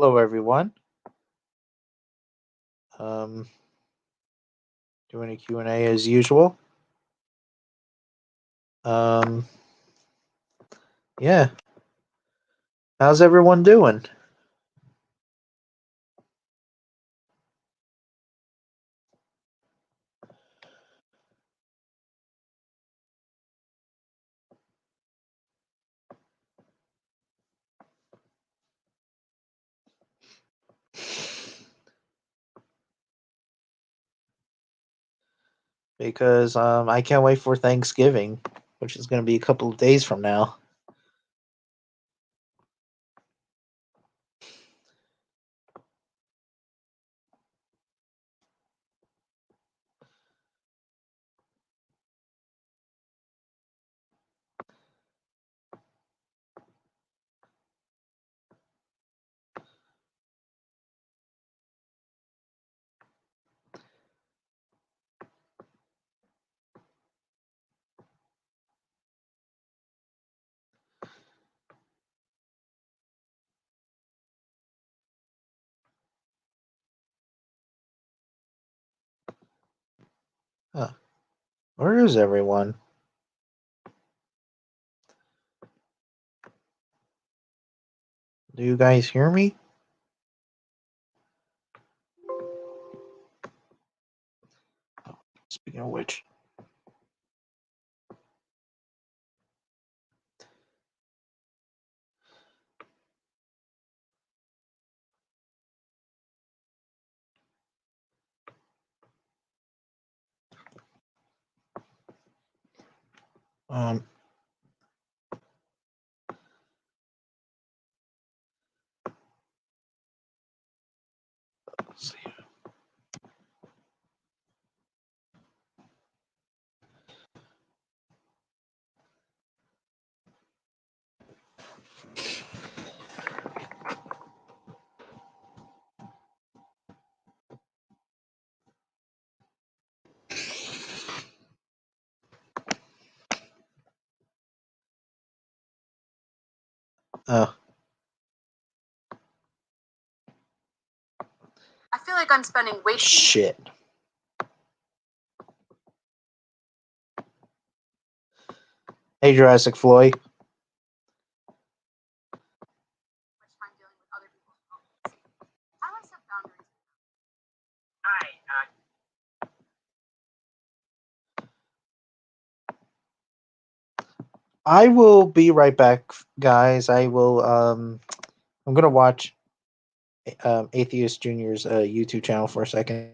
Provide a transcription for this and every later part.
Hello, everyone. Um, Doing a Q&A as usual. Um, yeah. How's everyone doing? Because I can't wait for Thanksgiving, which is going to be a couple of days from now. Huh. Where is everyone? Do you guys hear me? Speaking of which. Um, let's see. Oh, I feel like I'm spending way too shit. Hey, Jurassic Floyd. much time dealing with other people's problems. How do I set boundaries? I will be right back, guys. I'm gonna watch Atheist Junior's YouTube channel for a second.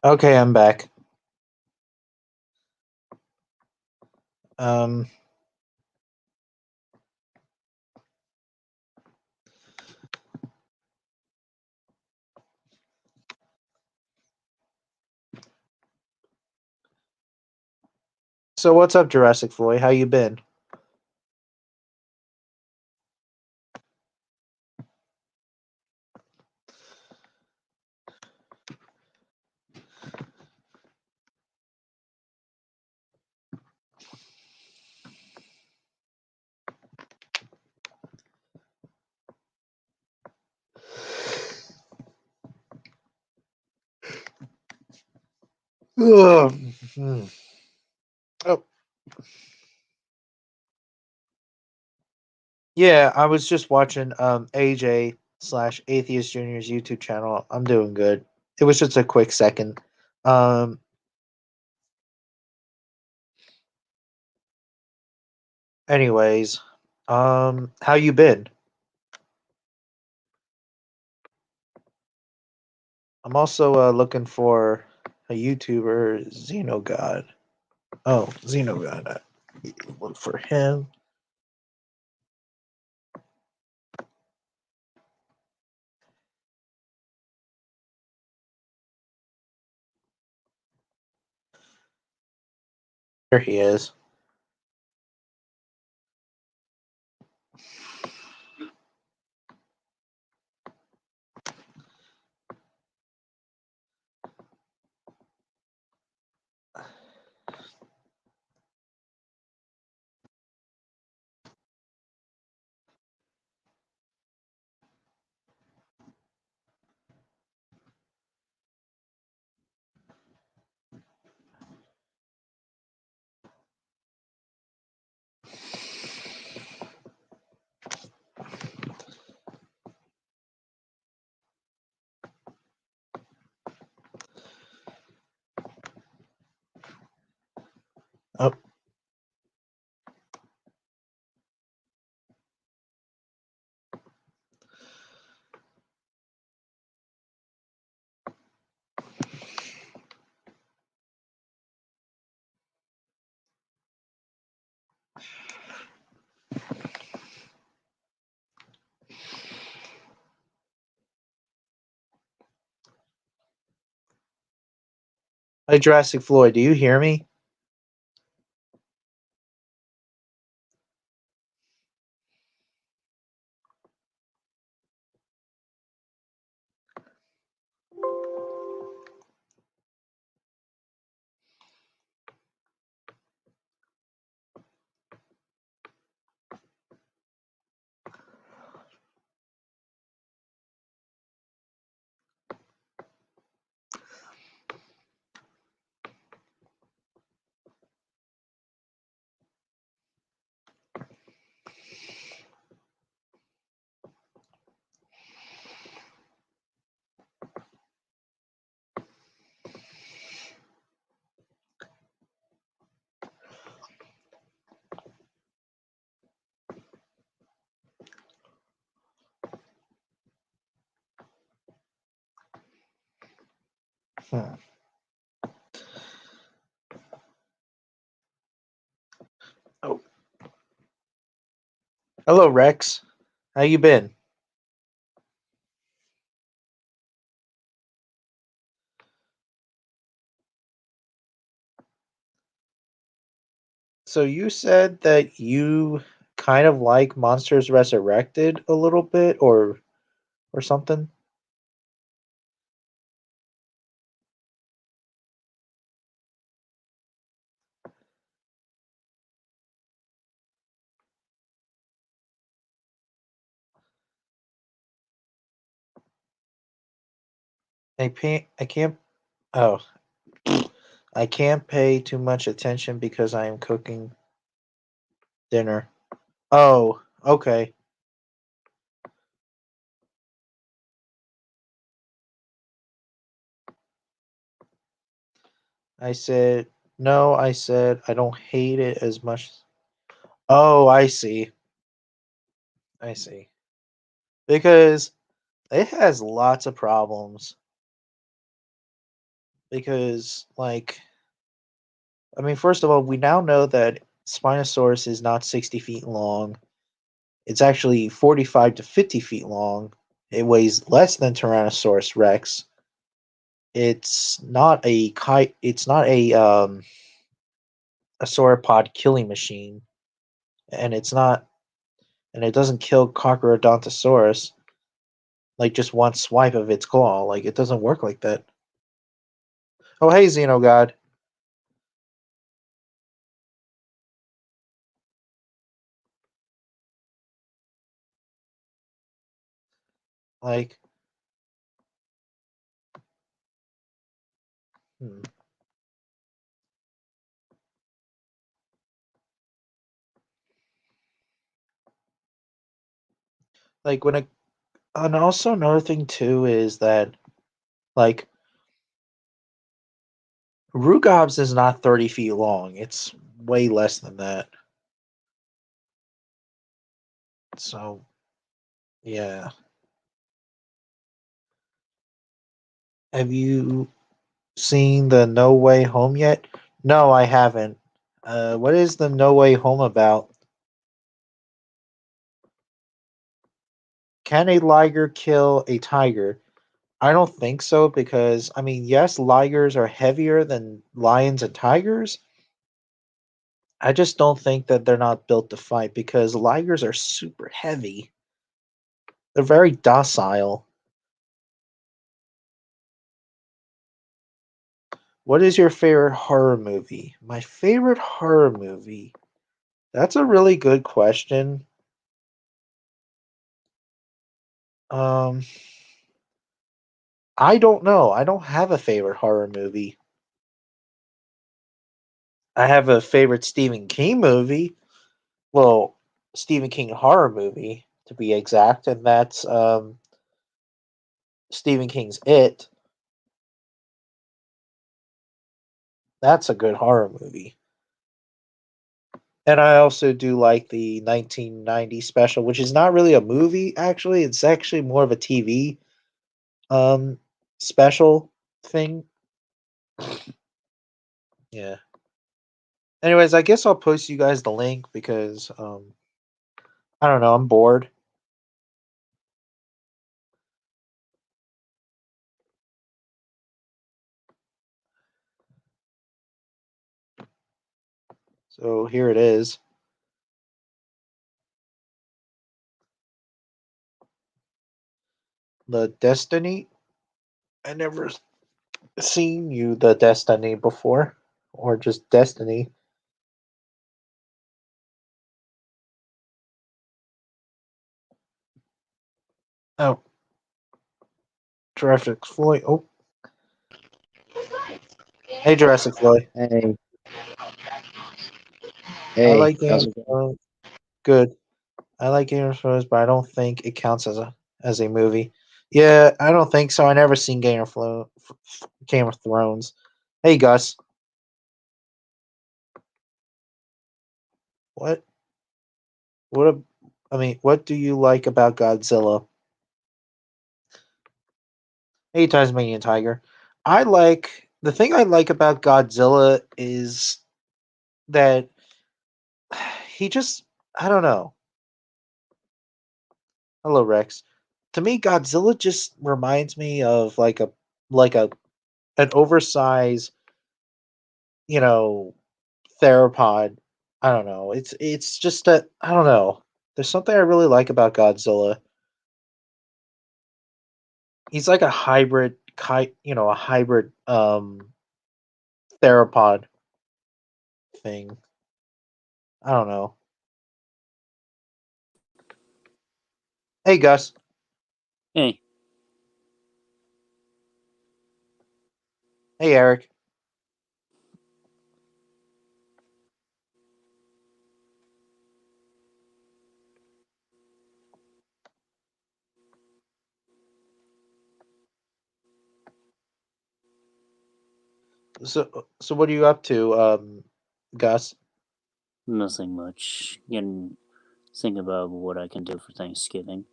Okay, I'm back. Um, so what's up, Jurassic Floyd? How you been? Ugh. Hmm. Oh, yeah, I was just watching AJ slash Atheist Junior's YouTube channel. I'm doing good. It was just a quick second. Um, anyways, how you been? I'm also looking for a YouTuber, Xenogod. Oh, Xenogod. Look for him. There he is. Oh, hi, Jurassic Floyd. Do you hear me? Hmm. Oh, hello, Rex. How you been? So you said that you kind of like Monsters Resurrected a little bit, or something. I can't. Oh, I can't pay too much attention because I am cooking dinner. Oh, okay. I said no. I said I don't hate it as much. Oh, I see. I see. Because it has lots of problems. Because, like, I mean, first of all, we now know that Spinosaurus is not 60 feet long. It's actually 45 to 50 feet long. It weighs less than Tyrannosaurus Rex. It's not a kite. It's not a sauropod killing machine, and it's not, and it doesn't kill Carcharodontosaurus like just one swipe of its claw. Like it doesn't work like that. Oh hey Xenogod. Like hmm. like when it, and also another thing too is that like Rugobs is not 30 feet long. It's way less than that. So yeah. Have you seen the No Way Home yet? No, I haven't. What is the No Way Home about? Can a liger kill a tiger? I don't think so because I mean, yes, ligers are heavier than lions and tigers. I just don't think that they're not built to fight because ligers are super heavy. They're very docile. What is your favorite horror movie? My favorite horror movie. That's a really good question. Um, I don't know. I don't have a favorite horror movie. I have a favorite Stephen King movie. Well, Stephen King horror movie to be exact, and that's Stephen King's It. That's a good horror movie. And I also do like the 1990 special, which is not really a movie actually. It's actually more of a TV um special thing. Yeah. Anyways, I guess I'll post you guys the link because I don't know, I'm bored. So here it is. The Destiny. I never seen you the Destiny before or just Destiny. Oh, Jurassic Floyd. Oh, hey Jurassic Floyd. Hey, I hey, like Game how's of it going? Thrones. Good. I like Game of Thrones, but I don't think it counts as a movie. Yeah, I don't think so. I never seen Game of Thrones. Hey Gus, what what a, I mean, what do you like about Godzilla? Hey Tasmanian Tiger. I like the thing I like about Godzilla is that he just I don't know. Hello Rex. To me Godzilla just reminds me of like a an oversized, you know, theropod. I don't know. It's just that I don't know. There's something I really like about Godzilla. He's like a hybrid a hybrid theropod thing. I don't know. Hey Gus. Hey, Hey Eric. So what are you up to, Gus? nothing much. Getting thinking about what I can do for Thanksgiving.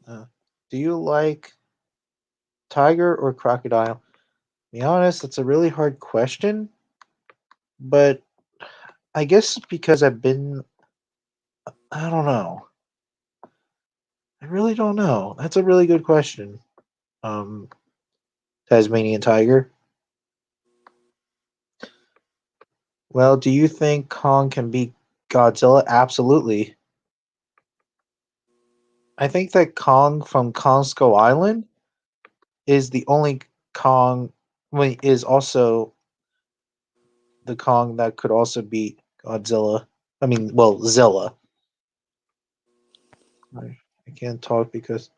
Uh, do you like tiger or crocodile? To be honest, that's a really hard question, but I guess because I've been I don't know. I really don't know. That's a really good question. Um, Tasmanian tiger. Well, do you think Kong can beat Godzilla? Absolutely. I think that Kong from Kong Skull Island is the only Kong, well, is also the Kong that could also beat Godzilla. I mean, well, Zilla. I can't talk because.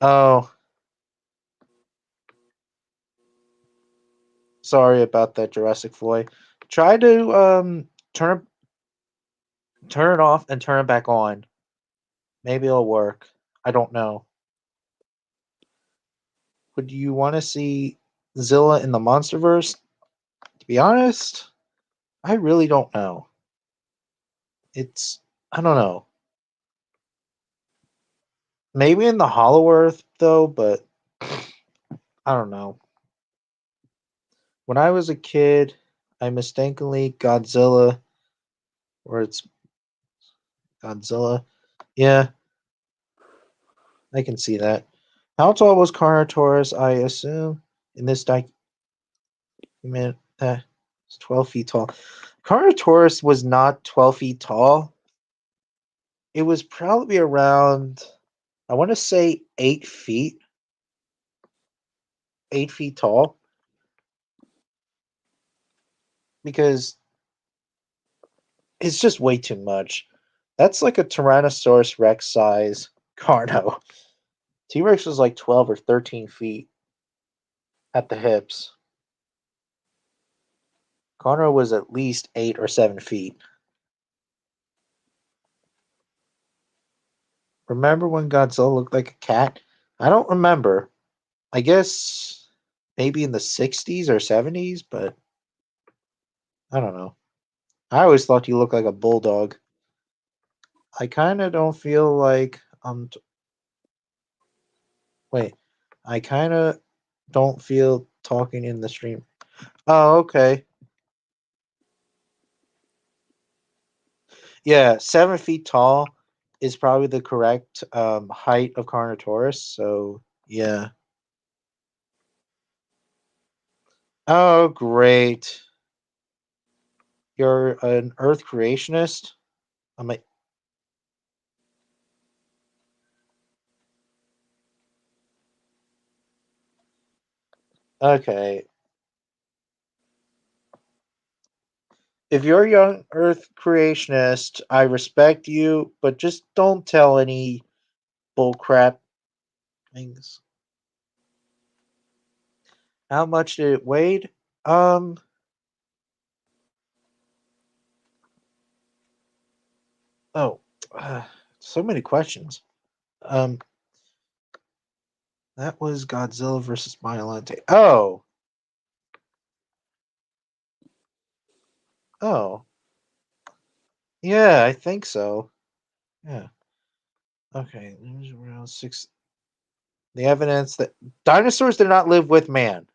Oh, sorry about that, Jurassic Floyd. Try to turn Turn it off and turn it back on. Maybe it'll work. I don't know. Would you want to see Zilla in the MonsterVerse? To be honest, I really don't know. I don't know. Maybe in the Hollow Earth, though, but I don't know. When I was a kid, I mistakenly Godzilla, or it's Godzilla. Yeah, I can see that. How tall was Carnotaurus? I assume in this document that it's 12 feet tall. Carnotaurus was not 12 feet tall. It was probably around, I want to say 8 feet. 8 feet tall. Because it's just way too much. That's like a Tyrannosaurus Rex size Carno. T Rex was like 12 or 13 feet at the hips. Carno was at least 8 or 7 feet. Remember when Godzilla looked like a cat? I don't remember. I guess maybe in the 60s or 70s, but I don't know. I always thought you looked like a bulldog. I kind of don't feel like wait. I kind of don't feel talking in the stream. Oh, okay. Yeah, 7 feet tall is probably the correct height of Carnotaurus. So yeah. Oh, great. You're an Earth creationist. I'm like, okay. If you're a young Earth creationist, I respect you, but just don't tell any bullcrap things. How much did it weigh? Um. Oh, so many questions. Um. That was Godzilla versus Biollante. Oh. Oh. Yeah, I think so. Yeah. Okay. There's around 6. The evidence that dinosaurs did not live with man.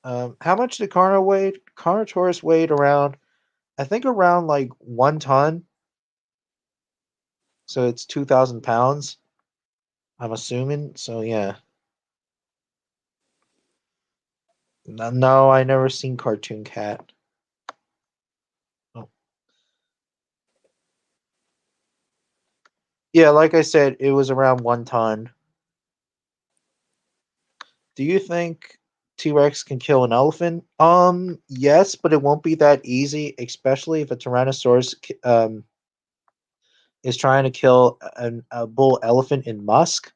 How much did Carno weigh? Carnotaurus weighed around, I think, around like 1 ton. So it's 2,000 pounds. I'm assuming. So yeah. No, no, I never seen Cartoon Cat. Oh. Yeah, like I said, it was around 1 ton. Do you think T-Rex can kill an elephant? Yes, but it won't be that easy, especially if a Tyrannosaurus is trying to kill a bull elephant in Musk.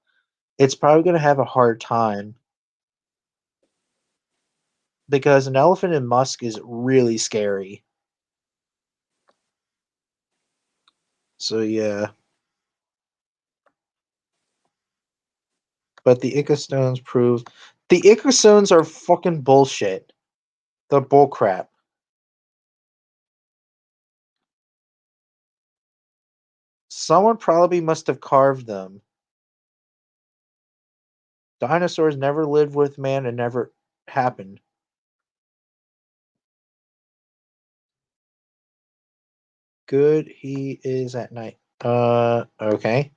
It's probably going to have a hard time because an elephant in Musk is really scary. So yeah, but the Ichthyostones prove the Ichthyostones are fucking bullshit. They're bullcrap. Someone probably must have carved them. Dinosaurs never lived with man and never happened. Good he is at night. Okay.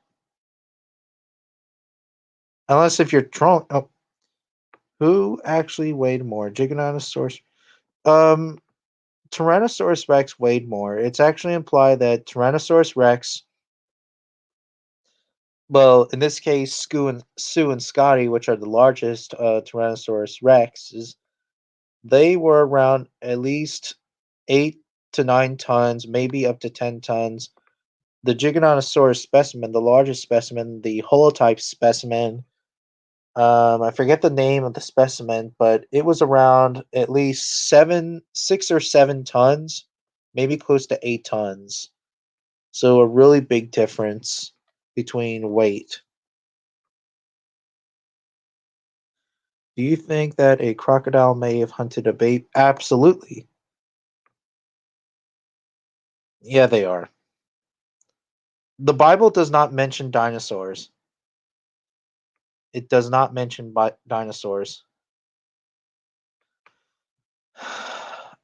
Unless if you're trolling. Oh, who actually weighed more? Giganotosaurus. Um, Tyrannosaurus Rex weighed more. It's actually implied that Tyrannosaurus Rex, well, in this case, Sue and Scotty, which are the largest Tyrannosaurus Rexes, they were around at least 8 to 9 tons, maybe up to 10 tons. The Giganotosaurus specimen, the largest specimen, the holotype specimen, I forget the name of the specimen, but it was around at least 6 or 7 tons. maybe close to 8 tons. So a really big difference between weight. Do you think that a crocodile may have hunted a babe? Absolutely. Yeah, they are. The Bible does not mention dinosaurs. It does not mention dinosaurs.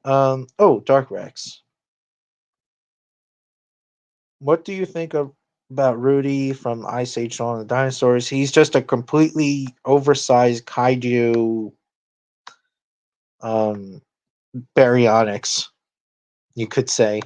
Dark Rex. What do you think about Rudy from Ice Age Dawn of the Dinosaurs? He's just a completely oversized kaiju baryonyx, you could say.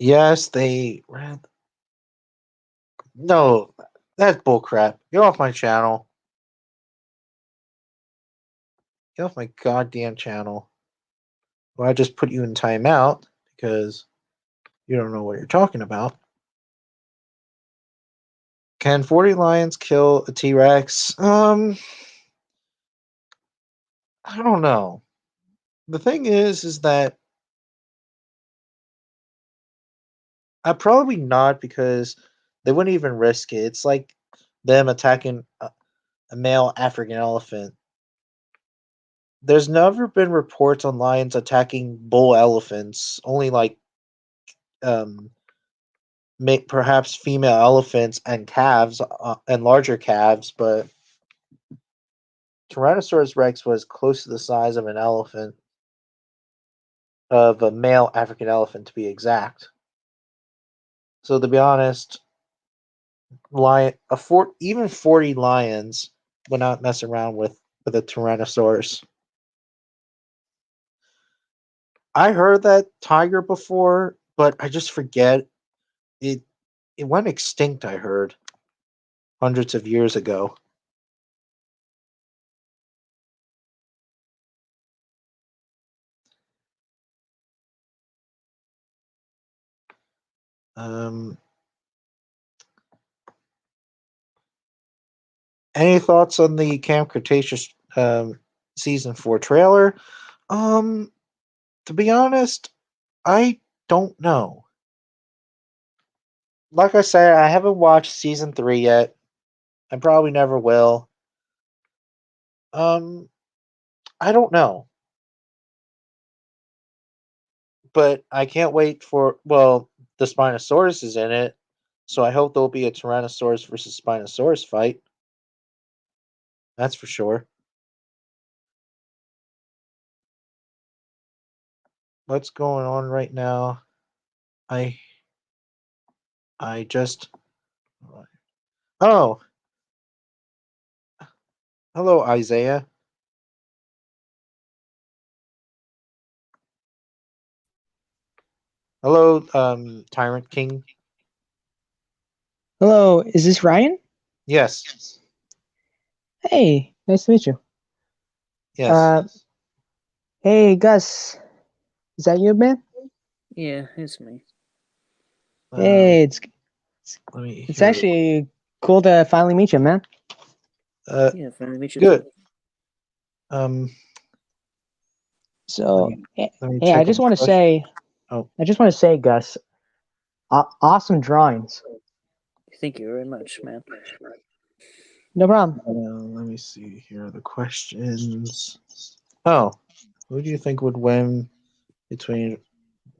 Yes, they ran. No, that's bullcrap. Get off my channel. Get off my goddamn channel. Well, I just put you in timeout because you don't know what you're talking about. Can 40 lions kill a T-Rex? I don't know. The thing is that probably not, because they wouldn't even risk it. It's like them attacking a male African elephant. There's never been reports on lions attacking bull elephants. Only like perhaps female elephants and calves and larger calves, but Tyrannosaurus Rex was close to the size of an elephant, of a male African elephant to be exact. So to be honest, even 40 lions would not mess around with a Tyrannosaurus. I heard that tiger before, but I just forget. It went extinct, I heard, hundreds of years ago. Any thoughts on the Camp Cretaceous season 4 trailer? To be honest, I don't know. Like I said, I haven't watched season 3 yet. I probably never will. I don't know. But I can't wait for, well, the Spinosaurus is in it, so I hope there'll be a Tyrannosaurus versus Spinosaurus fight. That's for sure. What's going on right now? I just... Oh! Hello, Isaiah. Hello, Tyrant King. Hello, is this Ryan? Yes. Hey, nice to meet you. Yes. Hey, Gus. Is that you, man? Yeah, it's me. Hey, it's it's actually cool to finally meet you, man. Yeah, finally meet you good. too. So, let me hey, I just want to say, Gus, awesome drawings. Thank you very much, man. No problem. Let me see here the questions. Oh, who do you think would win between?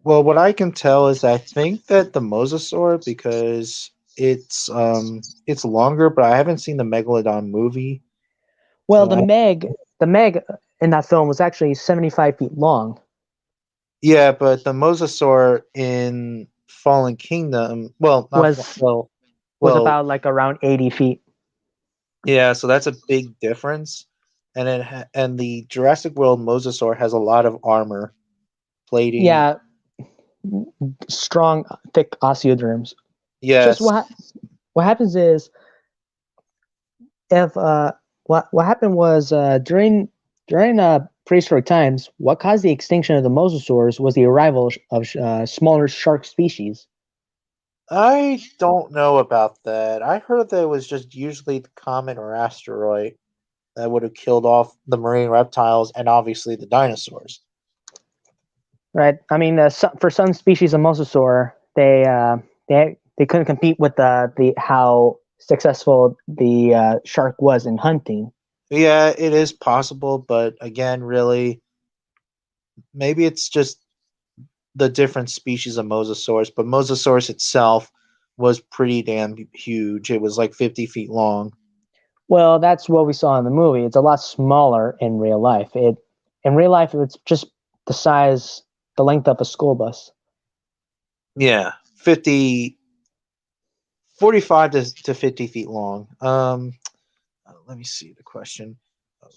Well, what I can tell is I think that the Mosasaur, because it's longer, but I haven't seen the Megalodon movie. Well, so the Meg in that film was actually 75 feet long. Yeah, but the Mosasaur in Fallen Kingdom, was about like around 80 feet. Yeah, so that's a big difference. And and the Jurassic World Mosasaur has a lot of armor, plating. Yeah, strong, thick osteoderms. Yes. Just what happens is, if what happened was during prehistoric times, what caused the extinction of the mosasaurs was the arrival of smaller shark species. I don't know about that. I heard that it was just usually the comet or asteroid that would have killed off the marine reptiles and obviously the dinosaurs. Right. I mean, for some species of mosasaur, they couldn't compete with the how successful the shark was in hunting. Yeah, it is possible, but again, really, maybe it's just the different species of Mosasaurus, but Mosasaurus itself was pretty damn huge. It was like 50 feet long. Well, that's what we saw in the movie. It's a lot smaller in real life. In real life, it's just the length of a school bus. Yeah, 45 to 50 feet long. Let me see the question.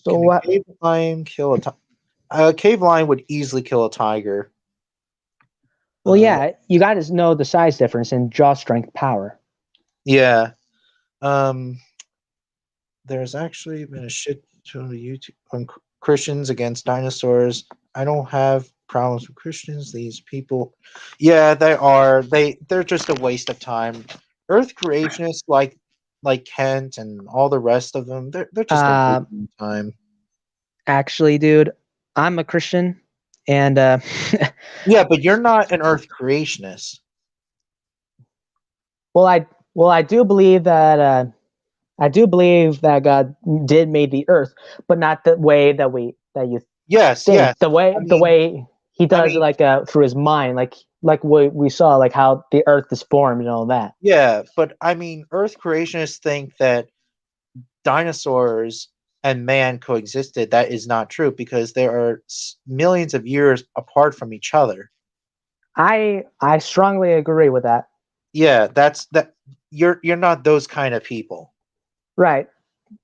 So Can a what? cave lion kill a tiger? A cave lion would easily kill a tiger. Well, yeah, you got to know the size difference in jaw strength power. Yeah. There's actually been a shit ton of YouTube on Christians against dinosaurs. I don't have problems with Christians. These people, yeah, they are. They're just a waste of time. Earth creationists like Kent and all the rest of them. They're just a waste of time. Actually, dude, I'm a Christian, and Yeah, but you're not an Earth creationist. well, I do believe that God did made the earth, but not the way that you Yes, think. yes. The way he does it, mean- like through his mind, like we saw, like how the earth is formed and all that. Yeah, but I mean, Earth creationists think that dinosaurs and man coexisted. That is not true because there are millions of years apart from each other. I strongly agree with that. Yeah, that's that. You're not those kind of people. Right.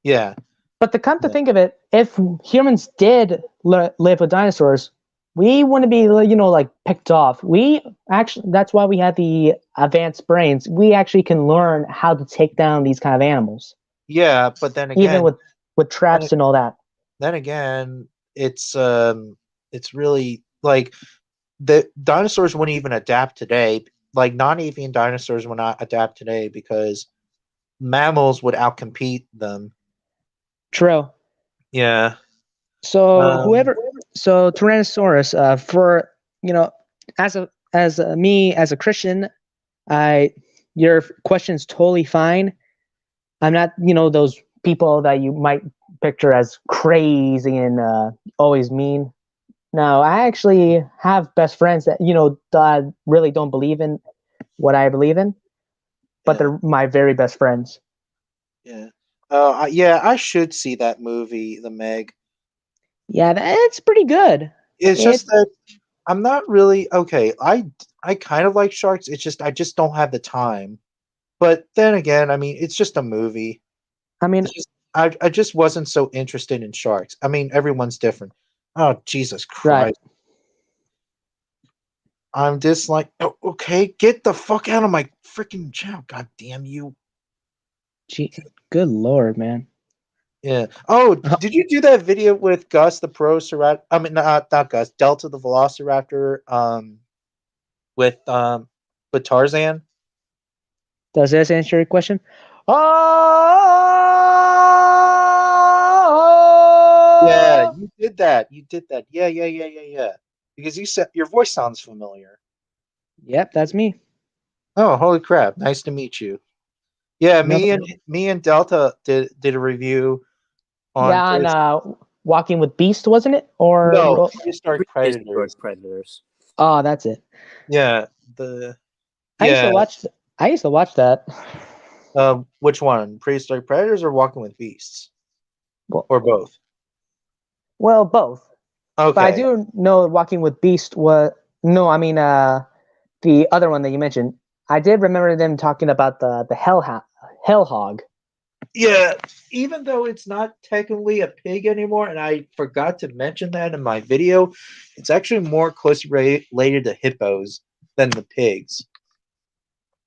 Yeah, But to come to Yeah. think of it, if humans did live with dinosaurs, we wouldn't be, like picked off. We actually, that's why we had the advanced brains. We actually can learn how to take down these kind of animals, yeah. But then again, even with traps and all that. then again, it's really like the dinosaurs wouldn't even adapt today. Like non-avian dinosaurs would not adapt today because mammals would outcompete them. True. Yeah. So Um, so Tyrannosaurus, for me as a Christian, your question's totally fine. I'm not, those people that you might picture as crazy and always mean. No, I actually have best friends that that really don't believe in what I believe in, but Yeah. they're my very best friends. Yeah. Yeah, I should see that movie, The Meg. Yeah, it's pretty good. It's just that I'm not really okay. I kind of like sharks. It's just I just don't have the time. But then again, I mean, it's just a movie. I mean, It's just I just wasn't so interested in sharks. I mean, everyone's different. Oh, Jesus right. Christ. I'm just like, oh, okay, get the fuck out of my freaking channel. God damn you. Gee, good lord, man. Yeah. Oh, did you do that video with Gus the Pro-Ceraptor? I mean, not Gus, Delta the Velociraptor. With Tarzan. Does this answer your question? Oh, Yeah, you did that. You did that. Yeah. Because you said your voice sounds familiar. Yep, that's me. Oh, holy crap! Nice to meet you. Yeah, No, me and Delta did a review on yeah, on Walking with Beast, wasn't it? Or Prehistoric Predators. Predators. oh, that's it. Yeah, the I used to watch. I used to watch that. Which one? Prehistoric Predators or Walking with Beasts? Or both? Well, both. Okay. But I do know Walking with Beast was no. I mean, the other one that you mentioned. I did remember them talking about the hell hog. Yeah, even though it's not technically a pig anymore, and I forgot to mention that in my video, it's actually more closely related to hippos than the pigs.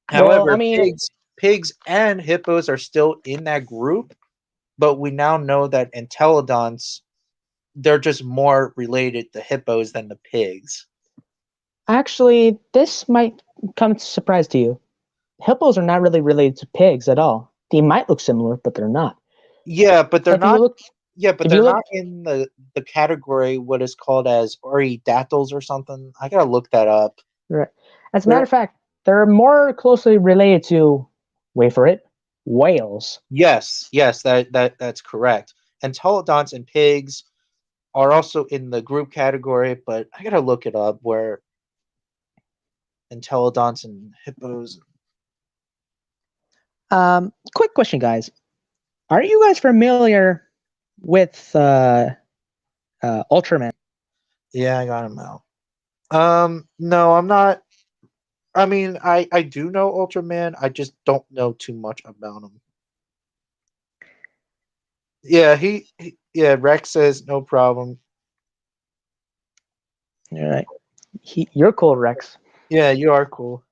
However, Well, I mean, pigs and hippos are still in that group, but we now know that entelodonts they're just more related to hippos than the pigs. Actually, this might come as a surprise to you. Hippos are not really related to pigs at all. They might look similar, but they're not. Yeah, but they're If you not. look, Yeah, but if they're you look, not in the category what is called as Dactyls or something. I gotta look that up. right. As a matter of fact, they're more closely related to, wait for it, whales. Yes, that's correct. Entelodonts and pigs are also in the group category, but I gotta look it up where entelodonts and hippos. Quick question, guys. Are you guys familiar with Ultraman? Yeah, I got them out. No, I'm not. I mean, I do know Ultraman. I just don't know too much about him. Yeah, yeah. Rex says no problem. All right. You're cool, Rex. Yeah, you are cool.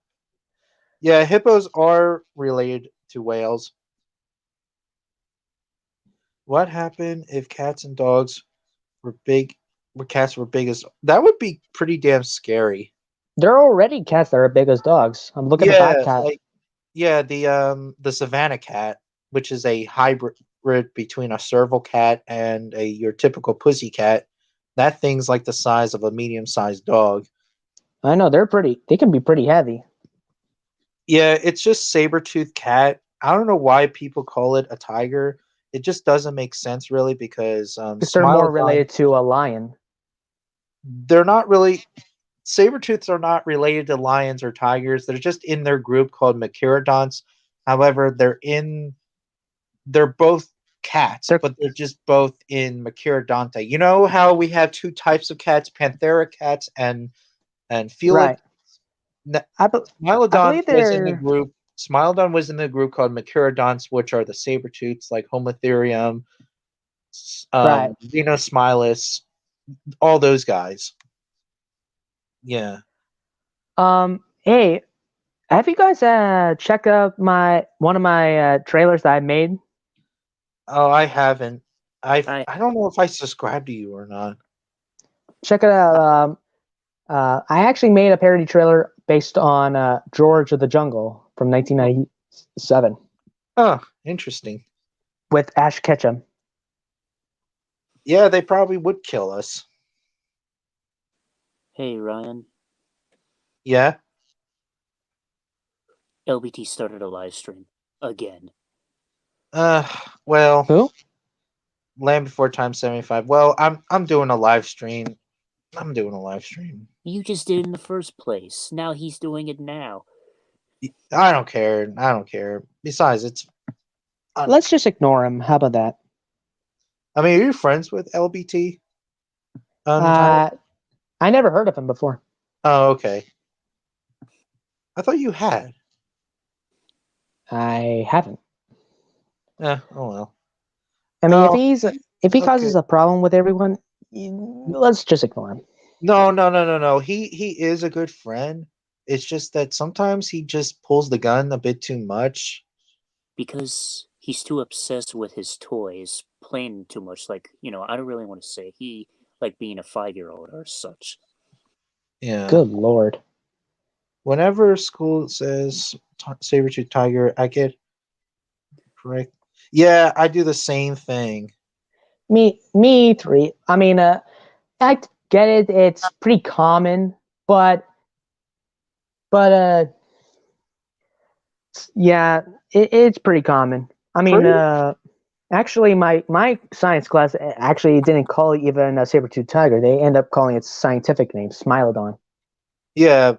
Yeah, hippos are related to whales. What happened if cats and dogs were big? Where cats were big as that would be pretty damn scary. There are already cats that are big as dogs. I'm looking at the Yeah, Bobcat. the Savannah cat, which is a hybrid between a serval cat and your typical pussy cat. That thing's like the size of a medium-sized dog. I know they can be pretty heavy. Yeah, it's just saber-toothed cat. I don't know why people call it a tiger. It just doesn't make sense really because Because they're more Smilodon, related to a lion. they're not really saber-tooths are not related to lions or tigers. They're just in their group called Machirodonts. However, they're both cats, but they're just both in Machirodonta. You know how we have two types of cats, Panthera cats and Felix? Right. Smilodon was in the group. Smilodon was in the group called Machirodonts, which are the saber-tooths like Homotherium, Right. Venosmilus, all those guys. Yeah. Hey, have you guys checked out one of my trailers that I made? Oh, I haven't. I I don't know if I subscribe to you or not. Check it out. I actually made a parody trailer based on George of the Jungle from 1997 Oh, interesting. with Ash Ketchum. Yeah, they probably would kill us. Hey Ryan, Yeah. LBT started a live stream again. Well, Who? Land Before Time 75. Well, I'm doing a live stream. You just did it in the first place. Now he's doing it now. I don't care. Besides, it's. Let's just ignore him. How about that? I mean, are you friends with LBT? I never heard of him before. Oh, okay. I thought you had. I haven't. Yeah. Oh well. I mean, No, if he causes a problem with everyone, let's just ignore him. No. He is a good friend. It's just that sometimes he just pulls the gun a bit too much. Because he's too obsessed with his toys, playing too much. Like, I don't really want to say he like being a 5-year-old or such. Yeah. Good lord. Whenever school says saber-tooth tiger, I get correct. Yeah, I do the same thing. Me three. I mean, I get it. It's pretty common, but yeah, it's pretty common. I mean, actually, my science class actually didn't call it even a saber-tooth tiger. They end up calling it scientific name, Smilodon. Yeah.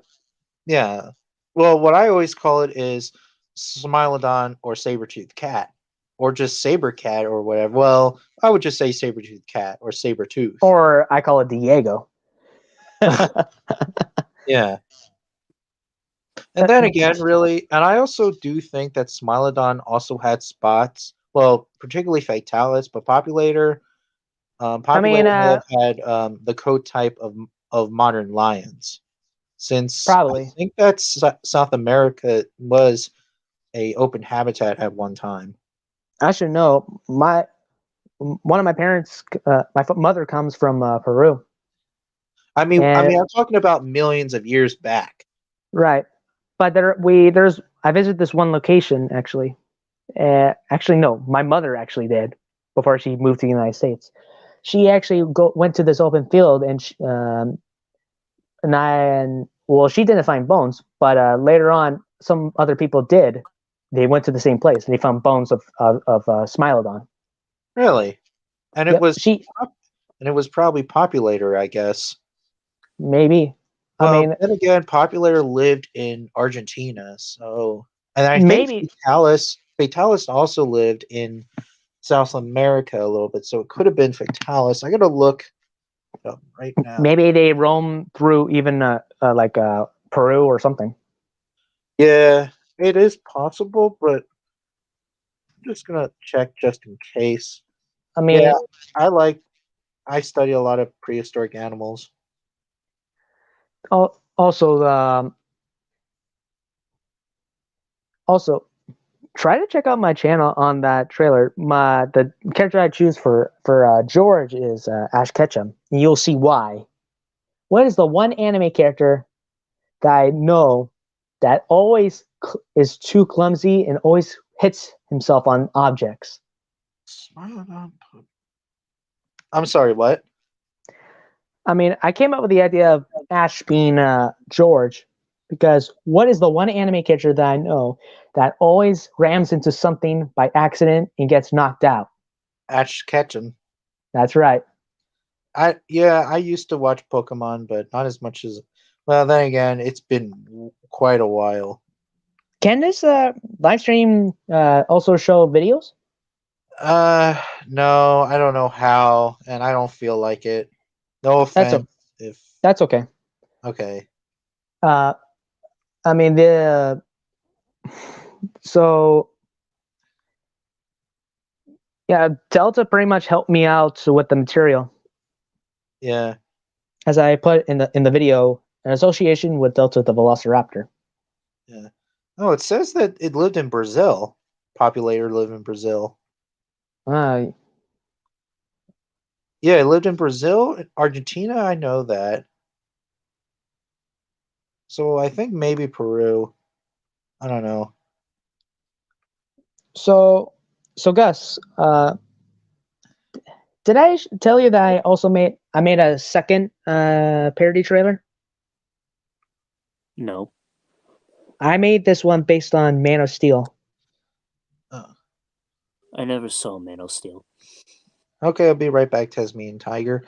Well, what I always call it is Smilodon or saber-tooth cat, or just saber cat or whatever. Well, I would just say saber-tooth cat or saber-tooth. Or I call it Diego. Yeah. And then again, really, and I also do think that Smilodon also had spots. Well, particularly Fatalis, but Populator. Populator may have had the coat type of modern lions, since probably. I think that South America was a open habitat at one time. I should know. one of my parents, mother comes from Peru. I mean, And- I'm talking about millions of years back. Right, but I visited this one location actually. Actually, no, my mother actually did before she moved to the United States. She actually went to this open field and she didn't find bones, but later on, some other people did. They went to the same place and they found bones of Smilodon. Really? And it Yep, was probably Populator, I guess. maybe. Well, I mean, then again, Populator lived in Argentina, so and I maybe think Fatalis also lived in South America a little bit, so it could have been Fatalis. I gotta look it up right now. maybe they roam through even Peru or something. Yeah, it is possible, but I'm just gonna check just in case. I mean, Yeah, I study a lot of prehistoric animals. also try to check out my channel on that trailer. The character I choose for George is Ash Ketchum. And you'll see why. What is the one anime character that I know that always is too clumsy and always hits himself on objects? I'm sorry, what? I mean, I came up with the idea of Ash being George because what is the one anime character that I know that always rams into something by accident and gets knocked out? Ash Ketchum. That's right. I used to watch Pokemon, but not as much as. Well, then again, it's been quite a while. Can this live stream also show videos? No, I don't know how, and I don't feel like it. No offense. That's okay. Okay. I mean so yeah, Delta pretty much helped me out with the material. Yeah. As I put in the video, an association with Delta the Velociraptor. Yeah. Oh, it says that it lived in Brazil. Populator lived in Brazil. Uh, Yeah, it lived in Brazil, Argentina. I know that. So I think maybe Peru. I don't know. so Gus, did I tell you that I also made a second parody trailer? No. I made this one based on Man of Steel. I never saw Man of Steel. Okay, I'll be right back, Tasmanian Tiger.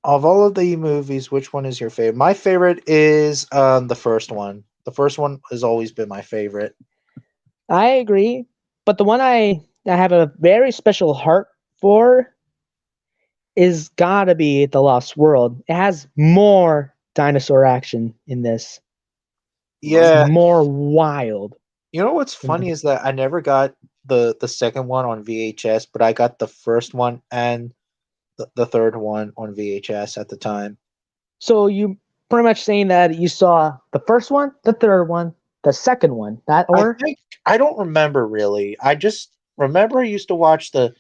Of all of the movies, which one is your favorite? My favorite is the first one. The first one has always been my favorite. I agree, but the one I have a very special heart for is gotta be The Lost World. It has more dinosaur action in this. Yeah. It's more wild. You know what's funny is that I never got the second one on VHS, but I got the first one and the third one on VHS at the time. So you pretty much saying that you saw the first one, the third one, the second one, that order? I don't remember really. I just remember I used to watch the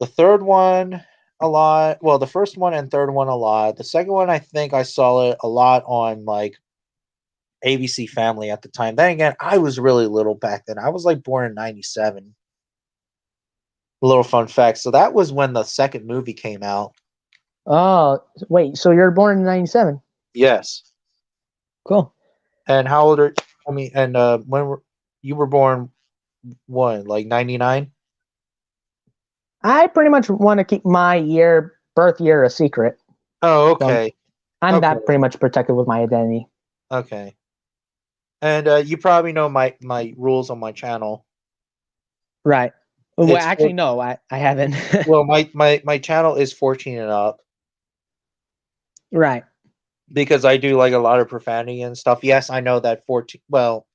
third one a lot. Well, the first one and third one a lot. The second one, I think I saw it a lot on like ABC Family at the time. Then again, I was really little back then. I was like born in '97. A little fun fact. So that was when the second movie came out. Oh, wait. So you're born in '97? Yes. Cool. And how old are? I mean, and you were born? What, like '99? I pretty much want to keep my birth year a secret. Oh, okay. I'm Okay. that pretty much protected with my identity. Okay. And you probably know my rules on my channel. Right. Well, It's actually, no, I haven't. Well, my channel is 14 and up Right. because I do like a lot of profanity and stuff. Yes, I know that 14. Well,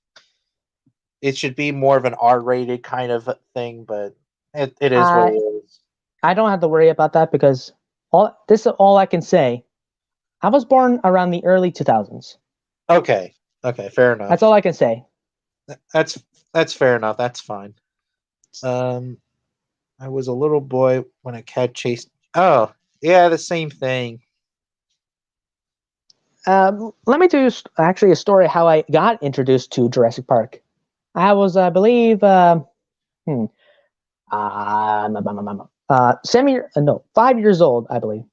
it should be more of an R-rated kind of thing, but it is what it is. I don't have to worry about that because this is all I can say. I was born around the early 2000s. Okay. Okay. Fair enough. That's all I can say. That's fair enough. That's fine. I was a little boy when a cat chased. Oh, yeah, the same thing. Let me tell you actually a story how I got introduced to Jurassic Park. I was, I believe, 5 years old, I believe.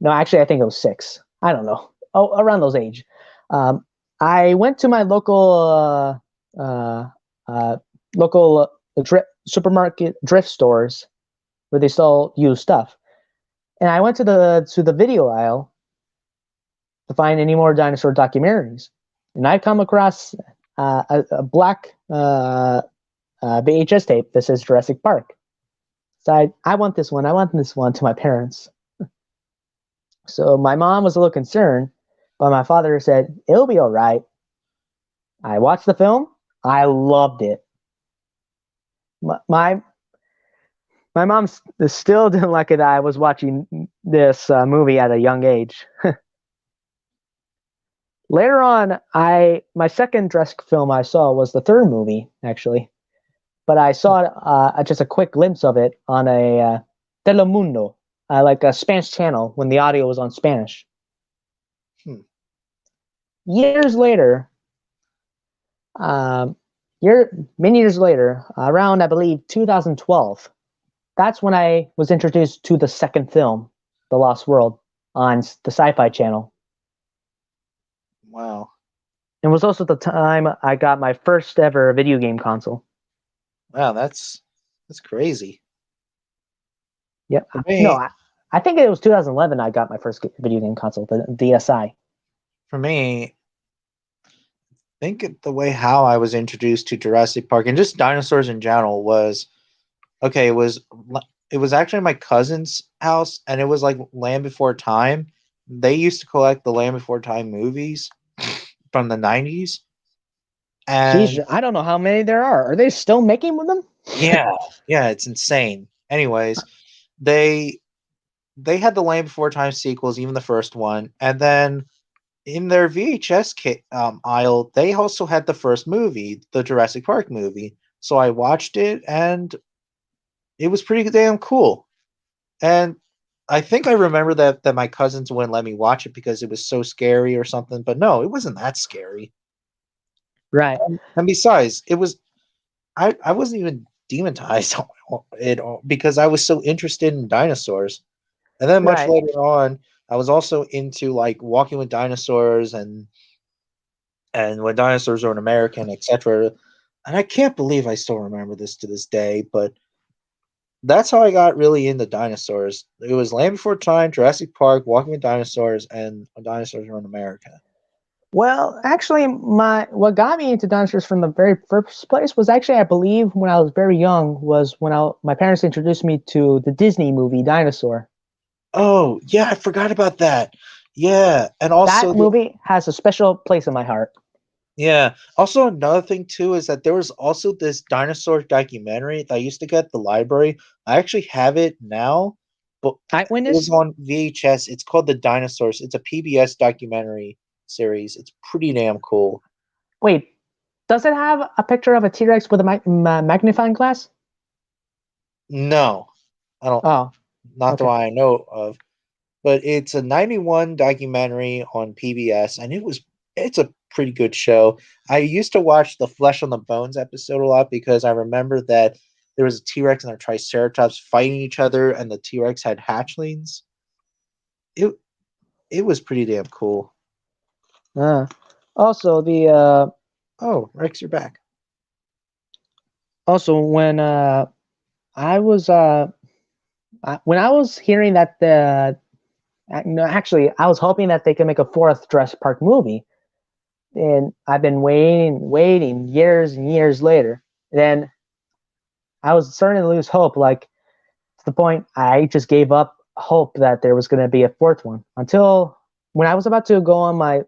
No, actually, I think it was 6. I don't know. Oh, around those age. I went to my local supermarket drift stores where they sell used stuff, and I went to the video aisle to find any more dinosaur documentaries, and I come across a black VHS tape that says Jurassic Park. So I want this one. I want this one to my parents. So my mom was a little concerned, but my father said, it'll be all right. I watched the film. I loved it. My mom still didn't like it that I was watching this movie at a young age. Later on, my second Jurassic film I saw was the third movie, actually. But I saw just a quick glimpse of it on a Telemundo, like a Spanish channel when the audio was on Spanish. Years later, many years later, around I believe 2012, that's when I was introduced to the second film, The Lost World, on the Sci-Fi Channel. Wow. It was also the time I got my first ever video game console. Wow, that's crazy. Yeah. No, I think it was 2011 I got my first video game console, the DSi. For me, I think the way how I was introduced to Jurassic Park and just dinosaurs in general was okay. It was actually my cousin's house, and it was like Land Before Time. They used to collect the Land Before Time movies from the 90s. And Jeez, I don't know how many there are. Are they still making them? yeah, it's insane. Anyways, they had the Land Before Time sequels, even the first one, and then in their VHS aisle, they also had the first movie, the Jurassic Park movie. So I watched it, and it was pretty damn cool. And I think I remember that my cousins wouldn't let me watch it because it was so scary or something. But no, it wasn't that scary. Right. And besides, it was I wasn't even demonetized it because I was so interested in dinosaurs. And then much Right. later on, I was also into like Walking with Dinosaurs and When Dinosaurs Were in America, etc. And I can't believe I still remember this to this day, but that's how I got really into dinosaurs. It was Land Before Time, Jurassic Park, Walking with Dinosaurs, and When Dinosaurs Were in America. Well, actually, what got me into dinosaurs from the very first place was actually, I believe, when I was very young, was when my parents introduced me to the Disney movie Dinosaur. Oh, yeah, I forgot about that. Yeah, and also That movie has a special place in my heart. yeah. Also, another thing too is that there was also this dinosaur documentary that I used to get at the library. I actually have it now, but it was Eyewitness? on VHS. It's called The Dinosaurs. It's a PBS documentary series. It's pretty damn cool. Wait, does it have a picture of a T-Rex with a magnifying glass? No, I don't. Oh, Not the okay. one I know of. But it's a 91 documentary on PBS, and it's a pretty good show. I used to watch the Flesh on the Bones episode a lot because I remember that there was a T-Rex and a Triceratops fighting each other, and the T-Rex had hatchlings. It was pretty damn cool. Also, Oh, Rex, you're back. also when I was hearing that no, actually, I was hoping that they could make a fourth Jurassic Park movie, and I've been waiting years and years later. Then I was starting to lose hope, like to the point I just gave up hope that there was going to be a fourth one until when I was about to go on my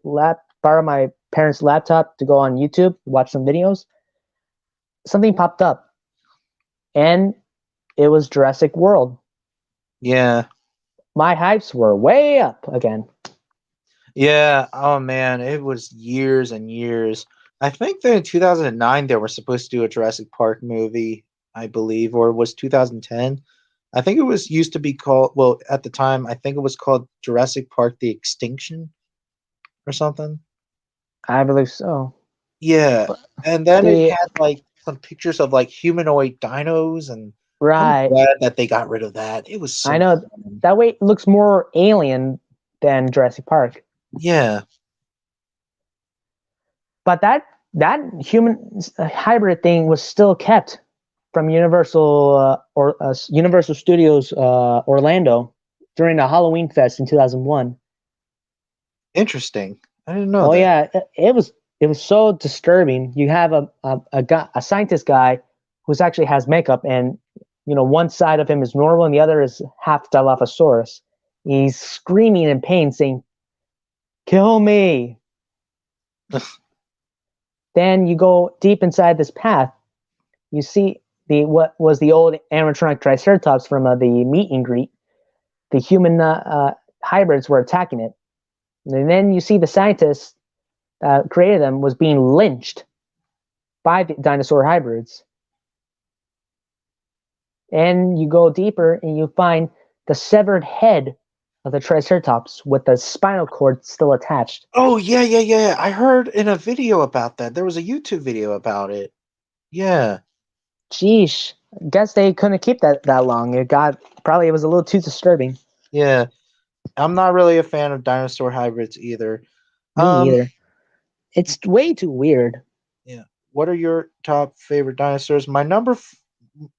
borrow my parents' laptop to go on YouTube, watch some videos. Something popped up, and it was Jurassic World. Yeah. My hypes were way up again. Yeah. Oh, man. It was years and years. I think that in 2009 they were supposed to do a Jurassic Park movie, I believe, or it was 2010. I think it was used to be called. Well, at the time, I think it was called Jurassic Park: The Extinction or something. I believe so. Yeah, But and then it the had like some pictures of like humanoid dinos, and I'm right, glad that they got rid of that. It was I so know fun. that way it looks more alien than Jurassic Park. Yeah, But that human hybrid thing was still kept from Universal Studios Orlando during the Halloween Fest in 2001. interesting. I didn't know Oh that. yeah, it was so disturbing. You have a scientist guy who's actually has makeup, and one side of him is normal and the other is half Dilophosaurus. He's screaming in pain, saying, "Kill me!" Then you go deep inside this path. You see what was the old animatronic Triceratops from the meet and greet. The human hybrids were attacking it, and then you see the scientists that created them was being lynched by the dinosaur hybrids. And you go deeper and you find the severed head of the Triceratops with the spinal cord still attached. Oh yeah, yeah, yeah. I heard in a video about that. There was a YouTube video about it. Yeah, Sheesh. I guess they couldn't keep that long. It was a little too disturbing. yeah. I'm not really a fan of dinosaur hybrids either. Me Um, either. It's way too weird. yeah. What are your top favorite dinosaurs?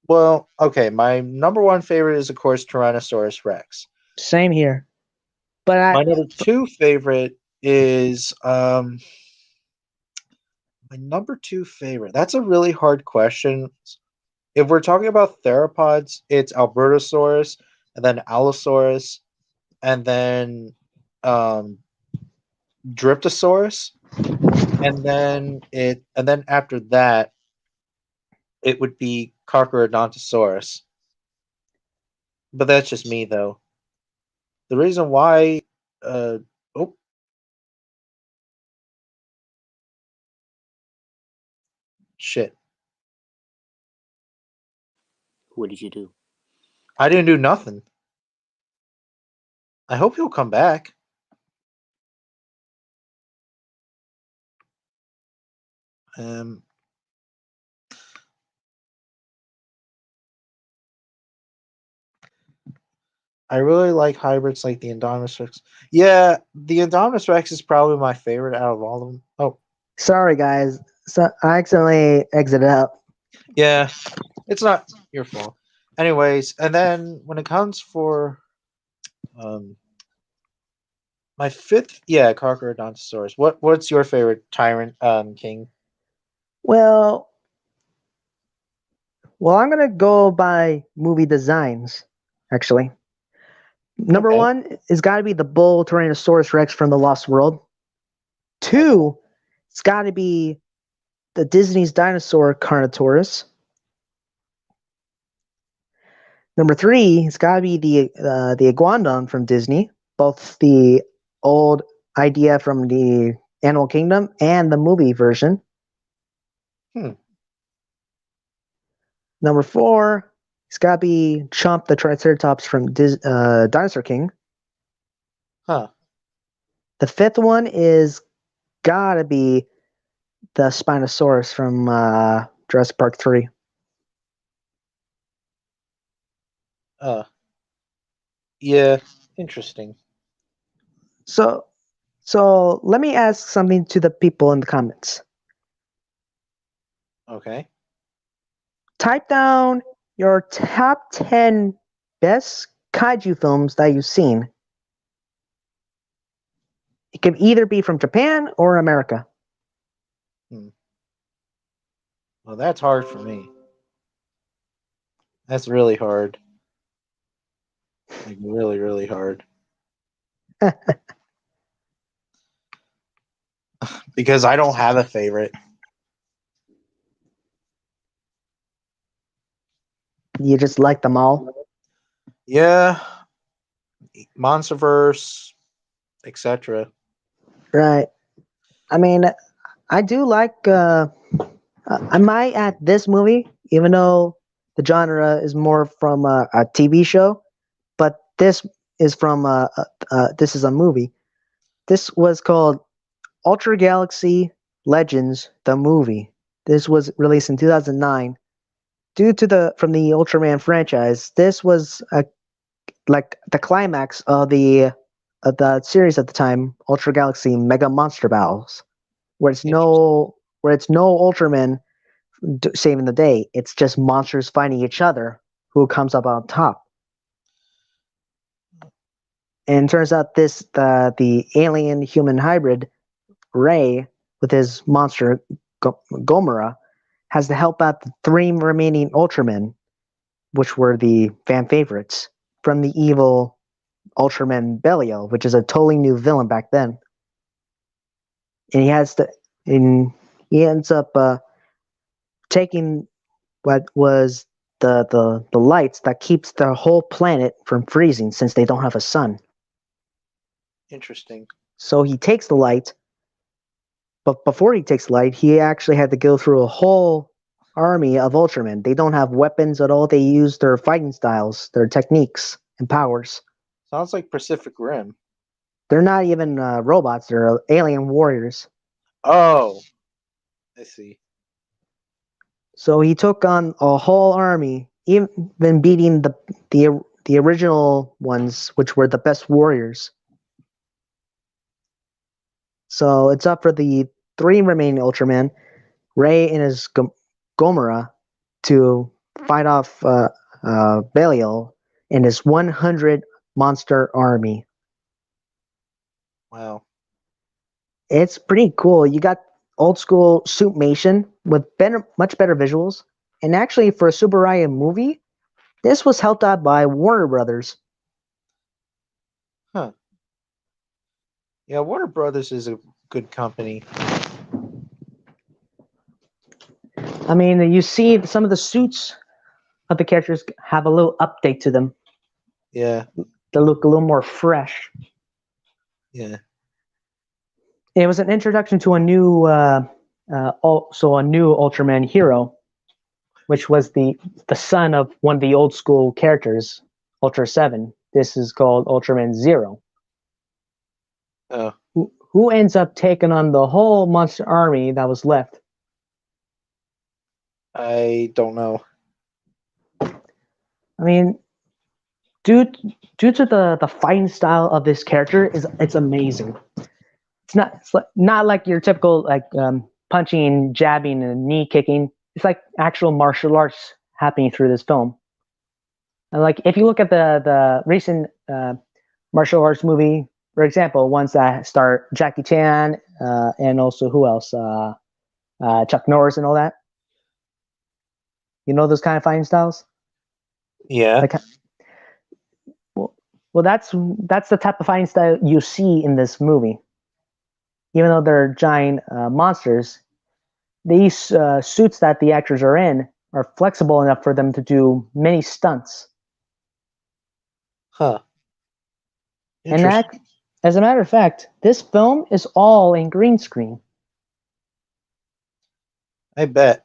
Well, okay, my number one favorite is of course Tyrannosaurus Rex. Same here. But My number two favorite is my number two favorite. That's a really hard question. If we're talking about theropods, it's Albertosaurus, and then Allosaurus, and then um, Dryptosaurus, and then after that, it would be Carcharodontosaurus. But that's just me, though. The reason why, uh, oh shit, What did you do? I didn't do nothing. I hope he'll come back. Um, I really like hybrids like the Indominus Rex. Yeah, the Indominus Rex is probably my favorite out of all of them. Oh, sorry, guys. So I accidentally exited out. yeah, it's not your fault. Anyways, and then when it comes for um my fifth, yeah, Carcharodontosaurus. What's your favorite tyrant king? Well, I'm gonna go by movie designs. Actually, number Okay. one is got to be the bull Tyrannosaurus Rex from the Lost World. Okay. Two, it's got to be the Disney's dinosaur Carnotaurus. Number three, it's got to be the iguanodon from Disney, both the old idea from the Animal Kingdom and the movie version. Hmm. Number four, it's got to be Chomp the Triceratops from Dinosaur King. Huh. The fifth one is gotta be the Spinosaurus from Jurassic Park 3. Uh. Yeah. Interesting. So, let me ask something to the people in the comments. Okay. Type down your top 10 best kaiju films that you've seen. It can either be from Japan or America. Well, that's hard for me. That's really hard. Like really, really hard. Because I don't have a favorite. You just like them all? Yeah. Monsterverse, etc. Right. I mean, I do like. I might add this movie, even though the genre is more from a TV show, but this is from this is a movie. This was called Ultra Galaxy Legends, the movie. This was released in 2009. Due to the Ultraman franchise, this was like the climax of the series at the time, Ultra Galaxy Mega Monster Battles, where it's no Ultraman saving the day. It's just monsters fighting each other. Who comes up on top? And it turns out the alien human hybrid Ray with his monster Gomera has to help out the 3 remaining Ultramen, which were the fan favorites from the evil Ultraman Belial, which is a totally new villain back then. And he ends up taking what was the lights that keeps the whole planet from freezing since they don't have a sun. Interesting. So he takes the light, but before he takes the light, he actually had to go through a whole army of Ultramen. They don't have weapons at all. They use their fighting styles, their techniques and powers. Sounds like Pacific Rim. They're not even robots. They're alien warriors. Oh, I see. So he took on a whole army, even beating the original ones, which were the best warriors. So it's up for the 3 remaining Ultraman, Ray and his Gomera, to fight off Belial and his 100 monster army. Wow. It's pretty cool. You got old school suitmation with much better visuals. And actually, for a Super Ryan movie, this was helped out by Warner Brothers. Huh. Yeah, Warner Brothers is a good company. I mean, you see some of the suits of the characters have a little update to them. Yeah. They look a little more fresh. Yeah. It was an introduction to a new Ultraman hero, which was the son of one of the old school characters, Ultra 7. This is called Ultraman Zero. Oh. Who ends up taking on the whole monster army that was left? I don't know. I mean, due to the fighting style of this character, it's amazing. It's not like your typical punching, jabbing, and knee kicking. It's like actual martial arts happening through this film. And like if you look at the recent martial arts movie, for example, ones that star Jackie Chan and also who else? Chuck Norris and all that. You know those kind of fighting styles? Yeah. Like, well, that's the type of fighting style you see in this movie. Even though they're giant monsters, these suits that the actors are in are flexible enough for them to do many stunts. Huh. And that, as a matter of fact, this film is all in green screen. I bet.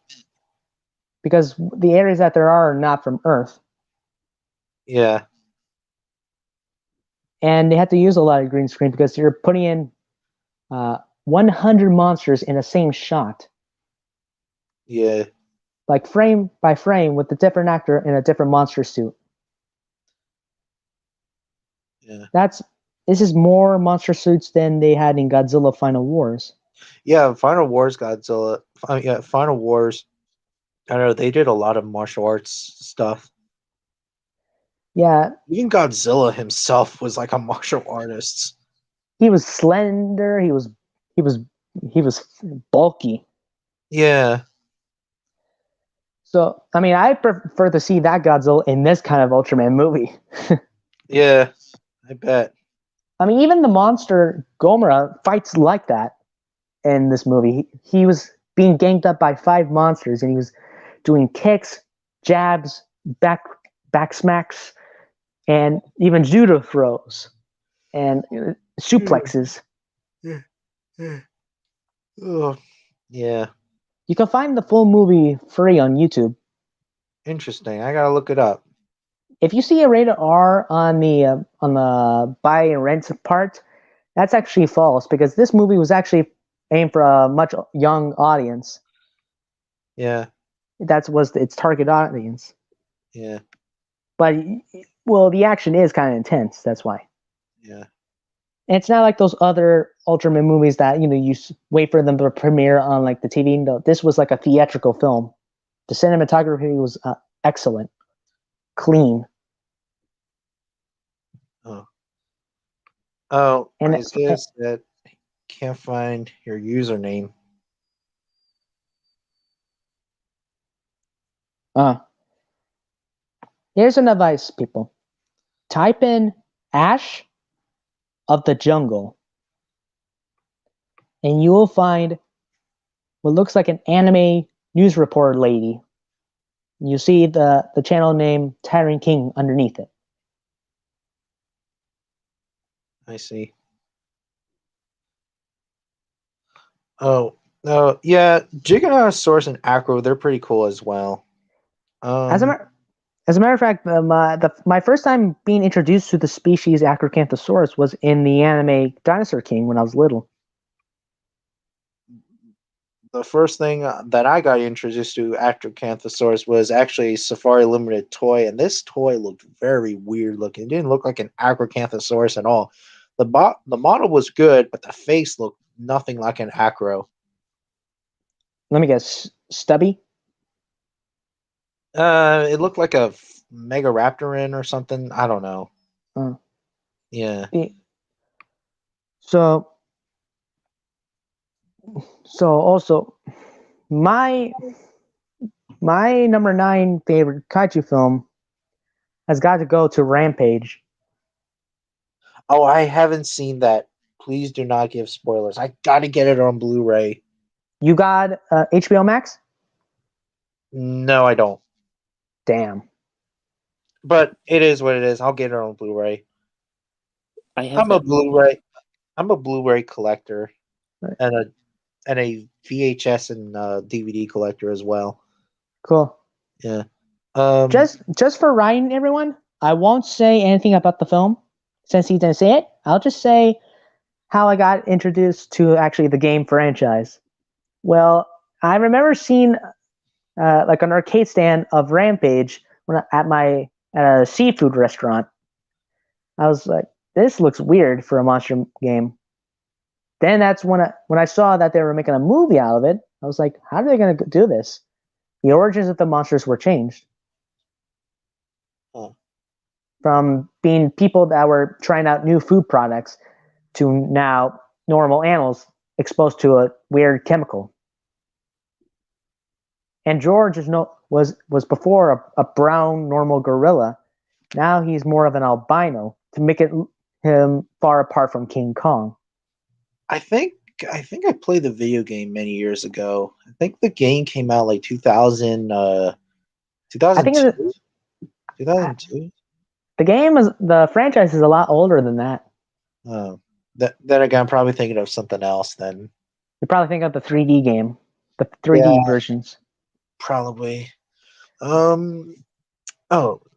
Because the areas that there are not from Earth. Yeah. And they had to use a lot of green screen because you're putting in 100 monsters in the same shot. Yeah. Like frame by frame with a different actor in a different monster suit. Yeah. This is more monster suits than they had in Godzilla Final Wars. Yeah, Final Wars Godzilla. Yeah, Final Wars. I don't know, they did a lot of martial arts stuff. Yeah. Even Godzilla himself was like a martial artist. He was slender, he was bulky. Yeah. So, I mean, I prefer to see that Godzilla in this kind of Ultraman movie. Yeah, I bet. I mean, even the monster Gomera fights like that in this movie. He was being ganged up by 5 monsters, and he was doing kicks, jabs, back smacks, and even judo throws and suplexes. Oh, yeah. You can find the full movie free on YouTube. Interesting. I gotta look it up. If you see a rated R on the buy and rent part, that's actually false because this movie was actually aimed for a much young audience. Yeah. That was its target audience. Yeah. But well, the action is kind of intense. That's why. Yeah. And it's not like those other Ultraman movies that you wait for them to premiere on like the TV. No, this was like a theatrical film. The cinematography was excellent, clean. Oh, And Isaiah said can't find your username. Here's an advice, people. Type in Ash of the Jungle, and you will find what looks like an anime news reporter lady. You see the channel name Tyrant King underneath it. I see. Oh, no, yeah, Giganotosaurus and Acro, they're pretty cool as well. As a matter of fact, my first time being introduced to the species Acrocanthosaurus was in the anime Dinosaur King when I was little. The first thing that I got introduced to Acrocanthosaurus was actually a Safari Limited toy, and this toy looked very weird looking. It didn't look like an Acrocanthosaurus at all. The model was good, but the face looked nothing like an Acro. Let me guess, Stubby? It looked like a Megaraptorin or something. I don't know. Yeah. So also my number 9 favorite kaiju film has got to go to Rampage. Oh, I haven't seen that. Please do not give spoilers. I gotta get it on Blu-ray. You got HBO Max? No, I don't. Damn. But it is what it is. I'll get it on Blu-ray. I'm a Blu-ray collector, Right. and a VHS and DVD collector as well. Cool. Yeah. Just for Ryan, everyone, I won't say anything about the film since he didn't say it. I'll just say how I got introduced to actually the game franchise. Well, I remember seeing like an arcade stand of Rampage at a seafood restaurant. I was like, this looks weird for a monster game. Then that's when I saw that they were making a movie out of it. I was like, how are they going to do this? The origins of the monsters were changed. From being people that were trying out new food products to now normal animals exposed to a weird chemical. And George was before a brown normal gorilla. Now he's more of an albino to make him far apart from King Kong. I think I played the video game many years ago. I think the game came out like 2000, I think 2002? 2002? The franchise is a lot older than that. Oh, then again, I'm probably thinking of something else then. You probably think of the 3D game, the 3D versions. Probably. Oh,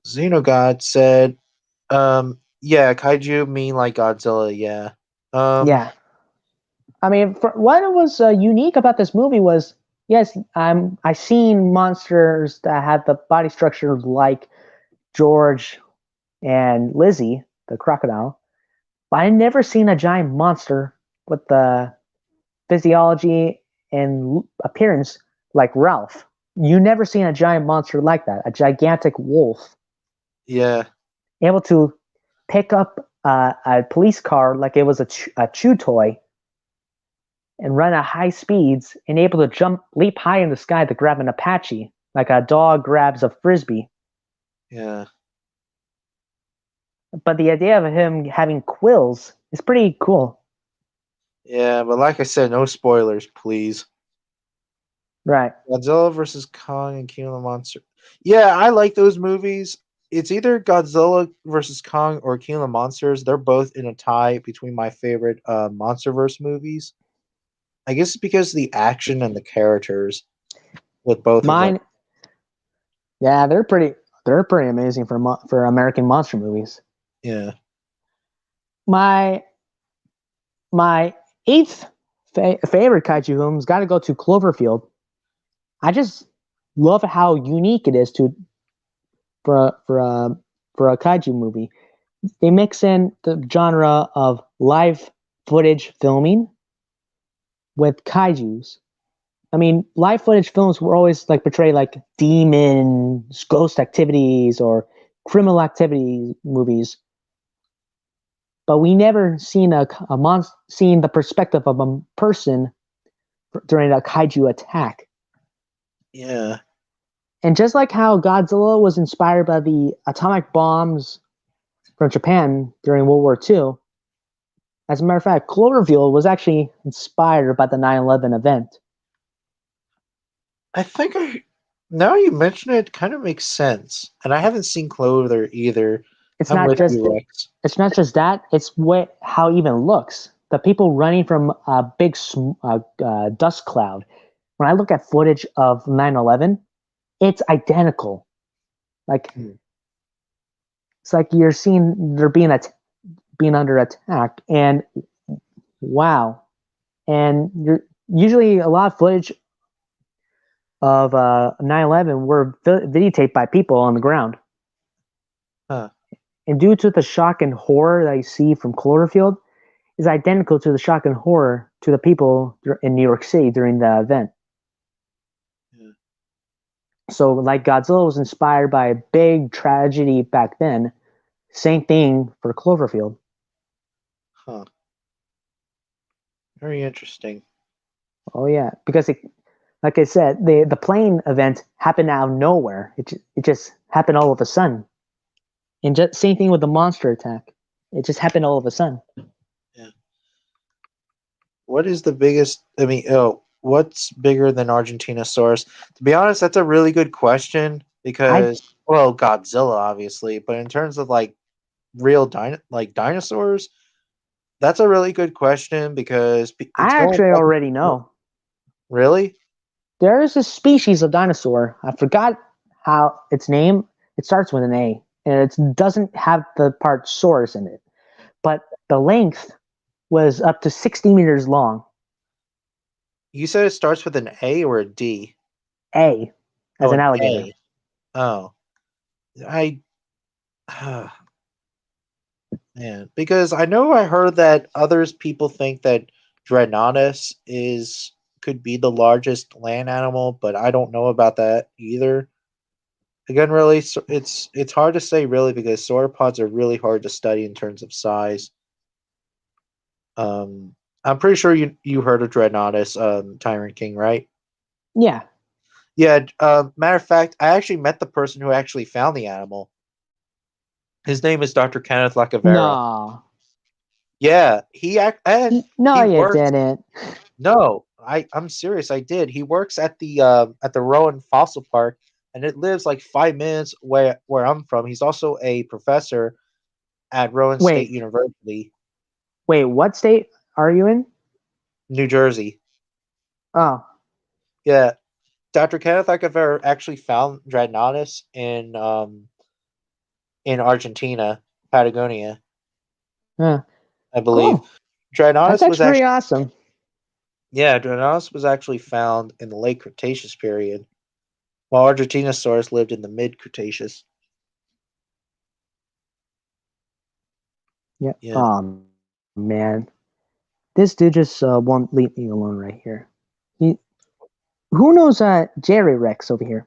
Xenogod said, yeah, kaiju mean like Godzilla, yeah. Yeah. I mean, what was unique about this movie was, yes, I seen monsters that had the body structure like George and Lizzie, the crocodile, but I never seen a giant monster with the physiology and appearance like Ralph. You never seen a giant monster like that, a gigantic wolf. Yeah. Able to pick up a police car like it was a chew toy and run at high speeds and able to leap high in the sky to grab an Apache like a dog grabs a frisbee. Yeah. But the idea of him having quills is pretty cool. Yeah, but like I said, no spoilers, please. Right. Godzilla versus Kong and King of the Monster. Yeah, I like those movies. It's either Godzilla versus Kong or King of the Monsters. They're both in a tie between my favorite MonsterVerse movies. I guess it's because of the action and the characters with both of them. Yeah, they're pretty amazing for American monster movies. Yeah. My eighth favorite kaiju film's got to go to Cloverfield. I just love how unique it is for a kaiju movie. They mix in the genre of live footage filming with kaijus. I mean, live footage films were always like portray like demons, ghost activities, or criminal activity movies, but we never seen seen the perspective of a person during a kaiju attack. Yeah. And just like how Godzilla was inspired by the atomic bombs from Japan during World War II, as a matter of fact, Cloverfield was actually inspired by the 9/11 event. I think now you mention it, kind of makes sense. And I haven't seen Clover either. It's I'm not with just you, Rex. it's not just that; it's how it even looks. The people running from a big dust cloud. When I look at footage of 9/11, it's identical. Like it's like you're seeing they're being under attack, and wow, and you're usually a lot of footage of 9/11 were videotaped by people on the ground. Huh. And due to the shock and horror that you see from Cloverfield, is identical to the shock and horror to the people in New York City during the event. Yeah. So, like Godzilla was inspired by a big tragedy back then, same thing for Cloverfield. Huh. Very interesting. Oh yeah, because like I said, the plane event happened out of nowhere. It just happened all of a sudden. And just same thing with the monster attack. It just happened all of a sudden. Yeah. What is the biggest? I mean, what's bigger than Argentinosaurus? To be honest, that's a really good question because, well, Godzilla, obviously, but in terms of like real dinosaurs, that's a really good question because it's I going actually back. already know. Really? There is a species of dinosaur. I forgot how its name. It starts with an A, and it doesn't have the part saurus in it. But the length was up to 60 meters long. You said it starts with an A or a D? A, as Oh, an an alligator. A. Oh, I. Man, because I know I heard that people think that Dreadnoughtus could be the largest land animal, but I don't know about that either. Again, really, it's hard to say really because sauropods are really hard to study in terms of size. I'm pretty sure you heard of Dreadnoughtus, Tyrant King, right? Yeah. Yeah. Matter of fact, I actually met the person who actually found the animal. His name is Dr. Kenneth Lacavera. No. Yeah, No, he you works. didn't. No, I'm serious. I did. He works at the Rowan Fossil Park, and it lives like 5 minutes where I'm from. He's also a professor at Rowan State Wait, University, what state are you in? New Jersey. Oh, Yeah, Dr. Kenneth Lacavera actually found Dreadnoughtus in Argentina, Patagonia, huh. I believe. Cool. That's Dreadnoughtus was actually pretty actually awesome. Yeah, Dreadnoughtus was actually found in the late Cretaceous period, while Argentinosaurus lived in the mid Cretaceous. Yeah. Yeah. Man, this dude just won't leave me alone right here. Who knows Jerry Rex over here?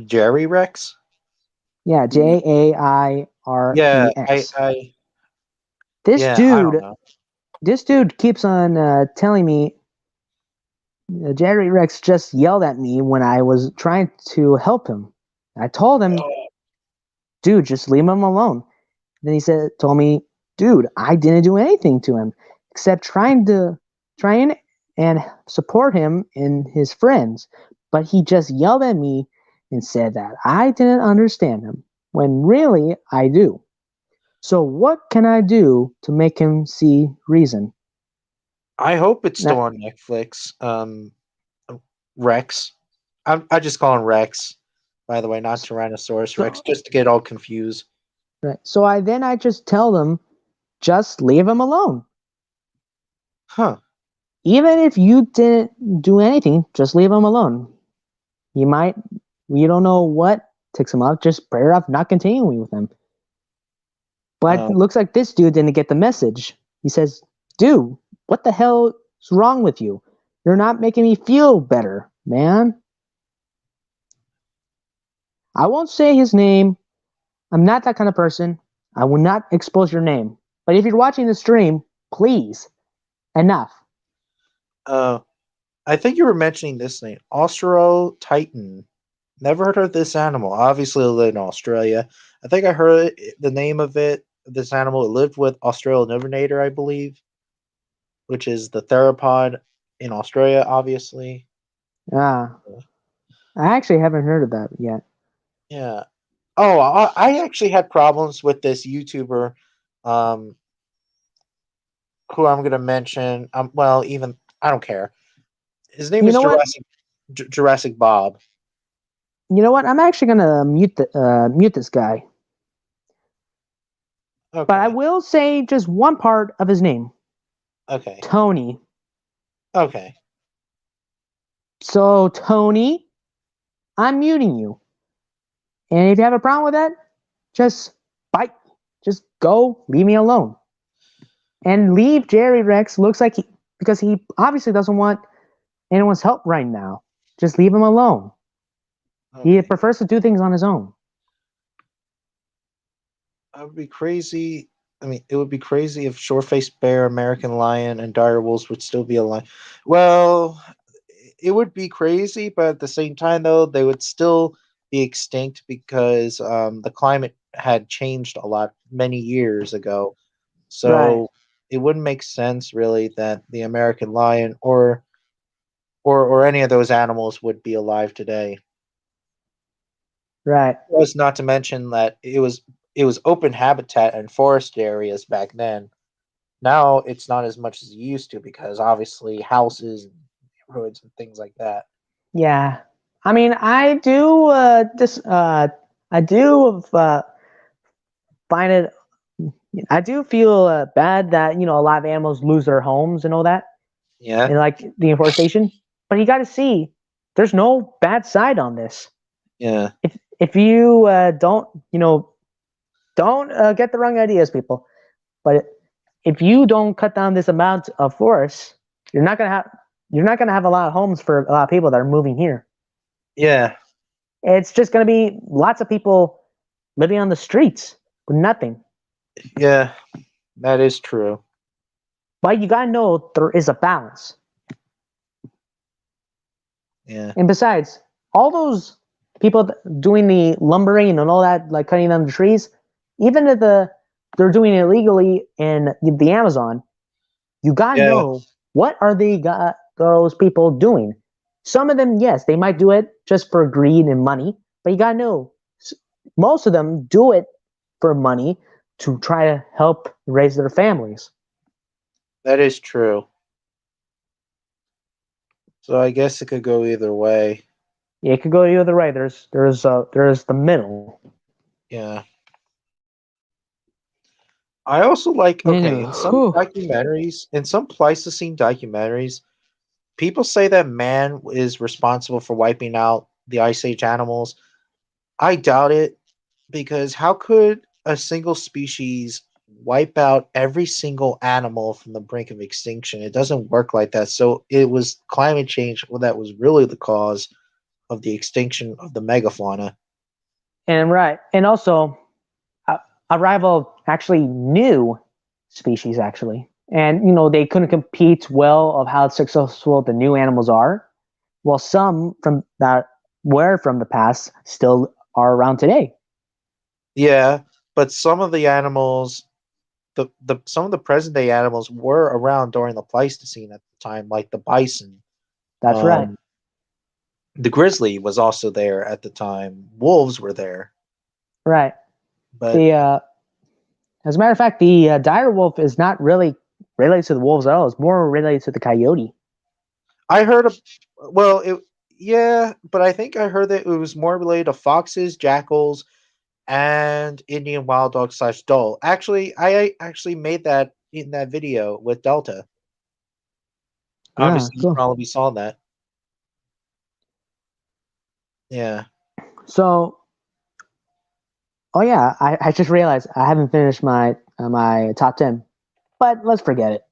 Jerry Rex? Yeah, Yeah, JAIREX. I don't know. This dude keeps on telling me Jerry Rex just yelled at me when I was trying to help him. I told him, dude, just leave him alone. Then he told me, dude, I didn't do anything to him except trying and support him and his friends. But he just yelled at me and said that I didn't understand him when really I do. So what can I do to make him see reason? I hope it's still Now, on Netflix. Rex. I just call him Rex, by the way, not Tyrannosaurus Rex, So, just to get all confused. right. So I just tell them, just leave him alone. Huh. Even if you didn't do anything, just leave him alone. You don't know what ticks him off, just better off not continuing with him. But it looks like this dude didn't get the message. He says, dude, what the hell is wrong with you? You're not making me feel better, man. I won't say his name. I'm not that kind of person. I will not expose your name. But if you're watching the stream, please, enough. I think you were mentioning this name, Titan. Never heard of this animal. Obviously, it lived in Australia. I think I heard the name of it. This animal, it lived with Australornithinator, I believe, which is the theropod in Australia, obviously. Ah, I actually haven't heard of that yet. Yeah. Oh, I actually had problems with this YouTuber, who I'm going to mention. Well, even I don't care. His name You is know what? Jurassic Bob. You know what? I'm actually gonna mute this guy. Okay. But I will say just one part of his name. Okay. Tony. Okay. So Tony, I'm muting you. And if you have a problem with that, just bite. Just go. Leave me alone. And leave Jerry Rex. Looks like because he obviously doesn't want anyone's help right now. Just leave him alone. Okay. He prefers to do things on his own. I would be crazy. I mean, it would be crazy if short-faced bear, American lion, and dire wolves would still be alive. Well, it would be crazy, but at the same time, though, they would still be extinct because the climate had changed a lot many years ago. So Right. it wouldn't make sense, really, that the American lion or any of those animals would be alive today. Right. Was not to mention that it was open habitat and forest areas back then. Now it's not as much as it used to because obviously houses and neighborhoods and things like that. Yeah. I mean, I do find it. I do feel bad that a lot of animals lose their homes and all that, Yeah, and like the deforestation. But you got to see, there's no bad side on this. yeah, If you don't get the wrong ideas, people. But if you don't cut down this amount of forest, you're not gonna have a lot of homes for a lot of people that are moving here. yeah, It's just gonna be lots of people living on the streets with nothing. yeah. That is true. But you gotta know there is a balance. Yeah, And besides, all those people doing the lumbering and all that, like cutting down the trees, even if they're doing it illegally in the Amazon, you gotta yeah, know what are those people doing. Some of them, yes, they might do it just for greed and money, but you gotta know most of them do it for money to try to help raise their families. that is true. So I guess it could go either way. Yeah, it could go the other way. There's the middle. Yeah. I also like Anyway, in some documentaries, in some Pleistocene documentaries, people say that man is responsible for wiping out the Ice Age animals. I doubt it because how could a single species wipe out every single animal from the brink of extinction? It doesn't work like that. So it was climate change that was really the cause of the extinction of the megafauna. and right, and also arrival of actually new species actually, and they couldn't compete well of how successful the new animals are. Well, some from that were from the past still are around today. Yeah, but some of the animals, the some of the present day animals were around during the Pleistocene at the time, like the bison. That's right. The grizzly was also there at the time. Wolves were there, Right. but The as a matter of fact, the dire wolf is not really related to the wolves at all. It's more related to the coyote. I heard of. Well, Yeah, but I think I heard that it was more related to foxes, jackals, and Indian wild dog slash dole. Actually, I actually made that in that video with Delta. Ah, Obviously, you cool. probably saw that. Yeah. So, oh yeah, I just realized I haven't finished my top 10, but let's forget it.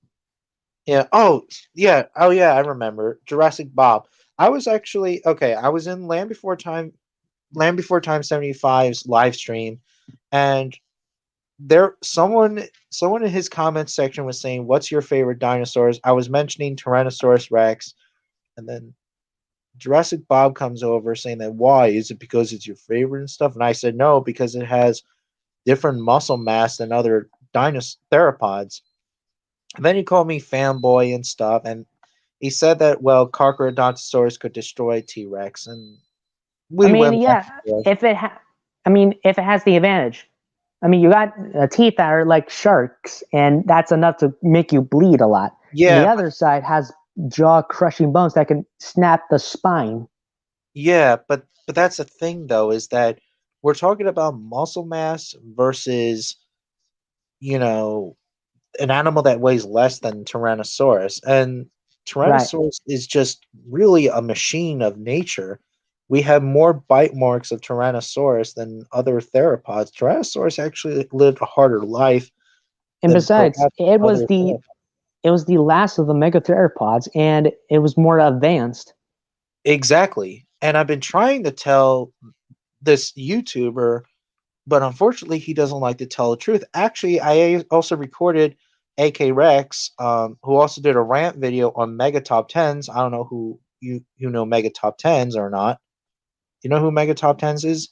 Yeah. Oh, yeah. Oh, yeah. I remember Jurassic Bob. I was actually okay. I was in Land Before Time 75's live stream, and someone in his comments section was saying, "What's your favorite dinosaurs?" I was mentioning Tyrannosaurus Rex, and then Jurassic Bob comes over saying that why is it because it's your favorite and stuff, and I said no because it has different muscle mass than other theropods. And then he called me fanboy and stuff, and he said that well, Carcharodontosaurus could destroy T Rex, and I we mean, went back yeah, and forth. if it has the advantage. I mean, you got teeth that are like sharks, and that's enough to make you bleed a lot. And the Yeah, other side has jaw-crushing bones that can snap the spine. yeah, but that's the thing though, is that we're talking about muscle mass versus, you know, an animal that weighs less than Tyrannosaurus. And Right. Tyrannosaurus is just really a machine of nature. We have more bite marks of Tyrannosaurus than other theropods. Tyrannosaurus actually lived a harder life And than besides, perhaps other theropods. it was the last of the megatheropods, and it was more advanced. Exactly. And I've been trying to tell this YouTuber, but unfortunately, he doesn't like to tell the truth. Actually, I also recorded AK Rex, who also did a rant video on Mega Top Tens. I don't know who you know Mega Top Tens or not. You know who Mega Top Tens is?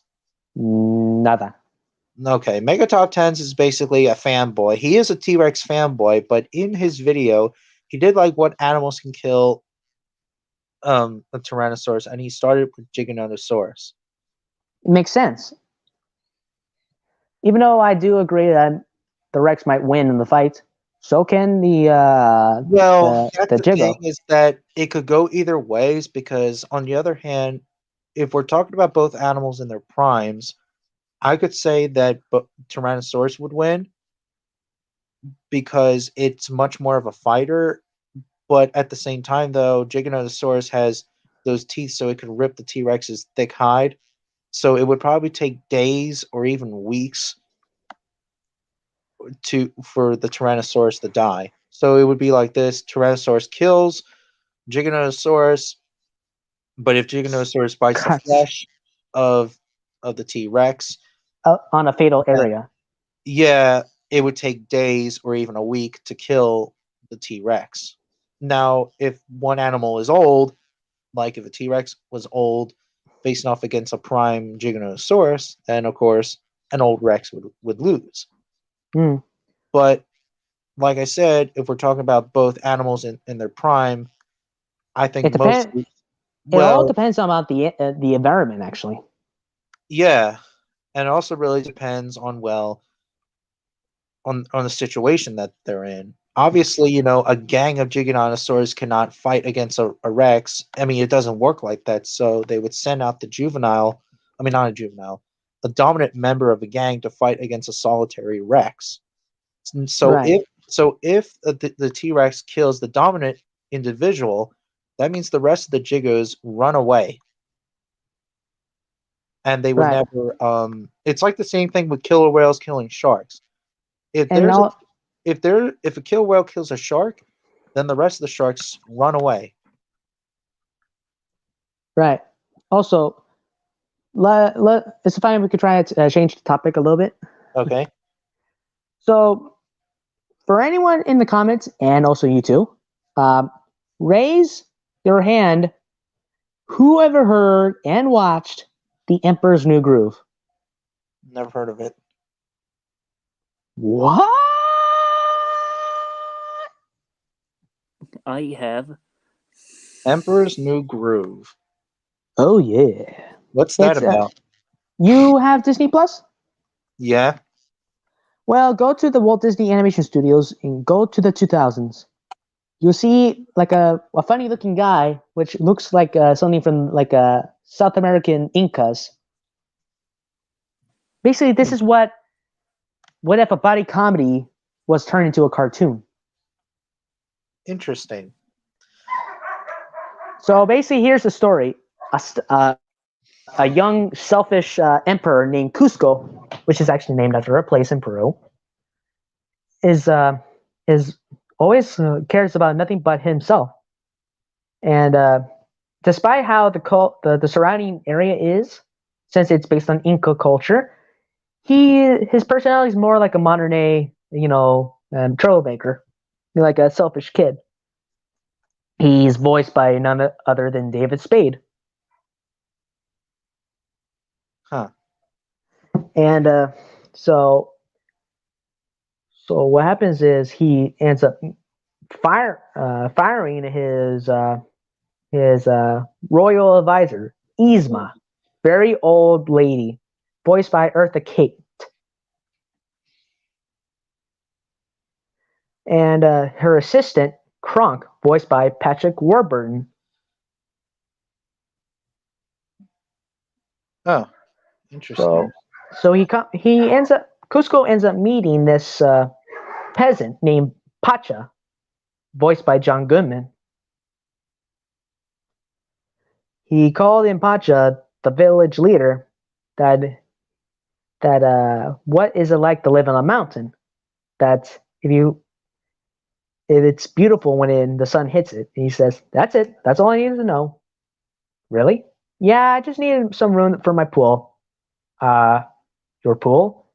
Nada. Okay, Mega Top Tens is basically a fanboy. He is a T Rex fanboy, but in his video, he did like what animals can kill a Tyrannosaurus, and he started with Giganotosaurus. It makes sense. Even though I do agree that the Rex might win in the fight, so can Well, that's the the thing Jigo. is that it could go either ways because, on the other hand, if we're talking about both animals in their primes, I could say that Tyrannosaurus would win because it's much more of a fighter. But at the same time, though, Giganotosaurus has those teeth, so it could rip the T Rex's thick hide. So it would probably take days or even weeks for the Tyrannosaurus to die. So it would be like this: Tyrannosaurus kills Giganotosaurus. But if Giganotosaurus bites the Cuts flesh of the T Rex, on a fatal area. yeah, it would take days or even a week to kill the T Rex. Now, if one animal is old, like if a T Rex was old, facing off against a prime Giganotosaurus, then of course an old Rex would lose. Hmm. But like I said, if we're talking about both animals in their prime, I think It depends. mostly, It all well, depends about the environment, actually. yeah, and it also really depends on on the situation that they're in. Obviously, a gang of Giganotosaurs cannot fight against a Rex. I mean, it doesn't work like that. So they would send out the juvenile. I mean, not a juvenile, a dominant member of a gang to fight against a solitary Rex. So Right. if the T Rex kills the dominant individual, that means the rest of the Jigos run away, and they would Right. never. It's like the same thing with killer whales killing sharks. If And there's a now, if a killer whale kills a shark, then the rest of the sharks run away. right. Also, it's fine. We could try to change the topic a little bit. Okay. So, for anyone in the comments and also you two, um, raise your hand. Who ever heard and watched The Emperor's New Groove? Never heard of it. What? I have. Emperor's New Groove. Oh yeah. What's that It's about? you have Disney Plus? you'll see like a funny looking guy, which looks like something from like South American Incas. Basically, this is what if a body comedy was turned into a cartoon. Interesting. So basically, here's the story. A young, selfish emperor named Cusco, which is actually named after a place in Peru, is always cares about nothing but himself. And despite how the surrounding area is, since it's based on Inca culture, his personality is more like a modern day, troublemaker, like a selfish kid. He's voiced by none other than David Spade. Huh. And so what happens is he ends up firing his royal advisor, Yzma, very old lady, voiced by Eartha Kitt. And her assistant, Kronk, voiced by Patrick Warburton. Oh, interesting. So Cusco ends up meeting this peasant named Pacha, voiced by John Goodman. He called in Pacha, the village leader, that what is it like to live on a mountain? That if it's beautiful when the sun hits it. And he says, that's it. That's all I needed to know. Really? Yeah, I just needed some room for my pool. Your pool?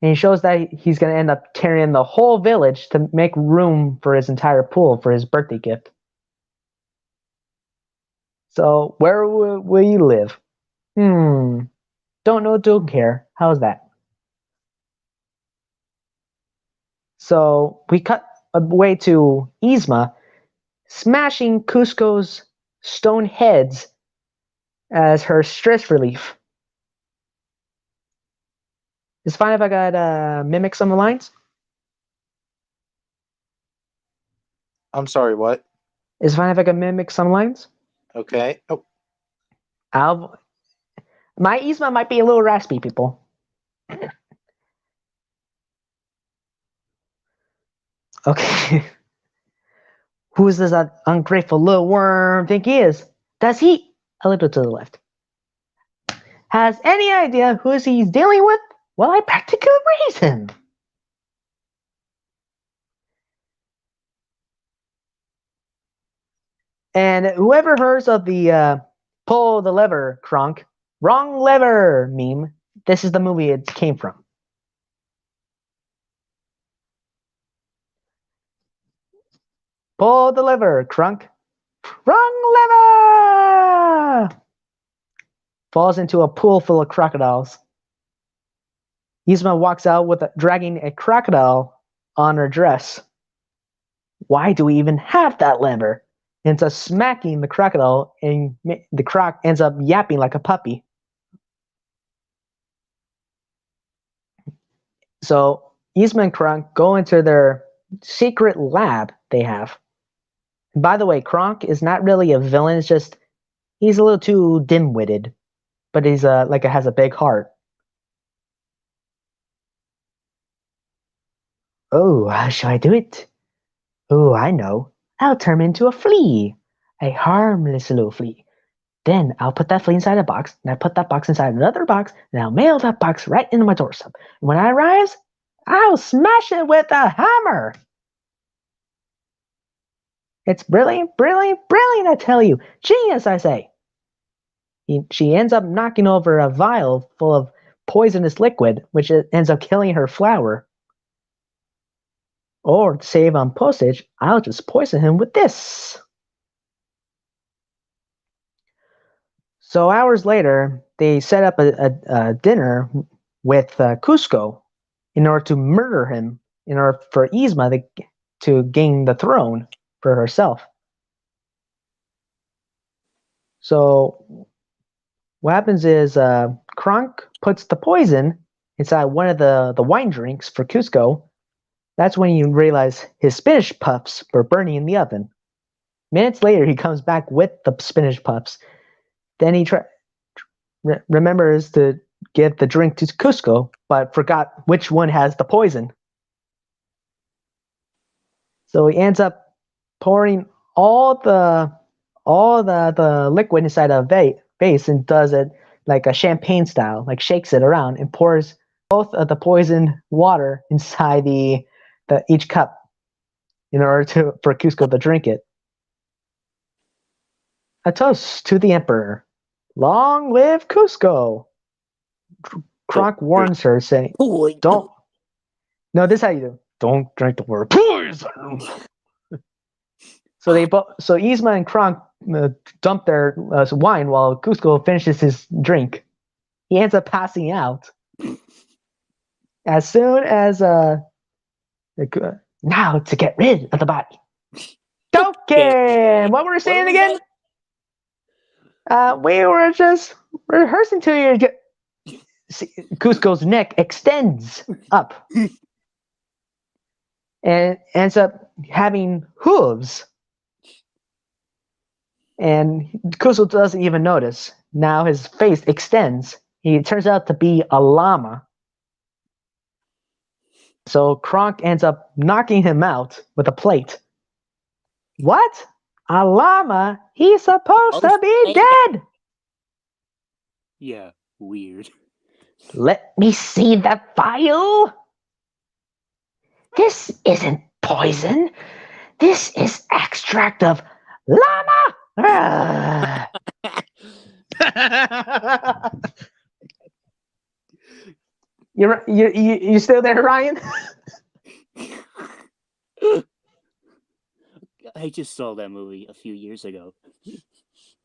And he shows that he's going to end up tearing the whole village to make room for his entire pool for his birthday gift. So, where will you live? Don't know, don't care. How's that? So, we cut away to Yzma smashing Cusco's stone heads as her stress relief. Is it fine if I got mimic some of the lines? I'm sorry, what? Is it fine if I can mimic some lines? Okay. Oh, My Yzma might be a little raspy, people. Okay. Who is this ungrateful little worm think he is? Does he, a little to the left, has any idea who he's dealing with? Well, I practically raised him. And whoever heard of the pull the lever, Kronk, wrong lever meme, this is the movie it came from. Pull the lever, Kronk. Wrong lever! Falls into a pool full of crocodiles. Yzma walks out dragging a crocodile on her dress. Why do we even have that lever? Ends up smacking the crocodile, and the croc ends up yapping like a puppy. So Yzma and Kronk go into their secret lab they have. And by the way, Kronk is not really a villain. It's just he's a little too dim-witted, but he's has a big heart. Oh, how shall I do it? Oh, I know. I'll turn him into a flea. A harmless little flea. Then I'll put that flea inside a box, and I put that box inside another box, and I'll mail that box right into my doorstep. And when I arrive, I'll smash it with a hammer. It's brilliant, brilliant, brilliant, I tell you. Genius, I say. She ends up knocking over a vial full of poisonous liquid, which ends up killing her flower. Or to save on postage, I'll just poison him with this. So hours later, they set up a dinner with Cusco in order to murder him, in order for Yzma to gain the throne for herself. So what happens is Kronk puts the poison inside one of the wine drinks for Cusco That's when you realize his spinach puffs were burning in the oven. Minutes later, he comes back with the spinach puffs. Then he remembers to give the drink to Cusco, but forgot which one has the poison. So he ends up pouring all the liquid inside a vase and does it like a champagne style, like shakes it around and pours both of the poisoned water inside the each cup in order for Cusco to drink it. A toast to the emperor. Long live Cusco. Kronk warns her, saying, "Don't." No, this is how you do. Don't drink the word poison. So Yzma and Kronk dump their wine while Cusco finishes his drink. He ends up passing out. As soon as now to get rid of the body. Okay, what were we saying again? We were just rehearsing to you. Cusco's neck extends up and ends up having hooves. And Cusco doesn't even notice. Now his face extends. He turns out to be a llama. So Kronk ends up knocking him out with a plate. What? A llama? He's supposed to be dead! Yeah, weird. Let me see the vial. This isn't poison. This is extract of llama. You still there, Ryan? I just saw that movie a few years ago.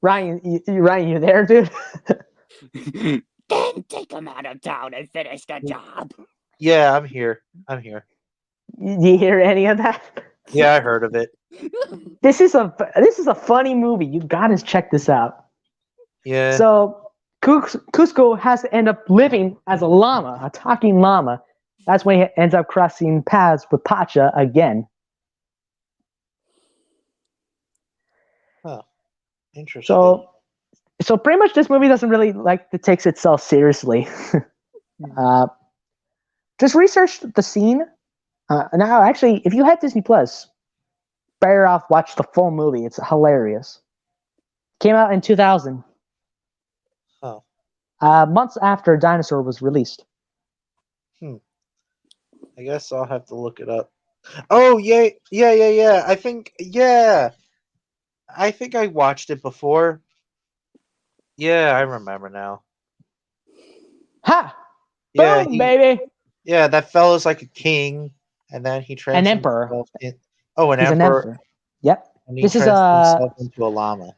Ryan, you there, dude? Then take him out of town and finish the job. Yeah, I'm here. You hear any of that? Yeah, I heard of it. This is a funny movie. You gotta check this out. Yeah. So Cusco has to end up living as a llama, a talking llama. That's when he ends up crossing paths with Pacha again. Huh. Interesting. So pretty much this movie doesn't really like to take itself seriously. Just research the scene. Now, actually, if you have Disney Plus, better off watch the full movie. It's hilarious. Came out in 2000. Oh. Months after Dinosaur was released. I guess I'll have to look it up. Oh, yeah. I think I watched it before. Yeah, I remember now. Ha! Yeah, Boom, baby! Yeah, that fella's like a king, and then he transforms An emperor. himself He's an an emperor. emperor. Yep. And he This is transforms himself into a llama.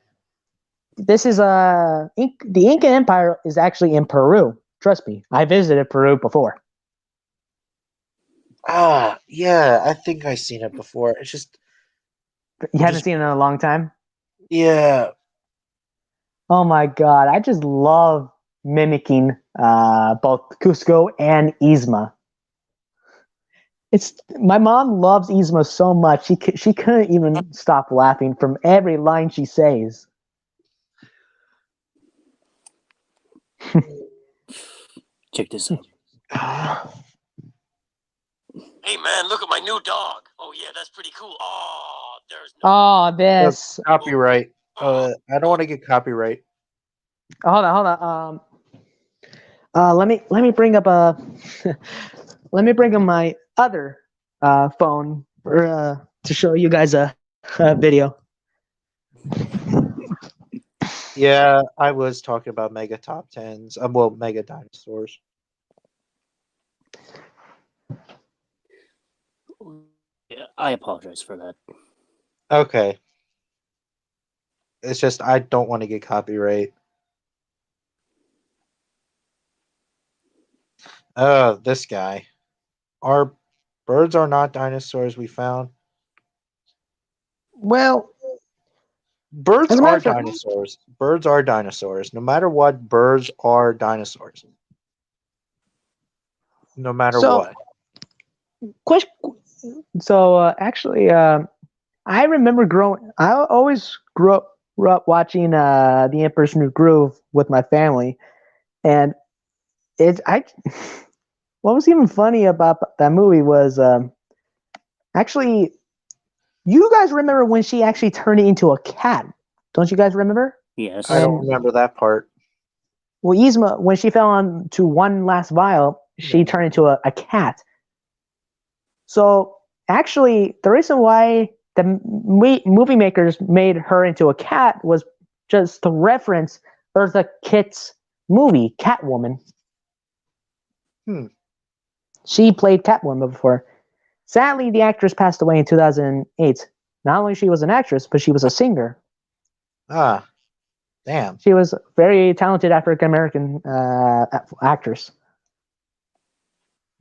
This is the Inca Empire is actually in Peru. Trust me, I visited Peru before. Ah, yeah, I think I've seen it before. It's just You haven't seen it in a long time? yeah. Oh my god, I just love mimicking both Cusco and Yzma. My mom loves Yzma so much she couldn't even stop laughing from every line she says. Check this out. Hey man, look at my new dog. Oh yeah, that's pretty cool. Oh, there's no Oh, this. Copyright. I don't want to get copyright. Hold on. Let me bring up let me bring up my other phone to show you guys a video. Yeah, I was talking about mega top tens. Well, mega dinosaurs. Yeah, I apologize for that. Okay. It's just I don't want to get copyright. This guy. Birds are not dinosaurs, we found. Well, Birds as a matter are of fact- dinosaurs. Birds are dinosaurs. No matter what, birds are dinosaurs. No matter So- what. So actually, I remember growing. I always grew up watching The Emperor's New Groove with my family, and it. I what was even funny about that movie was actually, you guys remember when she actually turned into a cat? Don't you guys remember? Yes. I don't And remember that part. well, Yzma, when she fell onto one last vial, she turned into a cat. So actually, the reason why the movie makers made her into a cat was just to reference Eartha Kitt's movie, Catwoman. Hmm. She played Catwoman before. Sadly, the actress passed away in 2008. Not only she was an actress, but she was a singer. Ah, damn. She was a very talented African American actress.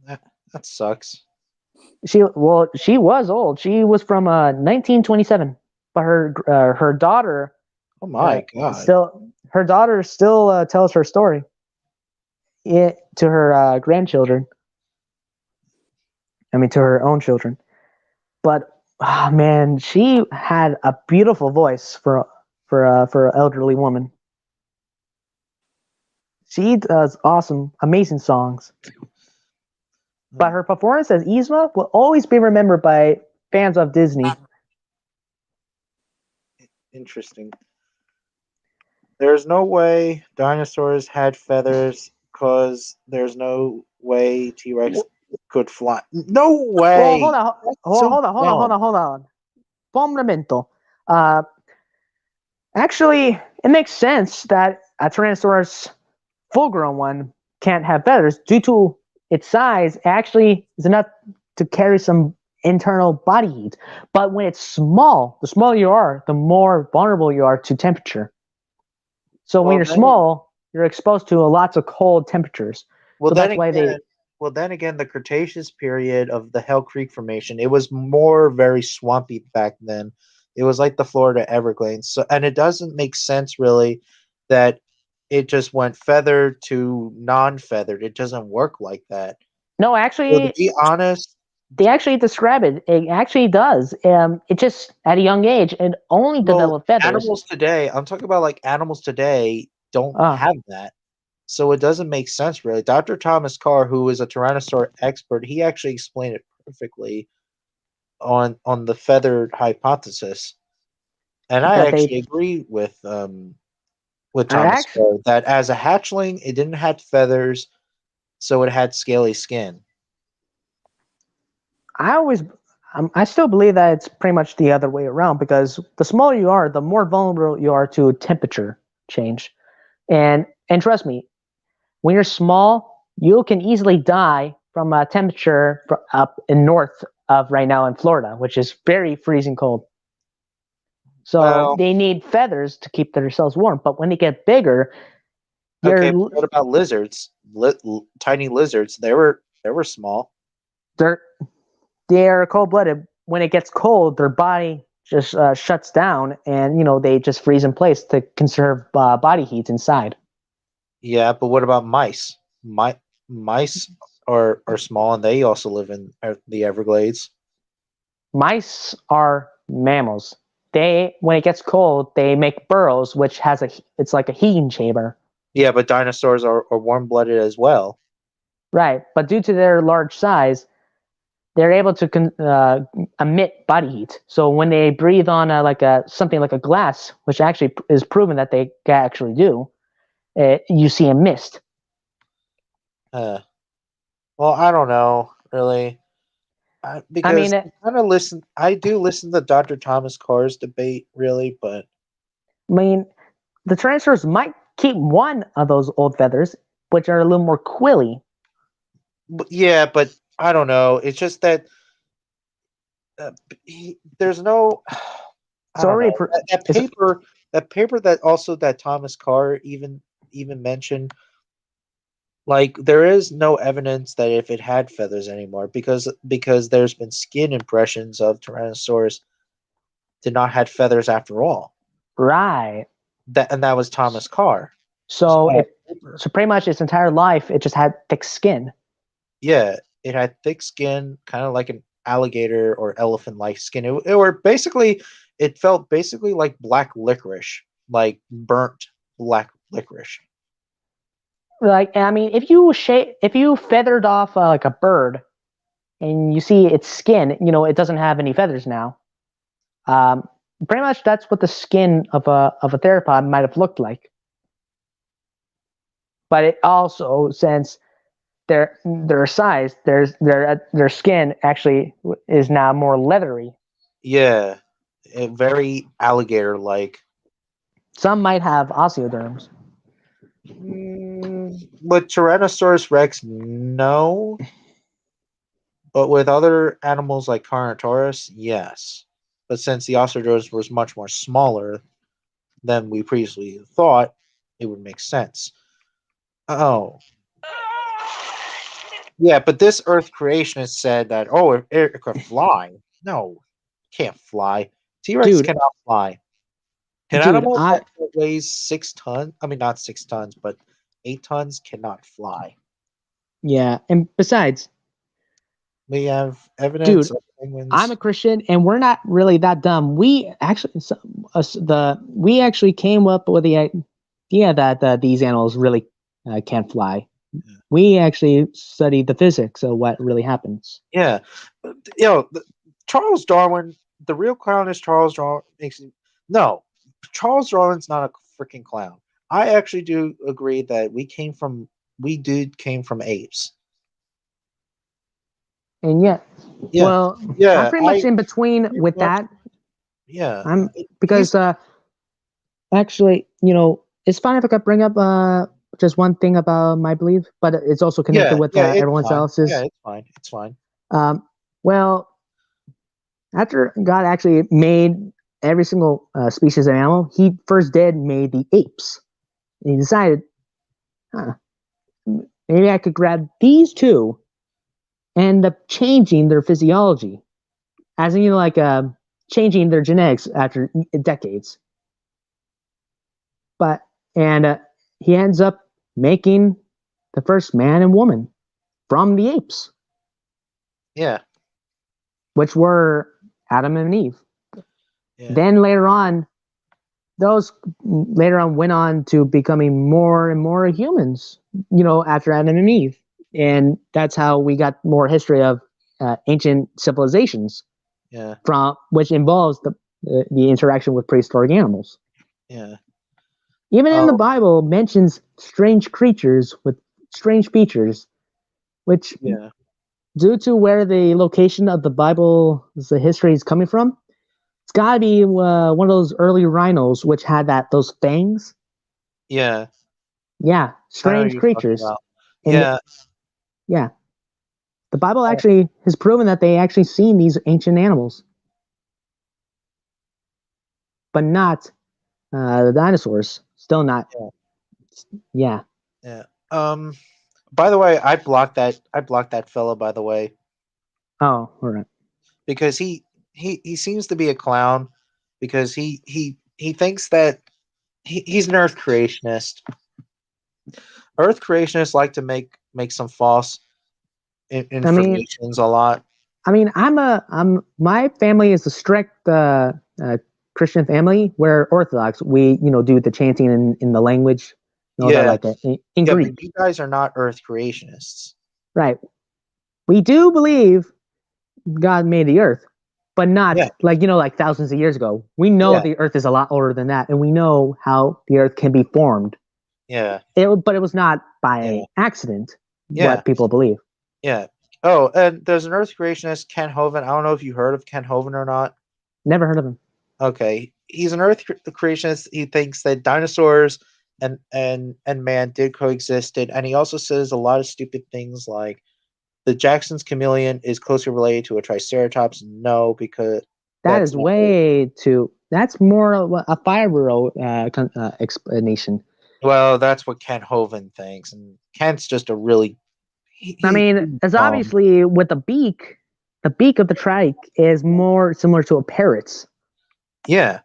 That sucks. She was old. She was from 1927, but her daughter Oh my god. still tells her story to her grandchildren. I mean, to her own children. But man, she had a beautiful voice for an elderly woman. She does amazing songs. But her performance as Yzma will always be remembered by fans of Disney. Interesting. There's no way dinosaurs had feathers because there's no way T-Rex could fly. No way. Well, hold on, That's so hold on. Un momento. Actually, it makes sense that a Tyrannosaurus full-grown one can't have feathers due to its size. It actually is enough to carry some internal body heat. But when it's small, the smaller you are, the more vulnerable you are to temperature. So when Well, you're then- small, you're exposed to lots of cold temperatures. Well, So then that's why again, then again, the Cretaceous period of the Hell Creek Formation, it was more very swampy back then. It was like the Florida Everglades. So, and it doesn't make sense really that it just went feathered to non-feathered. It doesn't work like that. No, So to actually, be honest, they actually describe it. It actually does. It just at a young age, it only well, developed feathers. animals today, I'm talking about like animals today don't Ah. have that. So it doesn't make sense really. Dr. Thomas Carr, who is a Tyrannosaur expert, he actually explained it perfectly on the feathered hypothesis. And I That they- actually agree with I Thomas actu- Carr that as a hatchling, it didn't have feathers, so it had scaly skin. I still believe that it's pretty much the other way around because the smaller you are, the more vulnerable you are to temperature change. And trust me, when you're small, you can easily die from a temperature up in north of right now in Florida, which is very freezing cold. So Well- they need feathers to keep themselves warm. But when they get bigger, Okay, but what about lizards? Tiny lizards, they were small. they're cold blooded. When it gets cold, their body just shuts down, and they just freeze in place to conserve body heat inside. Yeah, but what about mice? Mice are small, and they also live in the Everglades. Mice are mammals. When it gets cold, they make burrows, which it's like a heating chamber. Yeah, but dinosaurs are warm-blooded as well. Right, but due to their large size, they're able to emit body heat. So when they breathe on something like a glass, which actually is proven that they can actually do, you see a mist. Well, I don't know really, because I do listen to Dr. Thomas Carr's debate really, but I mean, the Tyrannosaurus might keep one of those old feathers, which are a little more quilly. yeah, but I don't know. It's just that there's no. I don't Sorry, know. That paper that Thomas Carr even mentioned, like there is no evidence that if it had feathers anymore because there's been skin impressions of Tyrannosaurus did not had feathers after all. Right. That was Thomas Carr. So pretty much its entire life, it just had thick skin. Yeah, it had thick skin, kind of like alligator or elephant-like skin. It felt basically like black licorice, like burnt black licorice. Like, I mean, if you feathered off like a bird, and you see its skin, it doesn't have any feathers now. Pretty much that's what the skin of a theropod might have looked like. But it also, since their size, their skin actually is now more leathery. Yeah, very alligator-like. Some might have osteoderms. With Tyrannosaurus Rex, no. But with other animals like Carnotaurus, yes. But since the osteoderms was much more smaller than we previously thought, it would make sense. Oh. Yeah, but this Earth creationist said that, it could fly. No, can't fly. T-Rex Dude. cannot fly. An Dude, animal that weighs 6 tons, I mean, not 6 tons, but 8 tons cannot fly. Yeah, and besides, We have evidence dude, of penguins. I'm a Christian, and we're not really that dumb. We actually came up with the idea that these animals really can't fly. Yeah. We actually studied the physics of what really happens. Yeah. Charles Darwin, the real clown is Charles Darwin. No, Charles Darwin's not a freaking clown. I actually do agree that we came from apes. And Yeah. well, Yeah, I'm pretty much in between with that. Yeah. Because actually, it's fine if I could bring up just one thing about my belief, but it's also connected with everyone else's. Yeah, it's fine. Well, after God actually made every single species of animal, he first made the apes. And he decided, maybe I could grab these two and end up changing their physiology. As in, changing their genetics after decades. And he ends up making the first man and woman from the apes. Yeah. Which were Adam and Eve. Yeah. Then later on went on to becoming more and more humans, after Adam and Eve. And that's how we got more history of ancient civilizations. Yeah. Which involves the interaction with prehistoric animals. Yeah. Even in the Bible mentions strange creatures with strange features, which due to where the location of the Bible's history is coming from, it's got to be one of those early rhinos which had those fangs. Yeah. Yeah, strange creatures. Yeah. Yeah. The Bible actually has proven that they actually seen these ancient animals. But not the dinosaurs. Still not. Yeah. Yeah. By the way, I blocked that fella, by the way. Oh, all right. Because he seems to be a clown because he thinks that he's an Earth creationist. Earth creationists like to make some false informations a lot. I mean, my family is a strict Christian family. We're Orthodox. We do the chanting in the language. That in Greek. But you guys are not Earth creationists, right? We do believe God made the Earth, but not like thousands of years ago. We know the Earth is a lot older than that, and we know how the Earth can be formed. Yeah. But it was not by accident. What people believe. Yeah. Oh, and there's an Earth creationist, Ken Hovind. I don't know if you heard of Ken Hovind or not. Never heard of him. Okay, he's an Earth creationist. He thinks that dinosaurs and man did coexisted, and he also says a lot of stupid things like the Jackson's chameleon is closely related to a triceratops. No, because that's more of a 5-year-old explanation. Well, that's what Ken Hovind thinks, and Kent's just a really. It's obviously with the beak of the trike is more similar to a parrot's. Yeah,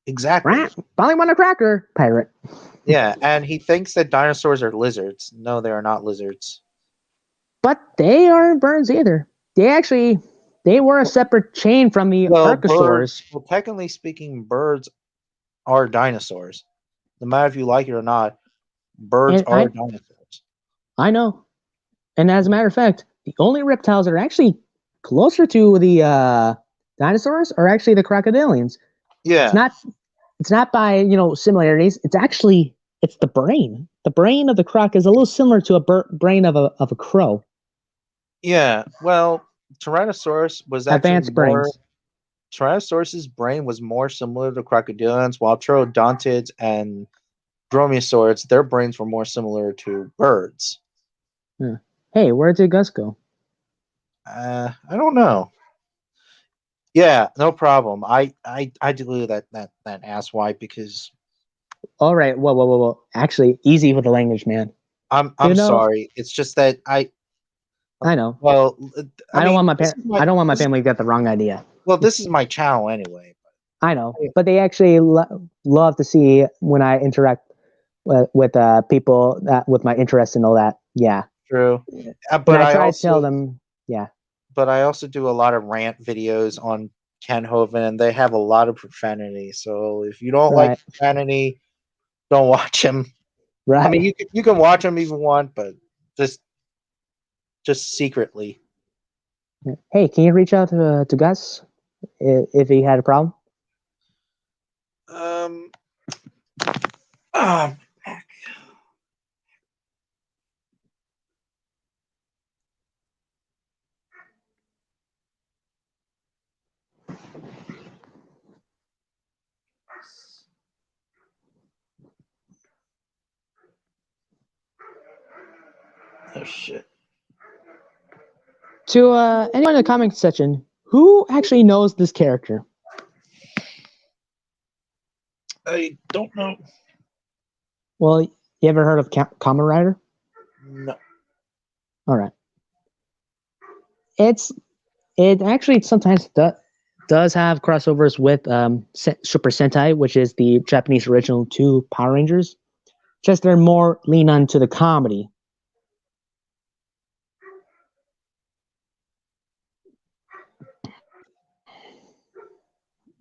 exactly. Finally won a cracker, pirate. Yeah, and he thinks that dinosaurs are lizards. No, they are not lizards. But they aren't birds either. They actually They were a separate chain from the Archosaurs. Well, technically speaking, birds are dinosaurs. No matter if you like it or not, birds And are dinosaurs. I know. And as a matter of fact, the only reptiles that are actually closer to the dinosaurs are actually the crocodilians. Yeah. It's not by similarities. It's the brain. The brain of the croc is a little similar to a brain of a crow. Yeah. Well, Tyrannosaurus was actually Advanced brains. Tyrannosaurus's brain was more similar to crocodilians, while pterodontids and dromaeosaurs, their brains were more similar to birds. Yeah. Hey, where did Gus go? I don't know. Yeah, no problem. I deleted that asswipe because All right. Whoa. Actually, easy with the language, man. I'm sorry. It's just that I know. Well, I don't want my family to get the wrong idea. Well, this is my channel anyway. I know, but they actually love to see when I interact with people with my interests and all that. Yeah. True. But I try to tell them. Yeah. But I also do a lot of rant videos on Ken Hovind, and they have a lot of profanity. So if you don't like profanity, don't watch him. Right. I mean, you can watch him if you want, but just secretly. Hey, can you reach out to Gus if he had a problem? Oh shit. To anyone in the comment section, who actually knows this character? I don't know. Well, you ever heard of Kamen Rider? No. All right. It actually sometimes does have crossovers with Super Sentai, which is the Japanese original to Power Rangers. Just they're more lean onto the comedy.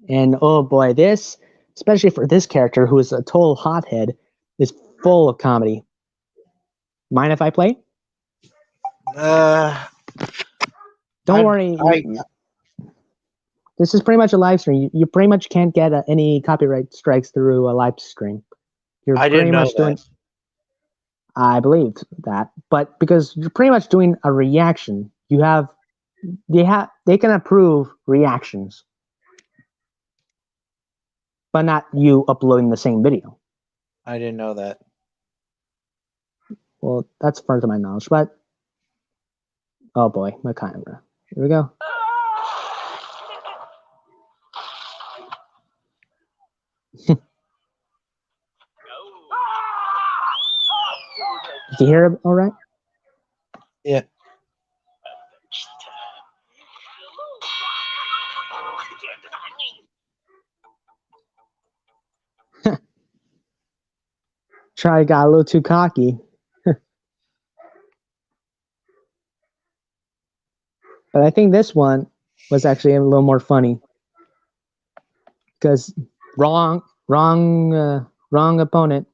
And oh boy, this, especially for this character who is a total hothead, is full of comedy. Mind if I play? Don't worry. This is pretty much a live stream. You pretty much can't get any copyright strikes through a live stream. You're pretty much doing. I believed that, but because you're pretty much doing a reaction, they can approve reactions, but not you uploading the same video. I didn't know that. Well, that's far to my knowledge, but oh boy, my camera. Here we go. Did you hear it all right? Yeah. Charlie got a little too cocky. But I think this one was actually a little more funny. Because wrong opponent.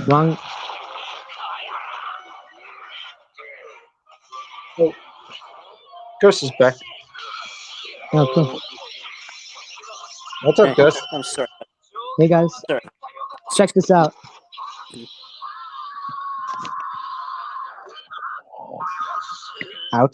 Wrong. Oh. Gus is back. Oh, cool. What's up, Gus? I'm sorry. Hey guys, Sorry. check this out. Ouch.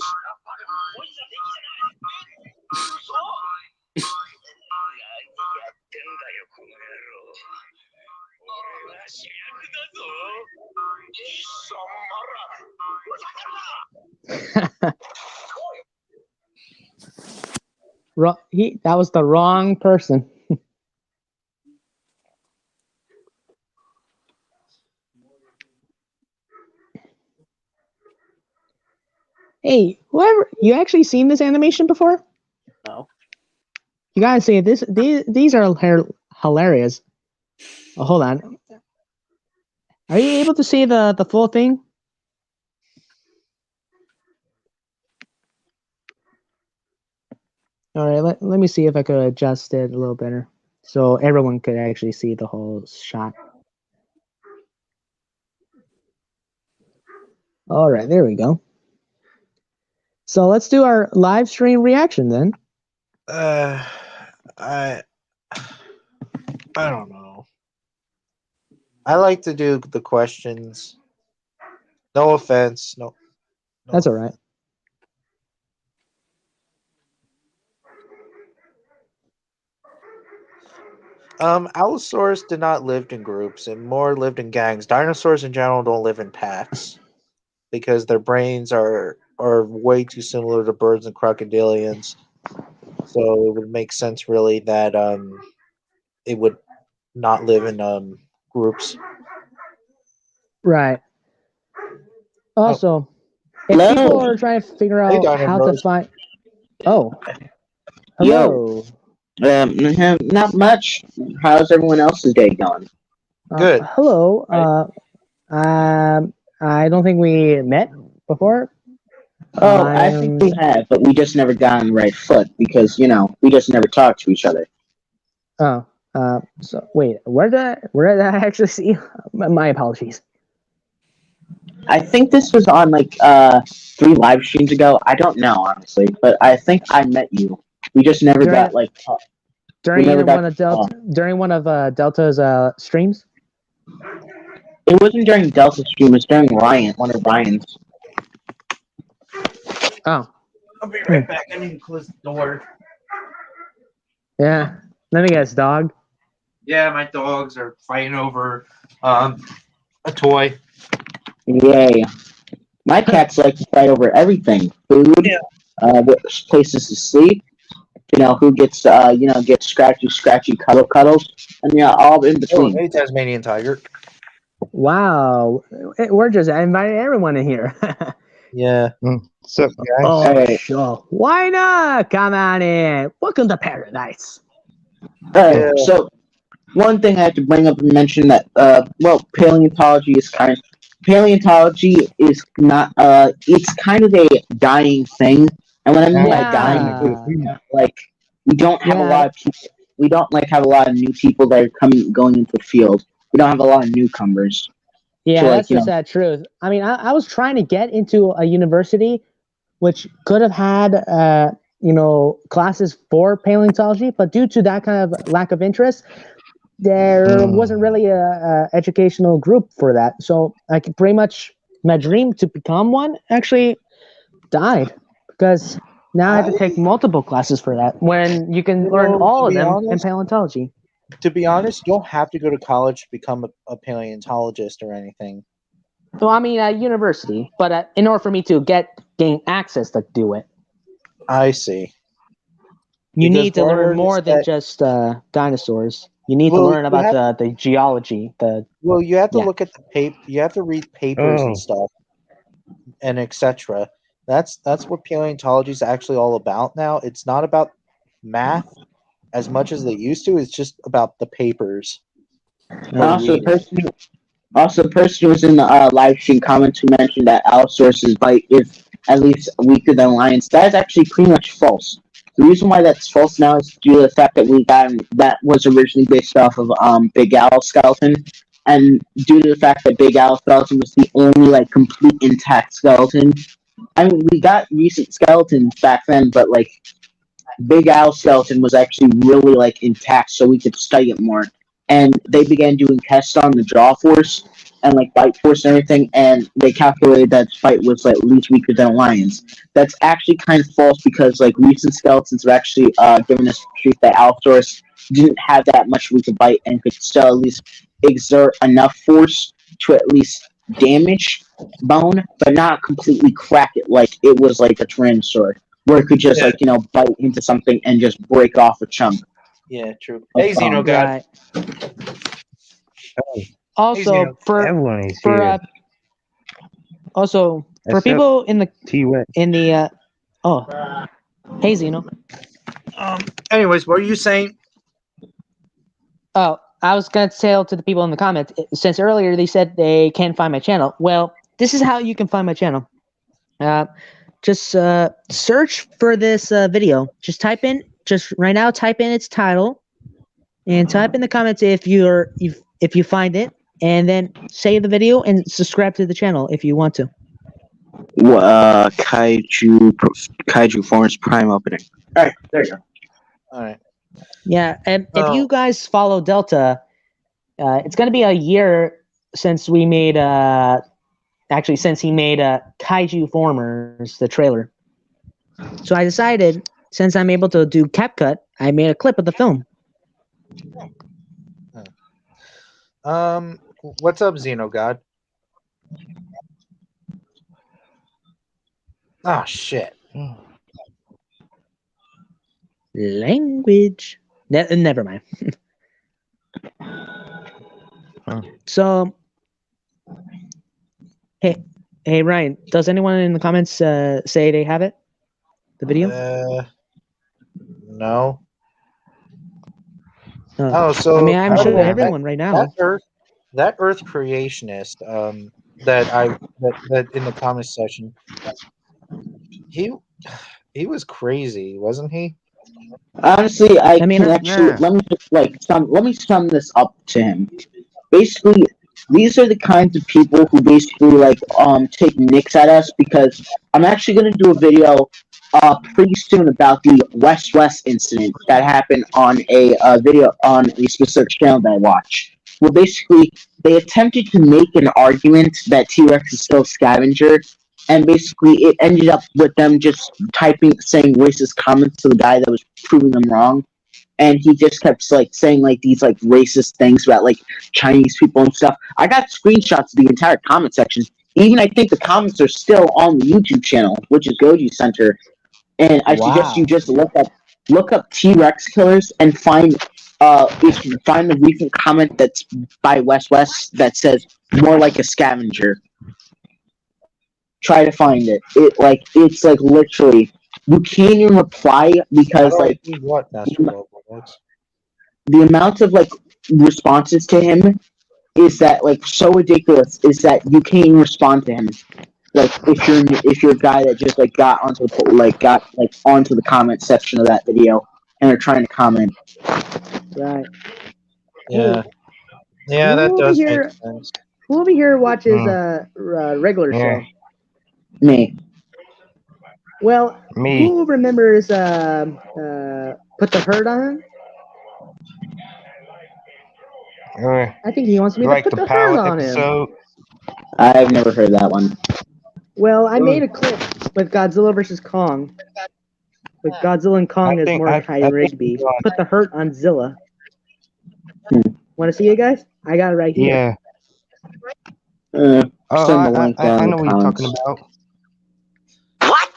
That was the wrong person. Hey, whoever, you actually seen this animation before? No. You gotta see this. These are hilarious. Oh, hold on. Are you able to see the full thing? All right, let me see if I could adjust it a little better so everyone could actually see the whole shot. All right, there we go. So let's do our live stream reaction then. I don't know. I like to do the questions. No offense. No. That's all right. Allosaurus did not live in groups and more lived in gangs. Dinosaurs in general don't live in packs because their brains are way too similar to birds and crocodilians. So it would make sense really that it would not live in groups. Right. Also, if Hello. people are trying to figure Hey, out how to dinosaurs. find, oh, hello. Not much. How's everyone else's day going? Good. Hello. I don't think we met before. Oh, I think we have, but we just never got on the right foot because we just never talked to each other. Oh. So wait, where did I actually see? My apologies. I think this was on like 3 live streams ago. I don't know honestly, but I think I met you. We just never got like during never got one of Delta's streams. It wasn't during Delta stream. It was during one of Ryan's. Oh. I'll be right back. I need to close the door. Yeah. Let me guess, dog. Yeah, my dogs are fighting over a toy. Yay. My cats like to fight over everything. Food, places to sleep, who gets gets scratchy cuddles, and all in between. Hey, Tasmanian tiger. Wow. We're just inviting everyone in here. Yeah. What's up, guys? Oh, Alright. sure. Why not? Come on in. Welcome to paradise. Alright, Yeah. so one thing I have to bring up and mention that paleontology is not it's kind of a dying thing. And what I mean by dying is like we don't have a lot of people have a lot of new people that are going into the field. We don't have a lot of newcomers. Yeah, So, like, that's the sad truth. I mean, I was trying to get into a university which could have had classes for paleontology, but due to that kind of lack of interest, there wasn't really a educational group for that. So I could pretty much my dream to become one actually died because now I have to take multiple classes for that when you can learn all of them in paleontology. To be honest, you don't have to go to college to become a paleontologist or anything. Well, I mean, at university, but in order for me to gain access to do it, I see. you Because need to learn word more is than that- just dinosaurs. You need to Well, learn you about have- the geology. Well, you have to Yeah. look at the paper. You have to read papers and stuff, and etc. That's what paleontology is actually all about now. It's not about math as much as they used to. It's just about the papers. Also, the person who was in the live stream comments who mentioned that Allosaurus's bite is at least weaker than lions. That is actually pretty much false. The reason why that's false now is due to the fact that that was originally based off of Big Al skeleton, and due to the fact that Big Al skeleton was the only complete intact skeleton. I mean, we got recent skeletons back then, but Big Al skeleton was actually really intact, so we could study it more. And they began doing tests on the jaw force and bite force and everything, and they calculated that bite was at least weaker than a lion's. That's actually kind of false because recent skeletons have actually given us the truth that Allosaurus didn't have that much weaker bite and could still at least exert enough force to at least damage bone, but not completely crack it like it was like a Tyrannosaur, where it could just bite into something and just break off a chunk. Yeah, true. Hey, Xeno God. Also, for people in the hey Xeno. Anyways, what are you saying? Oh, I was gonna tell to the people in the comments since earlier they said they can't find my channel. Well, this is how you can find my channel. just search for this video. Just right now, type in its title, and type in the comments if you find it, and then save the video and subscribe to the channel if you want to. Kaiju Forest Prime opening. All right, there you go. All right. Yeah, and if Oh. you guys follow Delta, it's going to be a year since we made since he made Kaiju Formers, the trailer. So I decided, since I'm able to do CapCut, I made a clip of the film. What's up, Xenogod? Oh shit. Language. Never mind. So, hey, Ryan. Does anyone in the comments say they have it? The video? No. Oh, so I mean, I'm by the showing way, everyone right now. that Earth creationist that in the comments section, he was crazy, wasn't he? Honestly, I mean, can actually let me sum this up to him. Basically, these are the kinds of people who basically take nicks at us, because I'm actually going to do a video pretty soon about the West incident that happened on a video on a specific channel that I watch. Well, basically, they attempted to make an argument that T-Rex is still a scavenger, and basically it ended up with them just saying racist comments to the guy that was proving them wrong. And he just kept saying these racist things about Chinese people and stuff. I got screenshots of the entire comment section. Even I think the comments are still on the YouTube channel, which is Goji Center. And I suggest you just look up T-Rex killers and find if you find the recent comment that's by West that says more like a scavenger. Try to find it. It's literally, you can't even reply because What, Master Roblox? the amount of responses to him is that so ridiculous, is that you can't even respond to him. If you're a guy that just got onto the comment section of that video and are trying to comment. Right. Yeah. Yeah, that does make sense. Who over here watches regular show? Me. Well, Me. who remembers Put the Hurt on Him? I think he wants me to put the hurt on him. I've never heard that one. Well, I made a clip with Godzilla versus Kong. With Godzilla and Kong as Mordecai and Rigby. Put the hurt on Zilla. Want to see it, guys? I got it right here. Yeah. I know what you're talking about. What?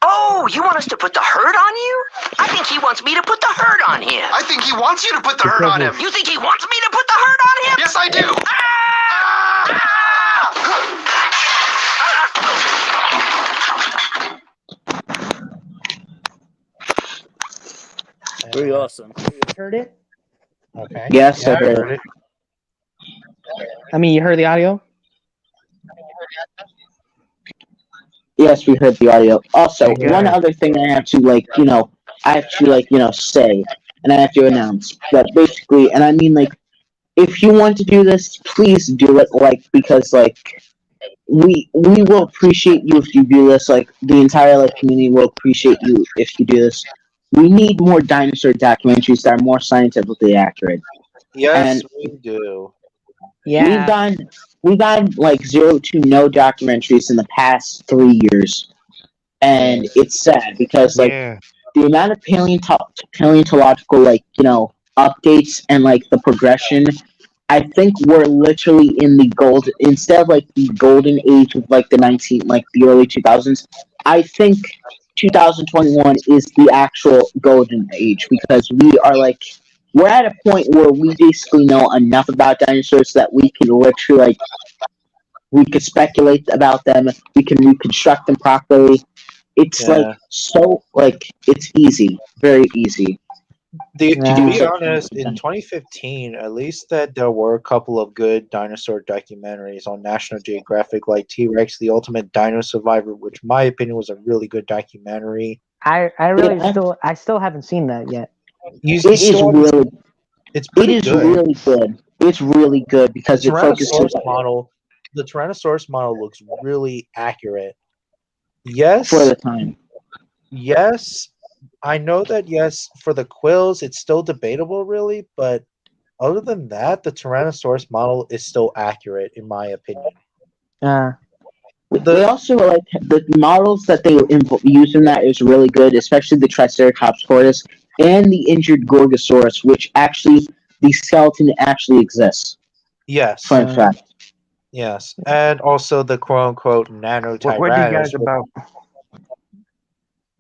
Oh, you want us to put the hurt on you? I think he wants me to put the hurt on him. I think he wants you to put the hurt on him. You think he wants me to put the hurt on him? Yes, I do. Pretty awesome. Heard it? Okay. Yes, Yeah, I heard it. I mean, you heard the audio? Yes, we heard the audio. Also, one other thing I have to say, and I have to announce that basically, and I mean if you want to do this, please do it, because we will appreciate you if you do this. The entire community will appreciate you if you do this. We need more dinosaur documentaries that are more scientifically accurate. Yes, we do. Yeah. We've gotten 0 to no documentaries in the past 3 years, and it's sad because the amount of paleontological updates and the progression. I think we're literally in the instead of the golden age of the early 2000s. I think 2021 is the actual golden age, because we're at a point where we basically know enough about dinosaurs that we can literally we could speculate about them, we can reconstruct them properly. It's it's easy, very easy. To Nah. be honest, in 2015, at least that there were a couple of good dinosaur documentaries on National Geographic, like T-Rex: The Ultimate Dino Survivor, which, in my opinion, was a really good documentary. I really still haven't seen that yet. You It is still haven't- really, it's it pretty is good. really good. It's really good because it focuses The Tyrannosaurus model looks really accurate. Yes, for the time. yes, I know that. Yes, for the quills, it's still debatable, really, but other than that, the Tyrannosaurus model is still accurate, in my opinion. They also like the models that they use in that is really good, especially the Triceratops tortoise and the injured Gorgosaurus, which actually the skeleton actually exists. Yes, Fun fact. yes, and also the quote-unquote nano What do you guys about?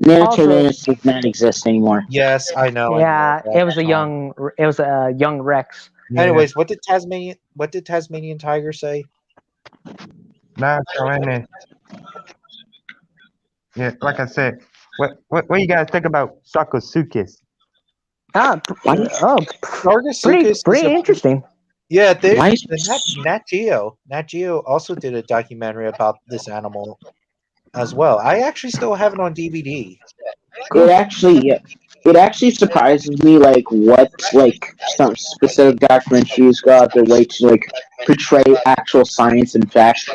Nanotyrannus does not exist anymore. Yes, I know. Yeah, I know. it was a young Rex. Yeah. Anyways, what did Tasmanian Tiger say? Nah, Tyrannus. Yeah, like I said, what you guys think about Sarcosuchus? Pretty interesting. Yeah, Why Nat Geo also did a documentary about this animal as well. I actually still have it on DVD. It actually surprises me like what like some specific documentaries go out their way to like portray actual science and facts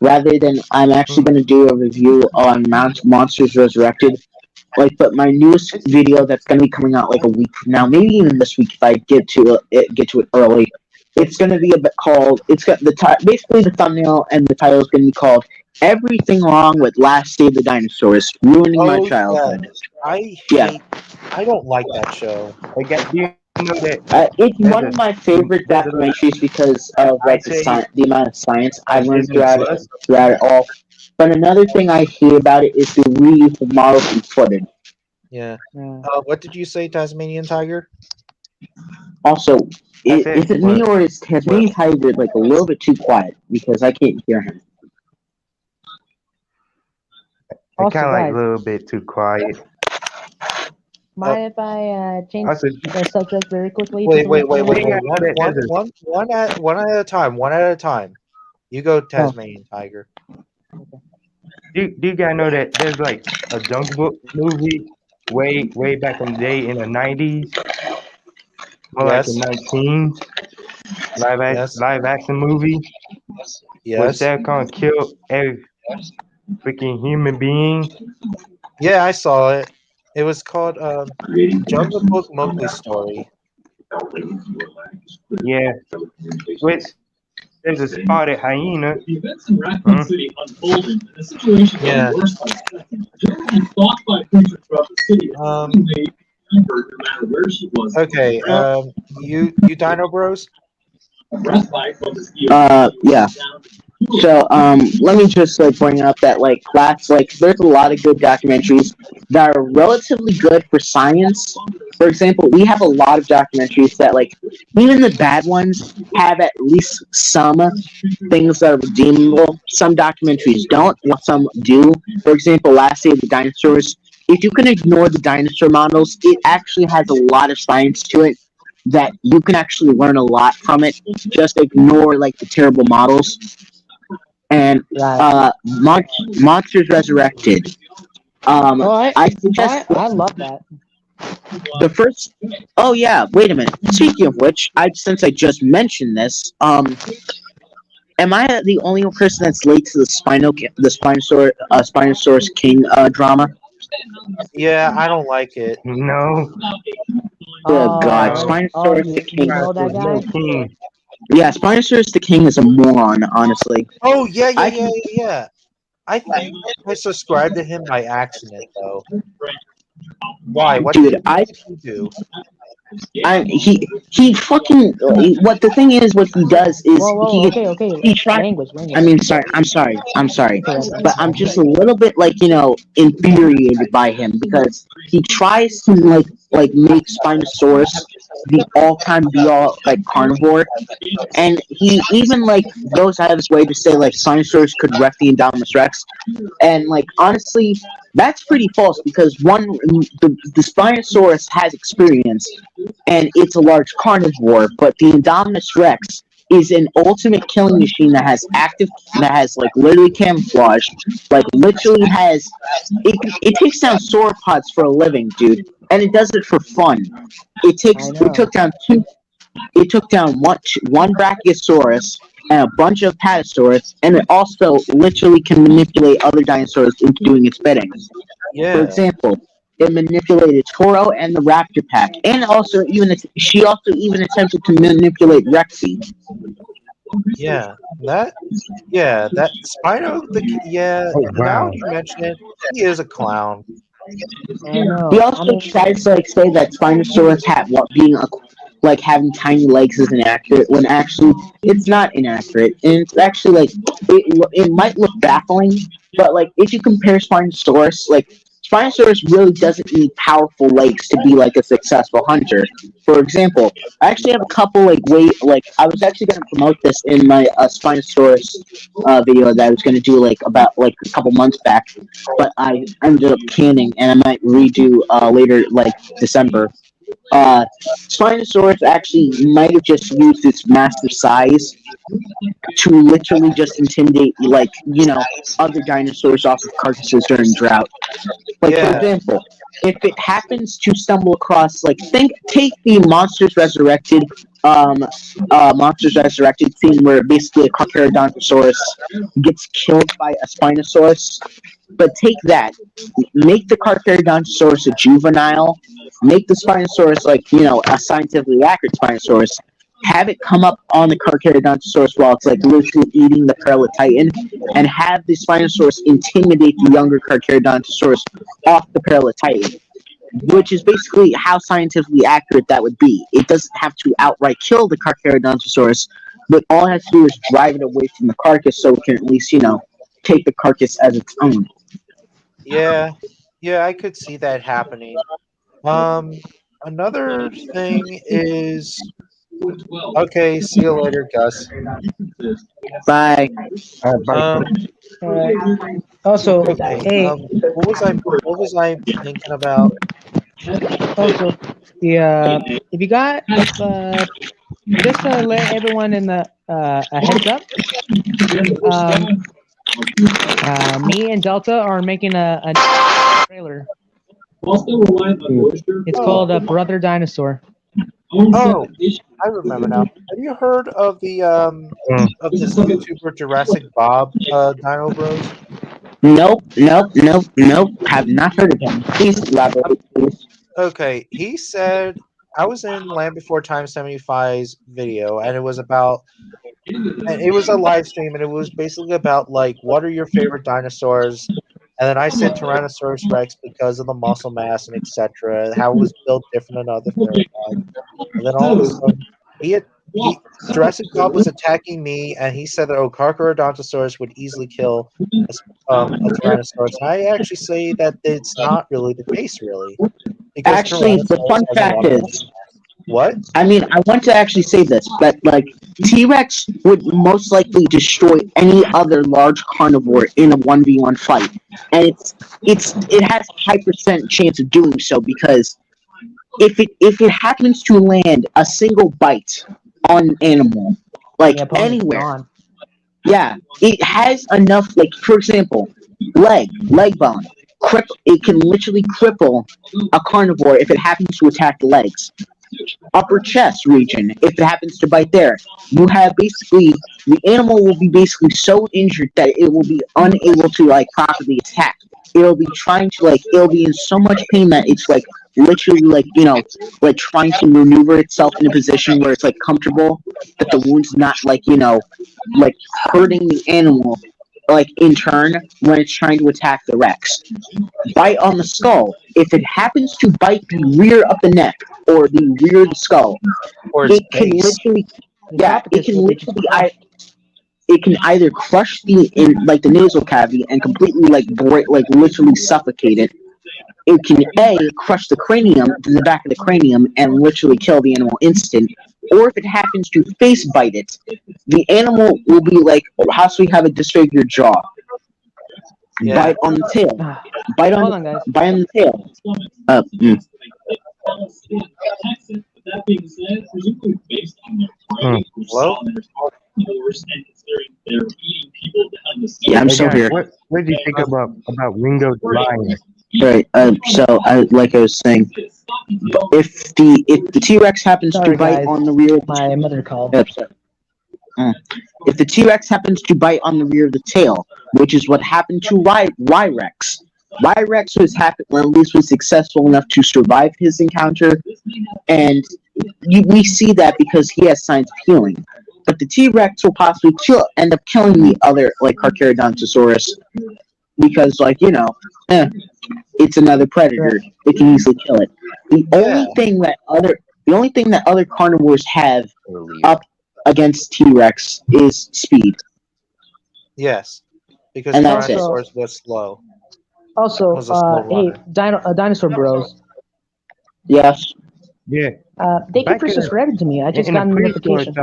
rather than I'm actually going to do a review on Monsters Resurrected. Like, but my newest video that's going to be coming out like a week from now, maybe even this week if I get to it early. It's going to be a bit called. It's got basically the thumbnail and the title is going to be called "Everything Wrong with Last Day of the Dinosaurs: Ruining My Childhood." Yeah. I don't like that show. Do you know that it's one of my favorite documentaries because of like the amount of science I learned throughout it all. But another thing I hate about it is the reuse of models from footage. Yeah. What did you say, Tasmanian Tiger? Also, is it me or is Tasmanian Tiger like a little bit too quiet because I can't hear him? Kind of like a little bit too quiet. Mind if I change the subject very quickly? Wait. One at a time. One at a time. You go, Tasmanian Tiger. Do you guys know that there's like a Jungle Book movie way back in the day in the 90s? More like the 19s. Live action movie. Yes. Where Sarah Connor killed every freaking human being. Yeah, I saw it. It was called Jungle Book Mowgli Story. Yeah. There's a spotted hyena. The events in Raccoon City unfolded, and the situation got worse by the second. Germany fought by creatures throughout the city. No matter where she was. Okay, you Dino Bros? Yeah. So, let me just like bring up that there's a lot of good documentaries that are relatively good for science. For example, we have a lot of documentaries that even the bad ones have at least some things that are redeemable. Some documentaries don't, some do. For example, Last Day of the Dinosaurs. If you can ignore the dinosaur models, it actually has a lot of science to it that you can actually learn a lot from it. Just ignore the terrible models. And Monsters Resurrected. I suggest I love that. The first. Oh yeah, wait a minute. Speaking of which, since I just mentioned this, am I the only person that's late to the Spinosaurus King drama? Yeah, I don't like it. No. Oh God, Spinosaurus the King. You know that guy? Yeah, Spinosaurus the King is a moron, honestly. Oh yeah. I think I subscribed to him by accident though. Why? What did he do? He fucking what the thing is, what he does is he tries. Language. I mean, I'm sorry, but I'm just a little bit infuriated by him because he tries to make Spinosaurus the all-time be-all like carnivore, and he even like goes out of his way to say like Spinosaurus could wreck the Indominus Rex, and like honestly, that's pretty false because one, the Spinosaurus has experience, and it's a large carnivore, but the Indominus Rex is an ultimate killing machine that has like literally camouflage, like literally has it takes down sauropods for a living, dude, and it does it for fun. It took down one Brachiosaurus and a bunch of Patasaurus, and it also literally can manipulate other dinosaurs into doing its bidding. Yeah. For example, it manipulated Toro and the Raptor Pack, and she also even attempted to manipulate Rexy. Yeah, that Spino. Now you mention it, he is a clown. I know. He also tries to like say that Spinosaurus having tiny legs is inaccurate, when actually it's not inaccurate, and it's actually like it might look baffling, but like if you compare Spinosaurus, like Spinosaurus really doesn't need powerful legs to be like a successful hunter. For example, I actually have a couple I was actually going to promote this in my Spinosaurus video that I was going to do about a couple months back, but I ended up canning, and I might redo later December. Spinosaurus actually might have just used its massive size to literally just intimidate, other dinosaurs off of carcasses during drought. For example, if it happens to stumble across, take the Monsters Resurrected scene where basically a Carcharodontosaurus gets killed by a Spinosaurus. But take that, make the Carcharodontosaurus a juvenile, make the Spinosaurus a scientifically accurate Spinosaurus, have it come up on the Carcharodontosaurus while it's literally eating the Paralid Titan, and have the Spinosaurus intimidate the younger Carcharodontosaurus off the Paralid Titan, which is basically how scientifically accurate that would be. It doesn't have to outright kill the Carcharodontosaurus, but all it has to do is drive it away from the carcass so it can at least, take the carcass as its own. Yeah, I could see that happening. Another thing is, okay, see you later, Gus. Bye. Also, okay, hey, what was I thinking about? also, if you got, just to let everyone in the a heads up, me and Delta are making a trailer. It's called Brother Dinosaur. Oh, I remember now. Have you heard of the of this YouTuber Jurassic Bob Dino Bros? Nope. Have not heard of him. Please elaborate, please. Okay, he said, I was in Land Before Time 75's video, and it was a live stream, and it was basically about what are your favorite dinosaurs, and then I said Tyrannosaurus Rex because of the muscle mass and etc. How it was built different than other theropods, and then all of a sudden Jurassic Bob was attacking me, and he said that Carcharodontosaurus would easily kill a Tyrannosaurus. And I actually say that it's not really the case, really. Actually, the fun fact is, what? I mean, I want to actually say this, but T-Rex would most likely destroy any other large carnivore in a 1v1 fight, and it has a high percent chance of doing so because if it happens to land a single bite on an animal, anywhere, it has enough. For example, leg bone. It can literally cripple a carnivore if it happens to attack the legs. Upper chest region, if it happens to bite there, you have basically the animal will be basically so injured that it will be unable to properly attack. It'll be trying to it'll be in so much pain that it's literally trying to maneuver itself in a position where it's comfortable, that the wound's not hurting the animal in turn when it's trying to attack the Rex. Bite on the skull. If it happens to bite the rear of the neck or the rear of the skull, it can either crush the nasal cavity and completely break, literally suffocate it. it can A, crush the cranium, the back of the cranium, and literally kill the animal instant. Or if it happens to face bite it, the animal will be like, how do we have a disfigured jaw? Yeah. Bite on the tail. Bite on, Hold on, guys. Bite on the tail. That being said, presumably based on their findings, which saw their carnivores and considering they're eating people down the street. Yeah, I'm still here. What do you think about Ringo the lion? Right. Like I was saying, if the T-Rex happens Sorry, to bite guys. on the rear of the My mother called. If the T-Rex happens to bite on the rear of the tail, which is what happened to Y-Rex. Y-Rex was successful enough to survive his encounter, and we see that because he has signs of healing. But the T-Rex will possibly end up killing the other, like Carcharodontosaurus, because, it's another predator. It can easily kill it. The only thing that other carnivores have up against T-Rex is speed. Yes, because And that's it. Tyrannosaurus was slow. Also, Was a slow hey, runner. Dinosaur Bros. Yes. Yeah. Thank you for subscribing to me. I just got a notification.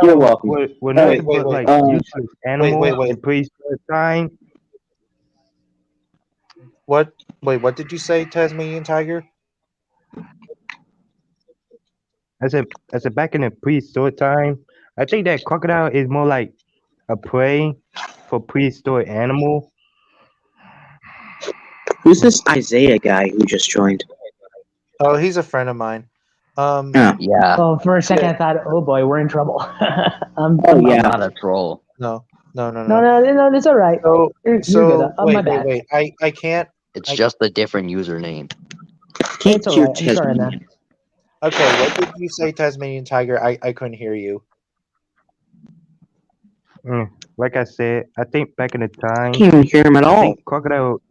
You're welcome. We're Wait, not wait. useless animal in prehistoric time. What? Wait, what did you say, Tasmanian Tiger? I said back in the prehistoric time, I think that crocodile is more like a prey for prehistoric animal. Who's this Isaiah guy who just joined? Oh, he's a friend of mine. Yeah. Oh, for a second I thought, oh boy, we're in trouble. I'm not a troll. No, it's all right. You're good. My bad. Wait. I can't. It's just a different username. It's all right. I'm sorry, man. Okay, what did you say, Tasmanian Tiger? I couldn't hear you. Like I said, I think back in the time, I can't even hear him at all. Crocodile.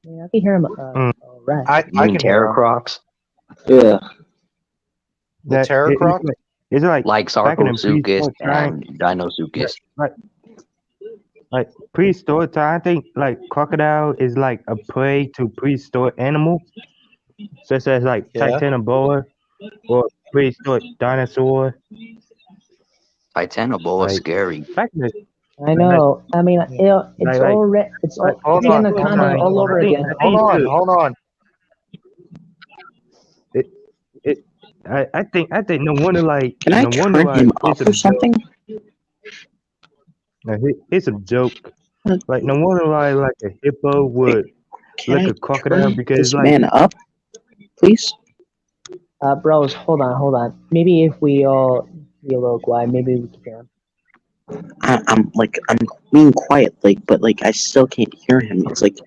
Yeah, I can hear him. All right. I can hear him. Crocs? Yeah. The Pterocroc? Is it like Sarcosuchus and Dinosuchus? Like prehistoric time, I think like crocodile is like a prey to prehistoric animal, such as like Titanoboa or prehistoric dinosaur. Titanoboa is scary. I know. I mean, it's already it's anaconda all over again. Hold on. I think no wonder like can I turn him up or something? It's a joke. Like no wonder why like a hippo would lick a crocodile because this like man up, please. Bros, hold on. Maybe if we all be a little quiet, maybe we can hear him. I'm being quiet, but I still can't hear him. It's like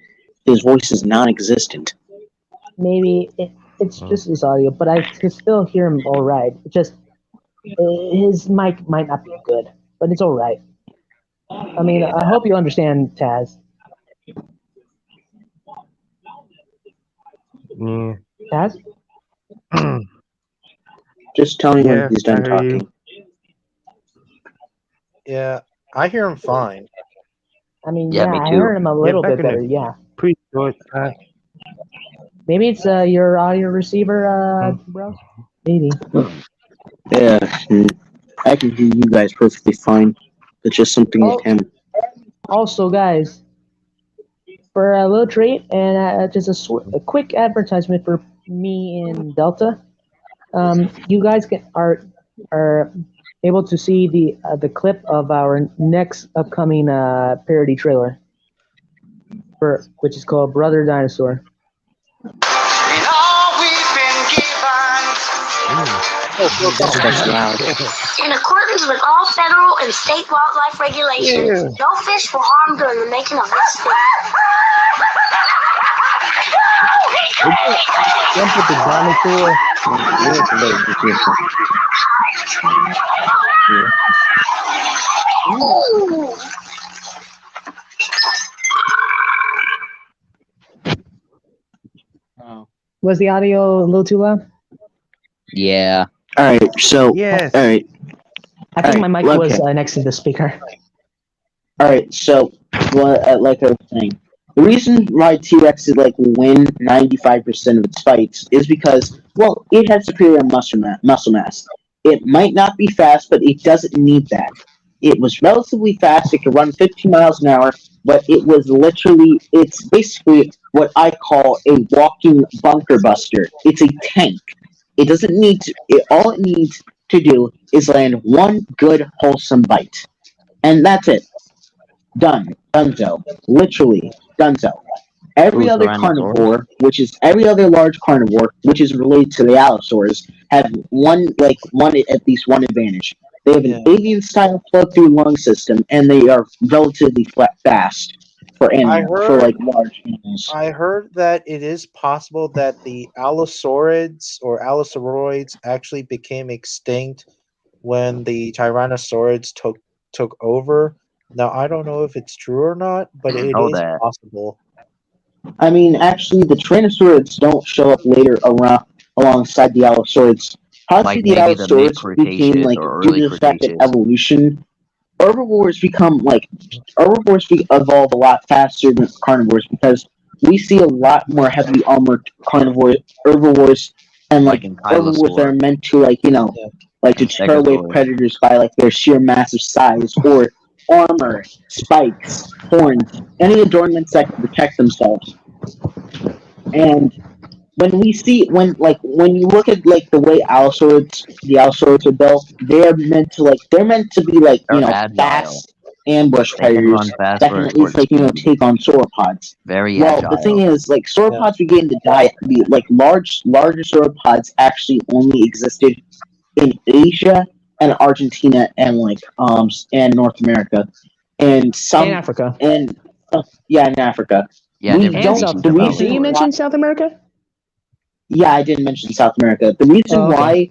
his voice is non-existent. Maybe it's just his audio, but I can still hear him all right. It's just his mic might not be good, but it's all right. I mean, I hope you understand, Taz. Yeah. Taz? Just tell me when he's done talking. Yeah, I hear him fine. I mean, me I too. heard him a little bit better, yeah. Maybe it's your audio receiver, bro? Maybe. Yeah, I can hear you guys perfectly fine. It's just something with him. Also, guys, for a little treat and just a quick advertisement for me in Delta, you guys are able to see the clip of our next upcoming parody trailer, which is called Brother Dinosaur. In accordance with all federal and state wildlife regulations, no fish were harmed during the making of this film. Jump with the dinosaur. Was the audio a little too loud? Yeah. All right. So. Yes. All right. I think my mic was next to the speaker. All right. So, like I was saying, The reason why T-Rex is like win 95% of its fights is because, well, it has superior muscle mass. It might not be fast, but it doesn't need that. It was relatively fast. It could run 15 miles an hour, but it's basically what I call a walking bunker buster. It's a tank. It doesn't need to, all it needs to do is land one good, wholesome bite. And that's it. Done. Dunzo. Literally. Dunzo. Every other carnivore, every other large carnivore, which is related to the Allosaurs, have at least one advantage. They have an avian-style flow-through lung system, and they are relatively fast for large animals. I heard that it is possible that the Allosaurids or Allosauroids actually became extinct when the Tyrannosaurids took over. Now, I don't know if it's true or not, but it is possible. I mean, actually, the Tyrannosaurids don't show up later alongside the Allosaurids. Possibly the Allosaurids became due to the fact that evolution, herbivores evolve a lot faster than carnivores because we see a lot more heavily armored herbivores and herbivores that are meant to deter away predators by their sheer massive size or armor, spikes, horns, any adornments that can protect themselves. And when you look at the way the Allosaurids are built, they're meant to be fast ambush predators that can at least take on sauropods. Very well, agile. The thing is, sauropods began to die. Larger sauropods actually only existed in Asia and Argentina and and North America and some in Africa in Africa. Yeah, did you mention South America? Yeah, I didn't mention South America. The reason why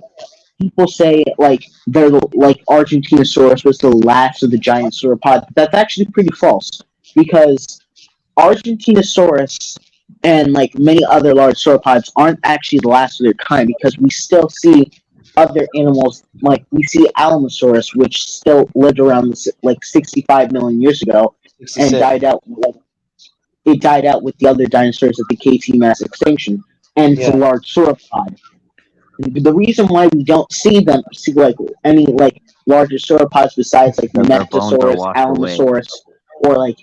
people say Argentinosaurus was the last of the giant sauropods, that's actually pretty false because Argentinosaurus and many other large sauropods aren't actually the last of their kind because we still see other animals we see Alamosaurus, which still lived around 65 million years ago 66. And died out. It died out with the other dinosaurs at the KT mass extinction, and it's a large sauropod. The reason why we don't see any larger sauropods besides Metasaurus, Alamosaurus, or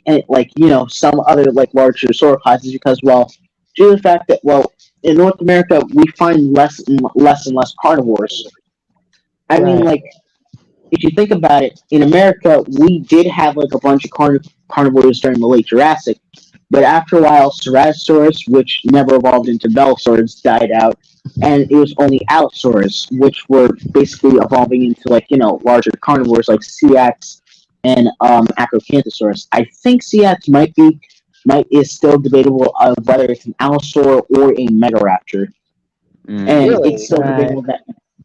some other larger sauropods is because due to the fact that in North America we find less and less carnivores. I mean if you think about it, in America we did have a bunch of carnivores during the late Jurassic. But after a while, Ceratosaurus, which never evolved into Belosaurs, died out, and it was only Allosaurus, which were basically evolving into larger carnivores like Seax and Acrocanthosaurus. I think Seax is still debatable of whether it's an Allosaur or a Megaraptor, and really? It's still debatable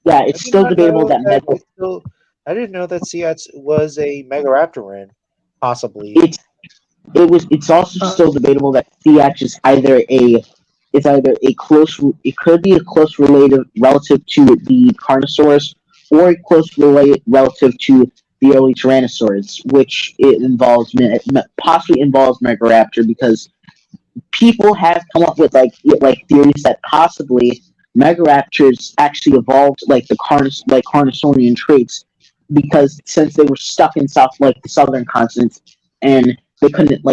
that it's still debatable that I didn't know that Seax was a Megaraptoran, possibly. It's also still debatable that Seax is either a close relative relative to the Carnosaurus or a close relative to the early Tyrannosaurs, which possibly involves Megaraptor because people have come up with theories that possibly Megaraptors actually evolved the Carnosaurian traits because since they were stuck in the southern continents and they couldn't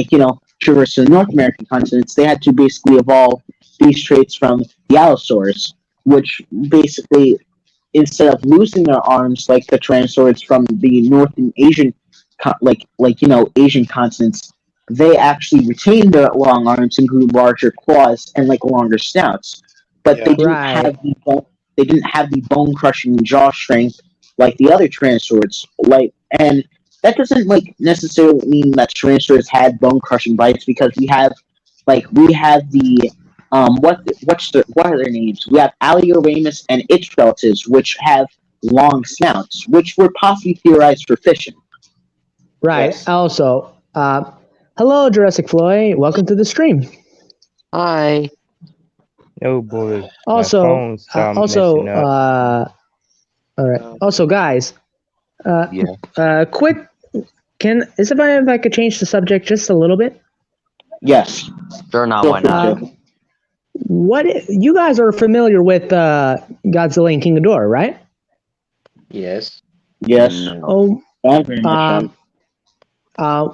traverse the North American continents, they had to basically evolve these traits from the Allosaurs, which basically instead of losing their arms like the Tyrannosaurs from the North and Asian Asian continents, they actually retained their long arms and grew larger claws and longer snouts. But they didn't have the bone crushing jaw strength like the other Tyrannosaurs. And that doesn't necessarily mean that Tyrannosaurs had bone crushing bites because we have the what are their names? We have Alioramus and its relatives, which have long snouts, which were possibly theorized for fishing. Right. Yes. Also, hello, Jurassic Floyd. Welcome to the stream. Hi. Oh boy. Also, all right. Also, guys, quick. Is it fine if I could change the subject just a little bit? Yes. Sure, not why not? You guys are familiar with Godzilla and King Ghidorah, right? Yes. Yes. Oh,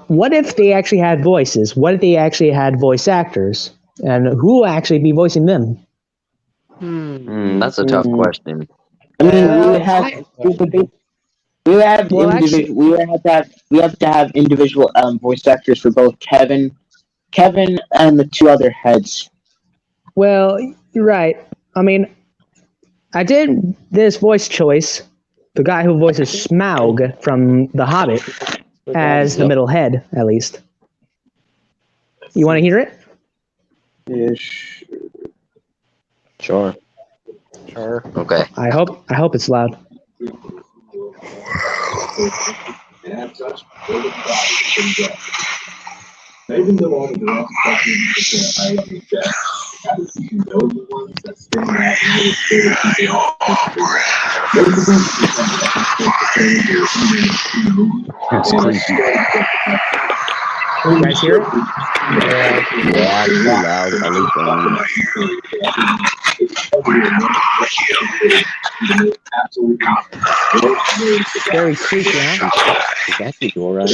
what if they actually had voices? What if they actually had voice actors? And who will actually be voicing them? That's a tough question. I mean, we have to have individual voice actors for both Kevin, and the two other heads. Well, you're right. I mean, I did this voice choice. The guy who voices Smaug from The Hobbit as the middle head, at least. You want to hear it? Ish. Sure. Okay. I hope it's loud. Even though all the Jurassic sections I love you, Jack, you know the ones that stand out and really scare That's creepy. You guys hear it? Yeah, it's too loud. At least Very creepy, huh? Is that Ghidorah?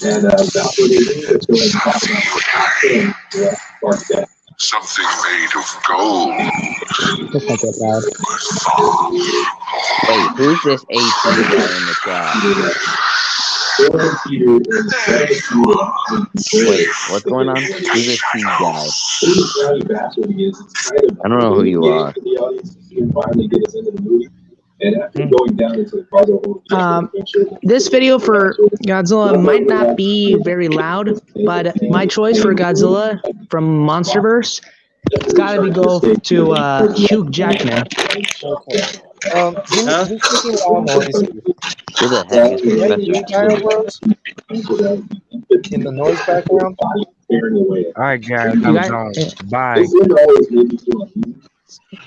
And that's what it is. Something made of gold. Just like it loud. Wait, who's this AT guy in the chat? Wait, what's going on? Who's this T guy? I don't know who you are. This video for Godzilla might not be very loud, but my choice for Godzilla from MonsterVerse has got to go to Hugh Jackman. Who's making loud noises? Who the heck is Professor? In the noise background? Alright, guys, I'm gone. Bye.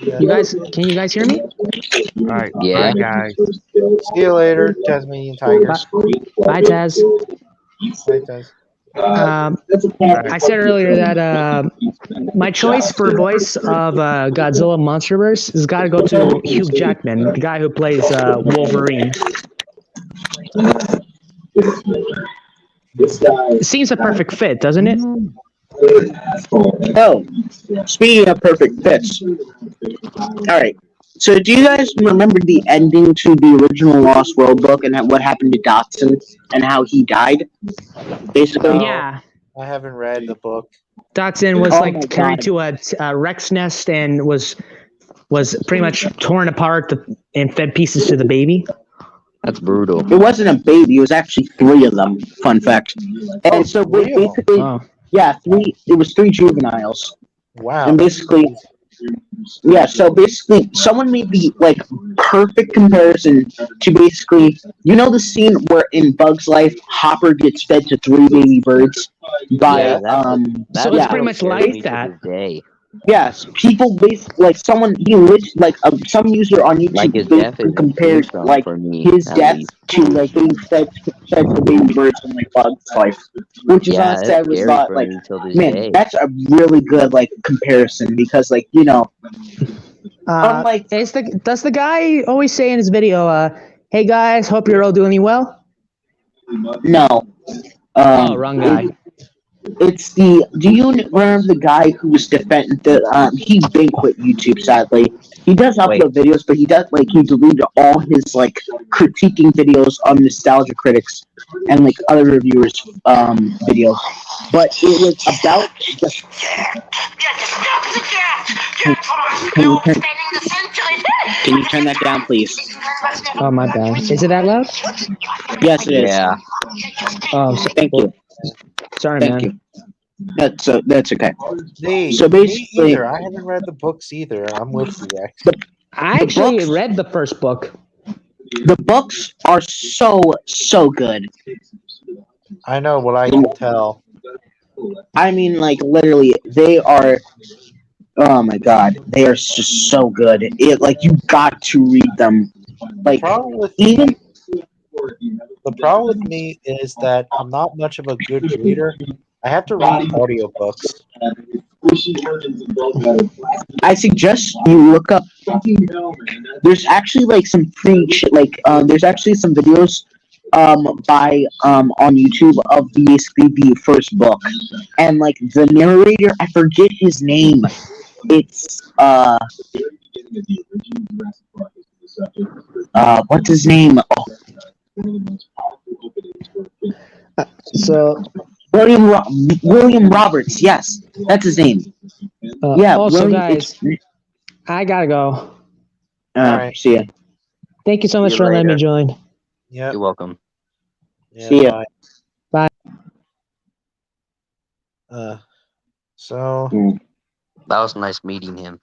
You guys, can you guys hear me? Alright, Yeah. bye, guys. See you later, Tasmanian Tigers. Bye, Taz. Bye, Taz. I said earlier that my choice for voice of Godzilla MonsterVerse has got to go to Hugh Jackman, the guy who plays Wolverine. It seems a perfect fit, doesn't it? Oh, speaking of perfect fits. Alright, so do you guys remember the ending to the original Lost World book and what happened to Dotson and how he died? Basically? Yeah. I haven't read the book. Dotson was carried to a Rex nest and was pretty much torn apart and fed pieces to the baby. That's brutal. It wasn't a baby, it was actually 3 of them, fun fact. And so basically, yeah, it was 3 juveniles. Wow. And basically, yeah, so basically, someone made the, perfect comparison to basically, you know the scene where in Bug's Life, Hopper gets fed to 3 baby birds by, so it's pretty much like that. Yes, people basically some user on YouTube basically compared his death to being fed to baby birds in Bug's Life, which is honestly I was thought man, that's a really good comparison because does the guy always say in his video, "Hey guys, hope you're all doing well"? No. Wrong guy. It's do you remember the guy who was he big quit YouTube, sadly. He does upload videos, but he deleted all his critiquing videos on Nostalgia Critics and other reviewers videos. But it was about Can you turn that down, please? Oh, my bad. Is it that loud? Yes, it is. Yeah. Thank you. Sorry, Thank man. you. That's okay. So basically, I haven't read the books either. I'm with you, actually. I actually read the first book. The books are so good. I know what I can tell. I mean, like literally, they are. Oh my god, they are just so good. It like you got to read them. Like even The problem with me is that I'm not much of a good reader. I have to read audiobooks. I suggest you look up. There's actually like some free shit. Like there's actually some videos by on YouTube of basically the first book, and like the narrator, I forget his name. It's what's his name? Oh. So William Roberts, yes, that's his name. Yeah. Also, guys, I gotta go. All right. See ya. Thank you so much for letting me join. Yeah. You're welcome. Yeah, See ya. Bye. So that was nice meeting him.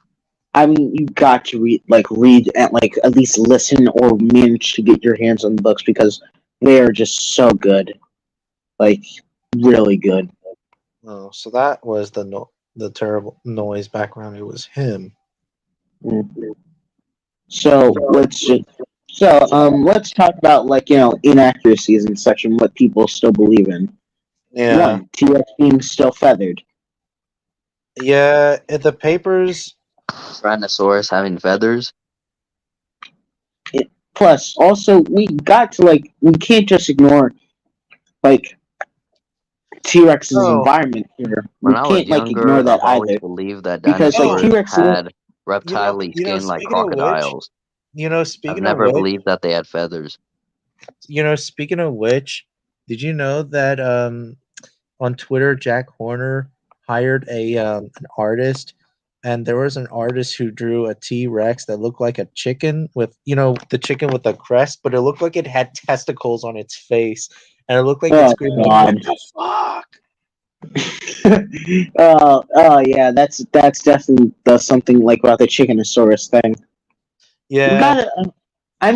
I mean, you got to read and like at least listen or manage to get your hands on the books because they are just so good, like really good. Oh, so that was the terrible noise background. It was him. Mm-hmm. So let's talk about inaccuracies and such and what people still believe in. Yeah. One, T-Rex being still feathered. Yeah, in the papers. Tyrannosaurus having feathers. Plus, also we can't just ignore T-Rex's environment here. When we I can't was younger, ignore that I've always either. believed that Because dinosaurs T-Rex had reptile skin like crocodiles. Speaking I've never of which, believed that they had feathers. Speaking of which, did you know that on Twitter, Jack Horner hired an artist, and there was an artist who drew a T-Rex that looked like a chicken with the chicken with a crest, but it looked like it had testicles on its face, and it looked like it screamed like, "What the fuck?" Yeah, that's definitely something like about the Chickenosaurus thing. Yeah, I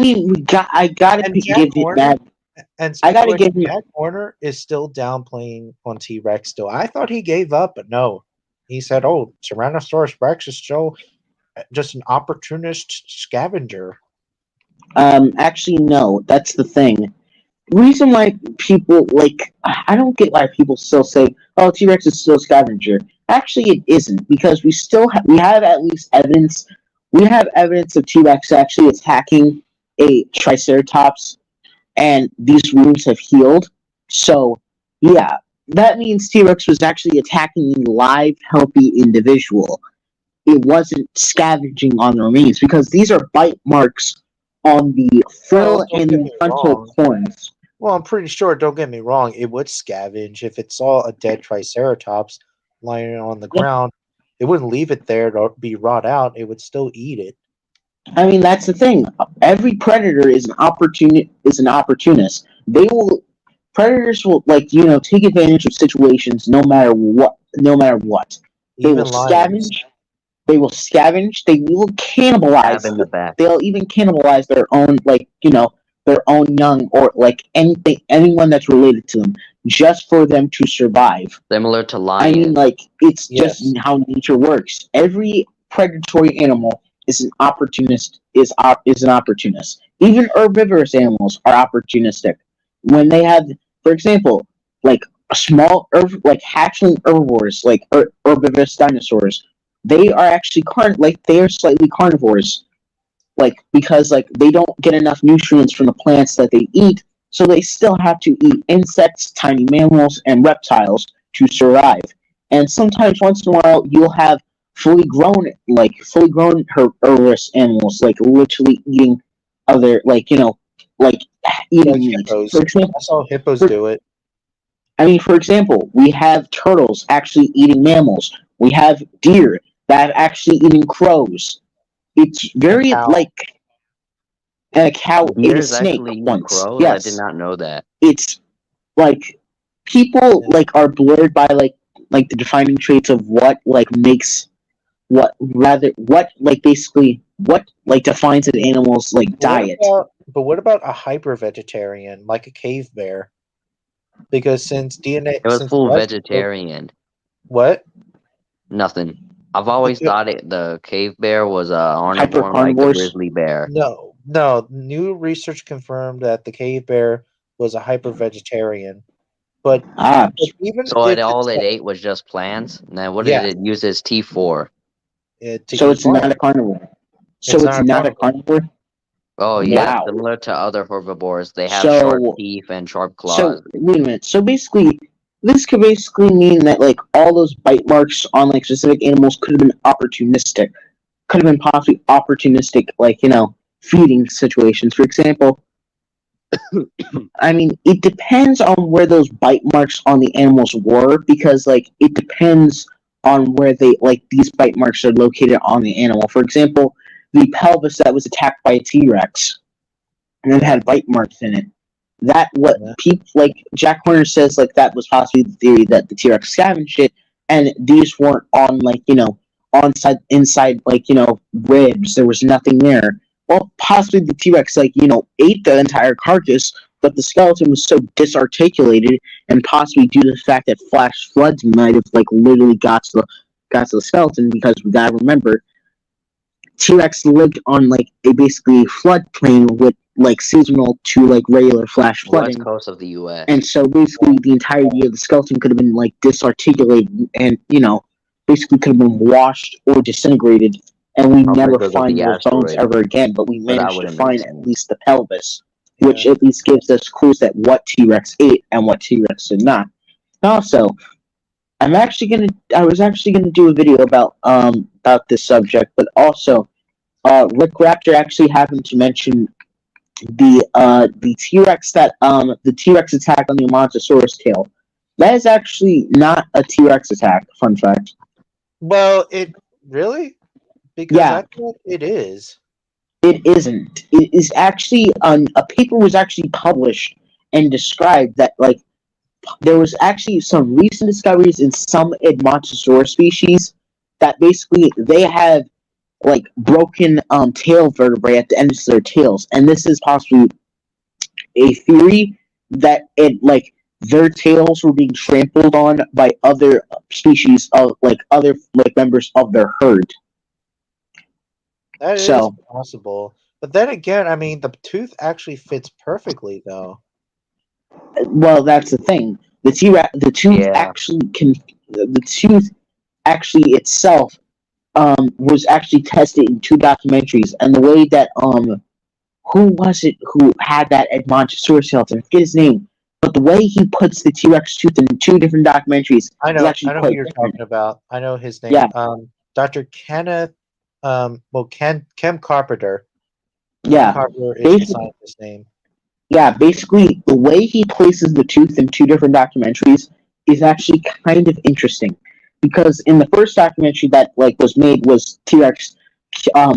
gotta give you that. And I gotta give Jack Horner is still downplaying on T-Rex still. I thought he gave up, but no. He said, "Oh, Tyrannosaurus Rex is still just an opportunist scavenger." Actually, no. That's the thing. Reason why people I don't get why people still say, "Oh, T-Rex is still a scavenger." Actually, it isn't because we have at least evidence. We have evidence of T-Rex actually attacking a Triceratops, and these wounds have healed. So, yeah, that means T-Rex was actually attacking a live, healthy individual. It wasn't scavenging on the remains because these are bite marks on the frill and the frontal horns. Well, I'm pretty sure, don't get me wrong, it would scavenge. If it saw a dead Triceratops lying on the ground, it wouldn't leave it there to be rot out. It would still eat it. I mean, that's the thing. Every predator is an opportunist. Predators will take advantage of situations no matter what. They will scavenge. They will scavenge. They will cannibalize. They'll even cannibalize their own their own young or anyone that's related to them just for them to survive. Similar to lions. I mean, it's just how nature works. Every predatory animal is an opportunist. Is an opportunist. Even herbivorous animals are opportunistic. When they have, for example, small hatchling herbivores, herbivorous dinosaurs, they are actually they are slightly carnivores. Because they don't get enough nutrients from the plants that they eat, so they still have to eat insects, tiny mammals, and reptiles to survive. And sometimes, once in a while, you'll have fully grown herbivorous animals, literally eating other, eating meat. For example, I saw hippos do it. I mean, for example, we have turtles actually eating mammals. We have deer that are actually eating crows. It's very and a cow ate a snake once. Crows? Yes, I did not know that. It's people are blurred by the defining traits of what makes basically what defines an animal's diet. But what about a hyper vegetarian like a cave bear? Because since DNA, It was since full life- vegetarian. What? Nothing. I've always Because- thought the cave bear was a omnivore like the Hypercarnivores? grizzly bear. No. New research confirmed that the cave bear was a hyper-vegetarian. But even So if all it's it ate was just plants? And then what Yeah. did it use its teeth for? So it's not a carnivore. So it's not a carnivore? Oh, yeah. Wow. Similar to other herbivores, they have So- sharp teeth and sharp claws. So wait a minute. So basically, this could basically mean that like all those bite marks on like specific animals could have been opportunistic, could have been possibly opportunistic, like feeding situations. For example, I mean, it depends on where those bite marks on the animals were, because like it depends on where these bite marks are located on the animal. For example, the pelvis that was attacked by a T-Rex and then had bite marks in it. That what people like Jack Horner says that was possibly the theory that the T-Rex scavenged it, and these weren't on inside ribs. There was nothing there. Well, possibly the T-Rex ate the entire carcass, but the skeleton was so disarticulated, and possibly due to the fact that flash floods might have literally got to the skeleton, because we gotta remember T-Rex lived on a basically floodplain with seasonal to regular flash flooding. West coast of the U.S. And so basically the entirety of the skeleton could have been disarticulated and basically could have been washed or disintegrated, and we never find those bones ever again. But we managed to find at least the pelvis, which at least gives us clues that what T-Rex ate and what T-Rex did not. Also, I was actually gonna do a video about this subject, but also Rick Raptor actually happened to mention the T-Rex the T-Rex attack on the Mosasaurus tail. That is actually not a T-Rex attack. Fun fact. Well, it really? Because Yeah. I thought it is. It isn't. It is actually a paper was actually published and described that there was actually some recent discoveries in some Edmontosaurus species that basically they have broken tail vertebrae at the ends of their tails, and this is possibly a theory that their tails were being trampled on by other species of other members of their herd. That is possible. But then again, I mean, the tooth actually fits perfectly, though. Well, that's the thing. The tooth actually itself was actually tested in 2 documentaries, and the way that who was it who had that Edmontosaurus tail? I forget his name, but the way he puts the T-Rex tooth in 2 different documentaries I know is actually who quite you're different. talking about. I know his name. Yeah. Dr. Kenneth. Kem Carpenter. Yeah. Carpenter is the scientist's name. Yeah, basically the way he places the tooth in 2 different documentaries is actually kind of interesting, because in the first documentary that was made was T-Rex Valley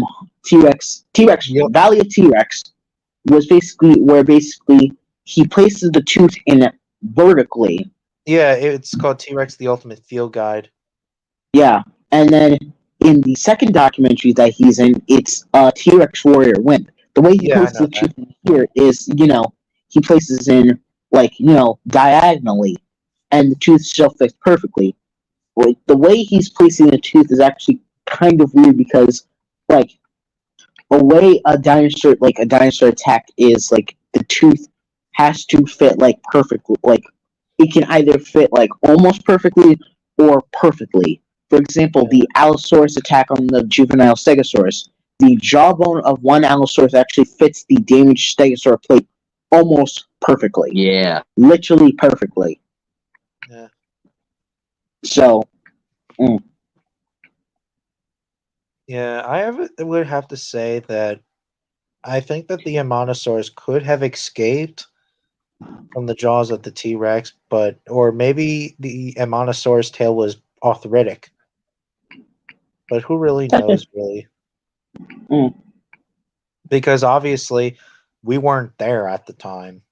of T-Rex, was basically he places the tooth in vertically. Yeah, it's called T-Rex: The Ultimate Field Guide. Yeah, and then in the second documentary that he's in, it's T-Rex Warrior Wimp. The way he places the tooth in here is, he places in diagonally, and the tooth still fits perfectly. The way he's placing the tooth is actually kind of weird, because a way a dinosaur attack is the tooth has to fit perfectly. It can either fit almost perfectly or perfectly. For example, the Allosaurus attack on the juvenile Stegosaurus. The jawbone of one Allosaurus actually fits the damaged Stegosaur plate almost perfectly. Yeah. Literally perfectly. Yeah. So. Yeah, I would have to say that I think that the Mosasaurus could have escaped from the jaws of the T-Rex, or maybe the Mosasaurus tail was arthritic. But who really knows, really? Because obviously, we weren't there at the time.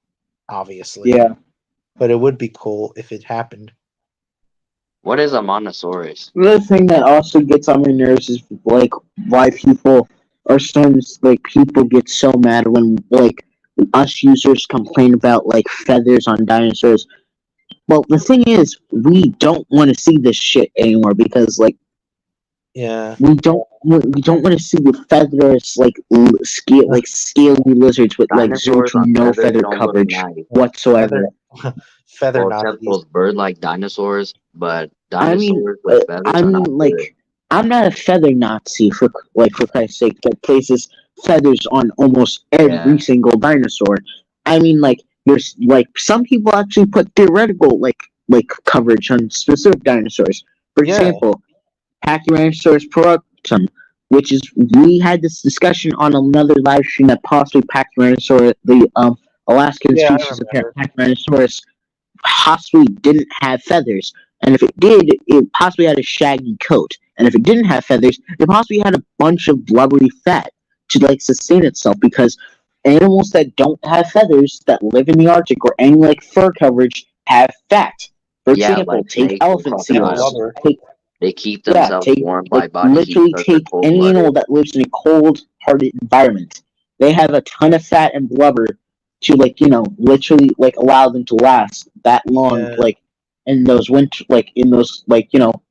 Obviously. Yeah. But it would be cool if it happened. What is a Mosasaurus? Another thing that also gets on my nerves is why people or sometimes people get so mad when us users complain about feathers on dinosaurs. Well, the thing is, we don't want to see this shit anymore because, like, Yeah. we don't want to see the feathers like scaly lizards with like zero Dinosaurs to on no feathers feather don't look coverage nice. whatsoever. Feather Well, except Nazis. those bird-like dinosaurs, but I mean, dinosaurs with feathers are not good. like, I'm not a feather Nazi for Christ's sake that places feathers on almost every single dinosaur. I mean, like, there's like some people actually put theoretical like coverage on specific dinosaurs. For example, Pachyrhinosaurus productum, which is we had this discussion on another live stream that possibly Pachyrhinosaurus, the Alaskan species of Pachyrhinosaurus, possibly didn't have feathers. And if it did, it possibly had a shaggy coat. And if it didn't have feathers, it possibly had a bunch of blubbery fat to like sustain itself. Because animals that don't have feathers that live in the Arctic or any like fur coverage have fat. For example, like take snakes and elephant seals. crocodiles. Take They keep themselves warm by body heat literally because they're take any cold-blooded. animal that lives in a cold-hearted environment. They have a ton of fat and blubber to literally allow them to last that long, in those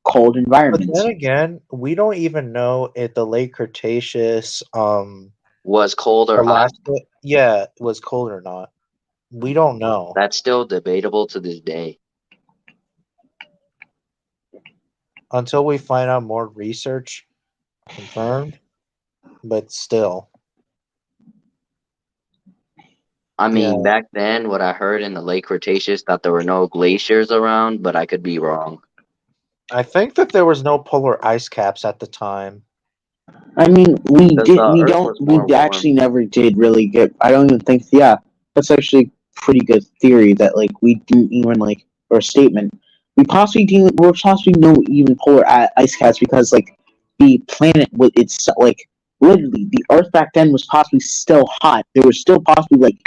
cold environments. But then again, we don't even know if the late Cretaceous was cold or hot. Was cold or not. We don't know. That's still debatable to this day. Until we find out more research confirmed, but still. I mean, back then, what I heard in the late Cretaceous, that there were no glaciers around, but I could be wrong. I think that there was no polar ice caps at the time. I mean, we actually never did really get. I don't even think. Yeah, that's actually a pretty good theory that we didn't even or statement. We possibly no even polar ice caps because the planet it's literally the Earth back then was possibly still hot. There was still possibly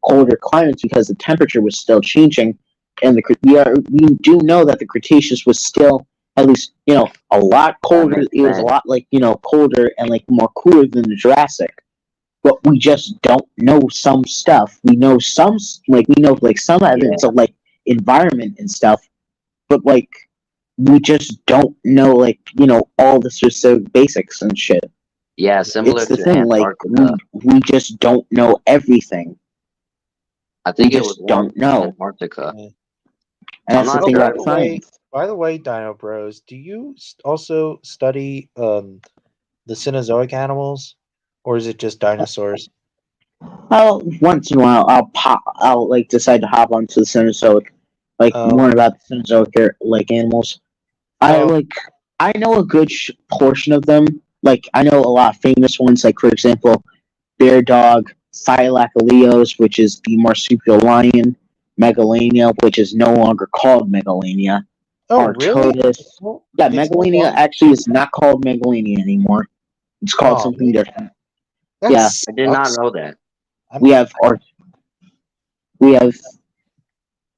colder climates because the temperature was still changing, and we do know that the Cretaceous was still at least a lot colder. It was a lot colder and more cooler than the Jurassic. But we just don't know some stuff. We know some some evidence of environment and stuff, but we just don't know all the specific basics and shit. Yeah, similar it's the to thing. Antarctica. We just don't know everything. I think we it was don't know Antarctica. And that's the thing about science. By the way, Dino Bros, do you also study the Cenozoic animals, or is it just dinosaurs? Well, once in a while, I'll decide to hop onto the Cenozoic, learn about the Cenozoic animals. I know a good portion of them. I know a lot of famous ones, for example, bear dog, Thylacoleos, which is the marsupial lion, Megalania, which is no longer called Megalania. Artotus. Really? Yeah, Megalania actually is not called Megalania anymore. It's called something different. I did not know that. We have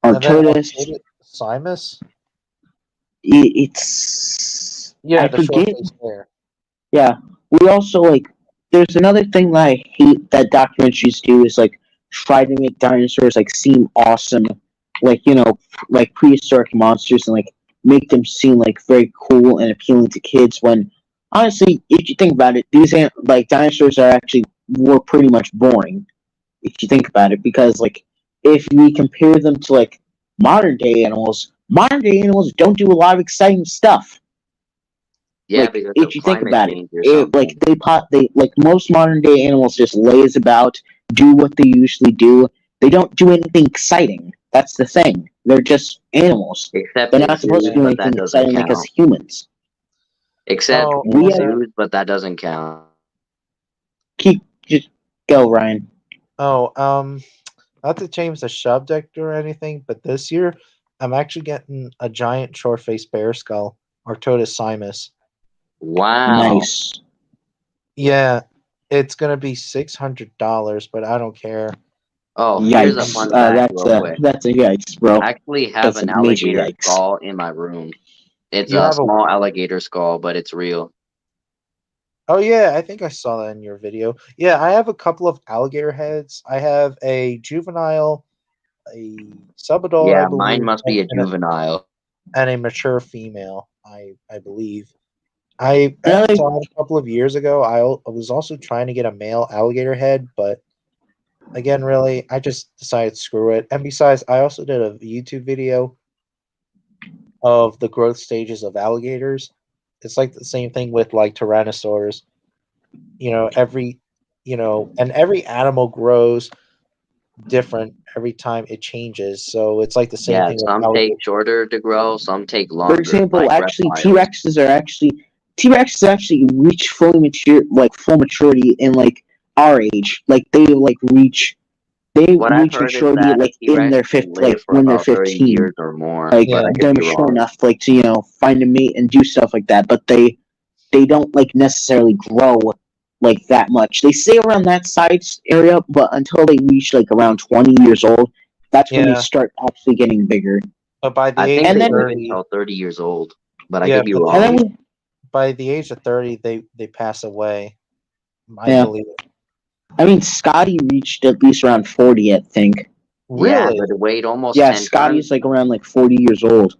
Artotus. Simus? It's I forget. Yeah. We also there's another thing that I hate that documentaries do is try to make dinosaurs seem awesome, prehistoric monsters, and make them seem very cool and appealing to kids. When honestly, if you think about it, these dinosaurs were pretty much boring. If you think about it, because if we compare them to modern day animals don't do a lot of exciting stuff. Yeah, because if you think about it, most modern day animals just laze about, do what they usually do. They don't do anything exciting. That's the thing. They're just animals. Except they're not supposed to do anything exciting as humans. Except zoos, but that doesn't count. Just go, Ryan. Not to change the subject or anything, but this year I'm actually getting a giant short-faced bear skull, Artotus simus. Wow. Nice. Yeah, it's gonna be $600, but I don't care. Oh, here's a fun fact real quick. That's a yikes, bro. I actually have an alligator skull in my room. It's a small alligator skull, but it's real. Oh yeah, I think I saw that in your video. Yeah, I have a couple of alligator heads. I have a juvenile a subadult, I Yeah, believe, mine must be a juvenile. and a mature female, I believe. I saw it a couple of years ago. I was also trying to get a male alligator head, but again, really, I just decided screw it. And besides, I also did a YouTube video of the growth stages of alligators. It's like the same thing with like tyrannosaurs. Every animal grows different every time it changes. So it's like the same Yeah, thing with some alligators. take shorter to grow, some take longer. For example, like actually, reptiles. T-Rexes actually reach full maturity in like our age. Like they reach What I've heard is maturity that a like in T-Rex their can fifth, like live for when they're about 30 15. years or more, Like but I could they're be mature wrong. enough, like to find a mate and do stuff like that. But they don't like necessarily grow like that much. They stay around that size area, but until they reach like around 20 years old, that's when they Yeah. start actually getting bigger. But by the I age think of they live 30, until 30 years old, but I yeah, could be but wrong. by the age of 30, they pass away. I Yeah. believe. I mean, Scotty reached at least around 40, I think. Yeah, Really? but it weighed almost Yeah, 10 Scotty's tons. like around like 40 years old.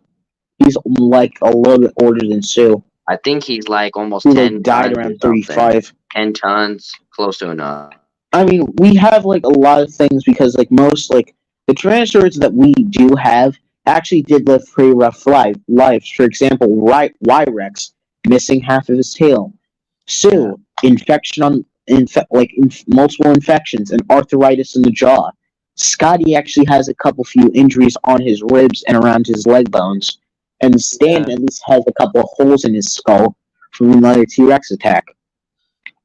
He's like a little bit older than Sue, I think he's like almost who 10 like died tons or around something. 35. 10 tons, close to enough. I mean, we have like a lot of things because like most like the Tyrannosaurs that we do have actually did live pretty rough lives. For example, Y-Rex missing half of his tail. Sue, infection on multiple infections and arthritis in the jaw. Scotty actually has a few injuries on his ribs and around his leg bones. And Stan at least has a couple of holes in his skull from another T-Rex attack.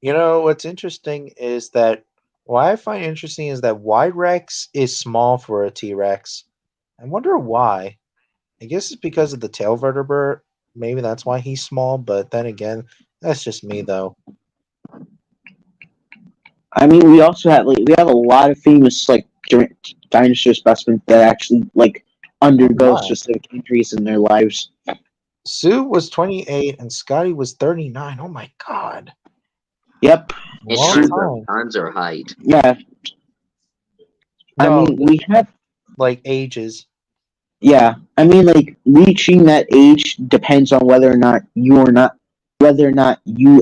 What's interesting is that what I find interesting is that Y-Rex is small for a T-Rex. I wonder why. I guess it's because of the tail vertebrae. Maybe that's why he's small, but then again, that's just me though. I mean, we also have we have a lot of famous dinosaur specimens that actually undergo specific injuries in their lives. Sue was 28 and Scotty was 39. Oh my god. Yep. In terms of tons or height. Yeah. No, I mean, we have like ages. Yeah, I mean, reaching that age depends on whether or not you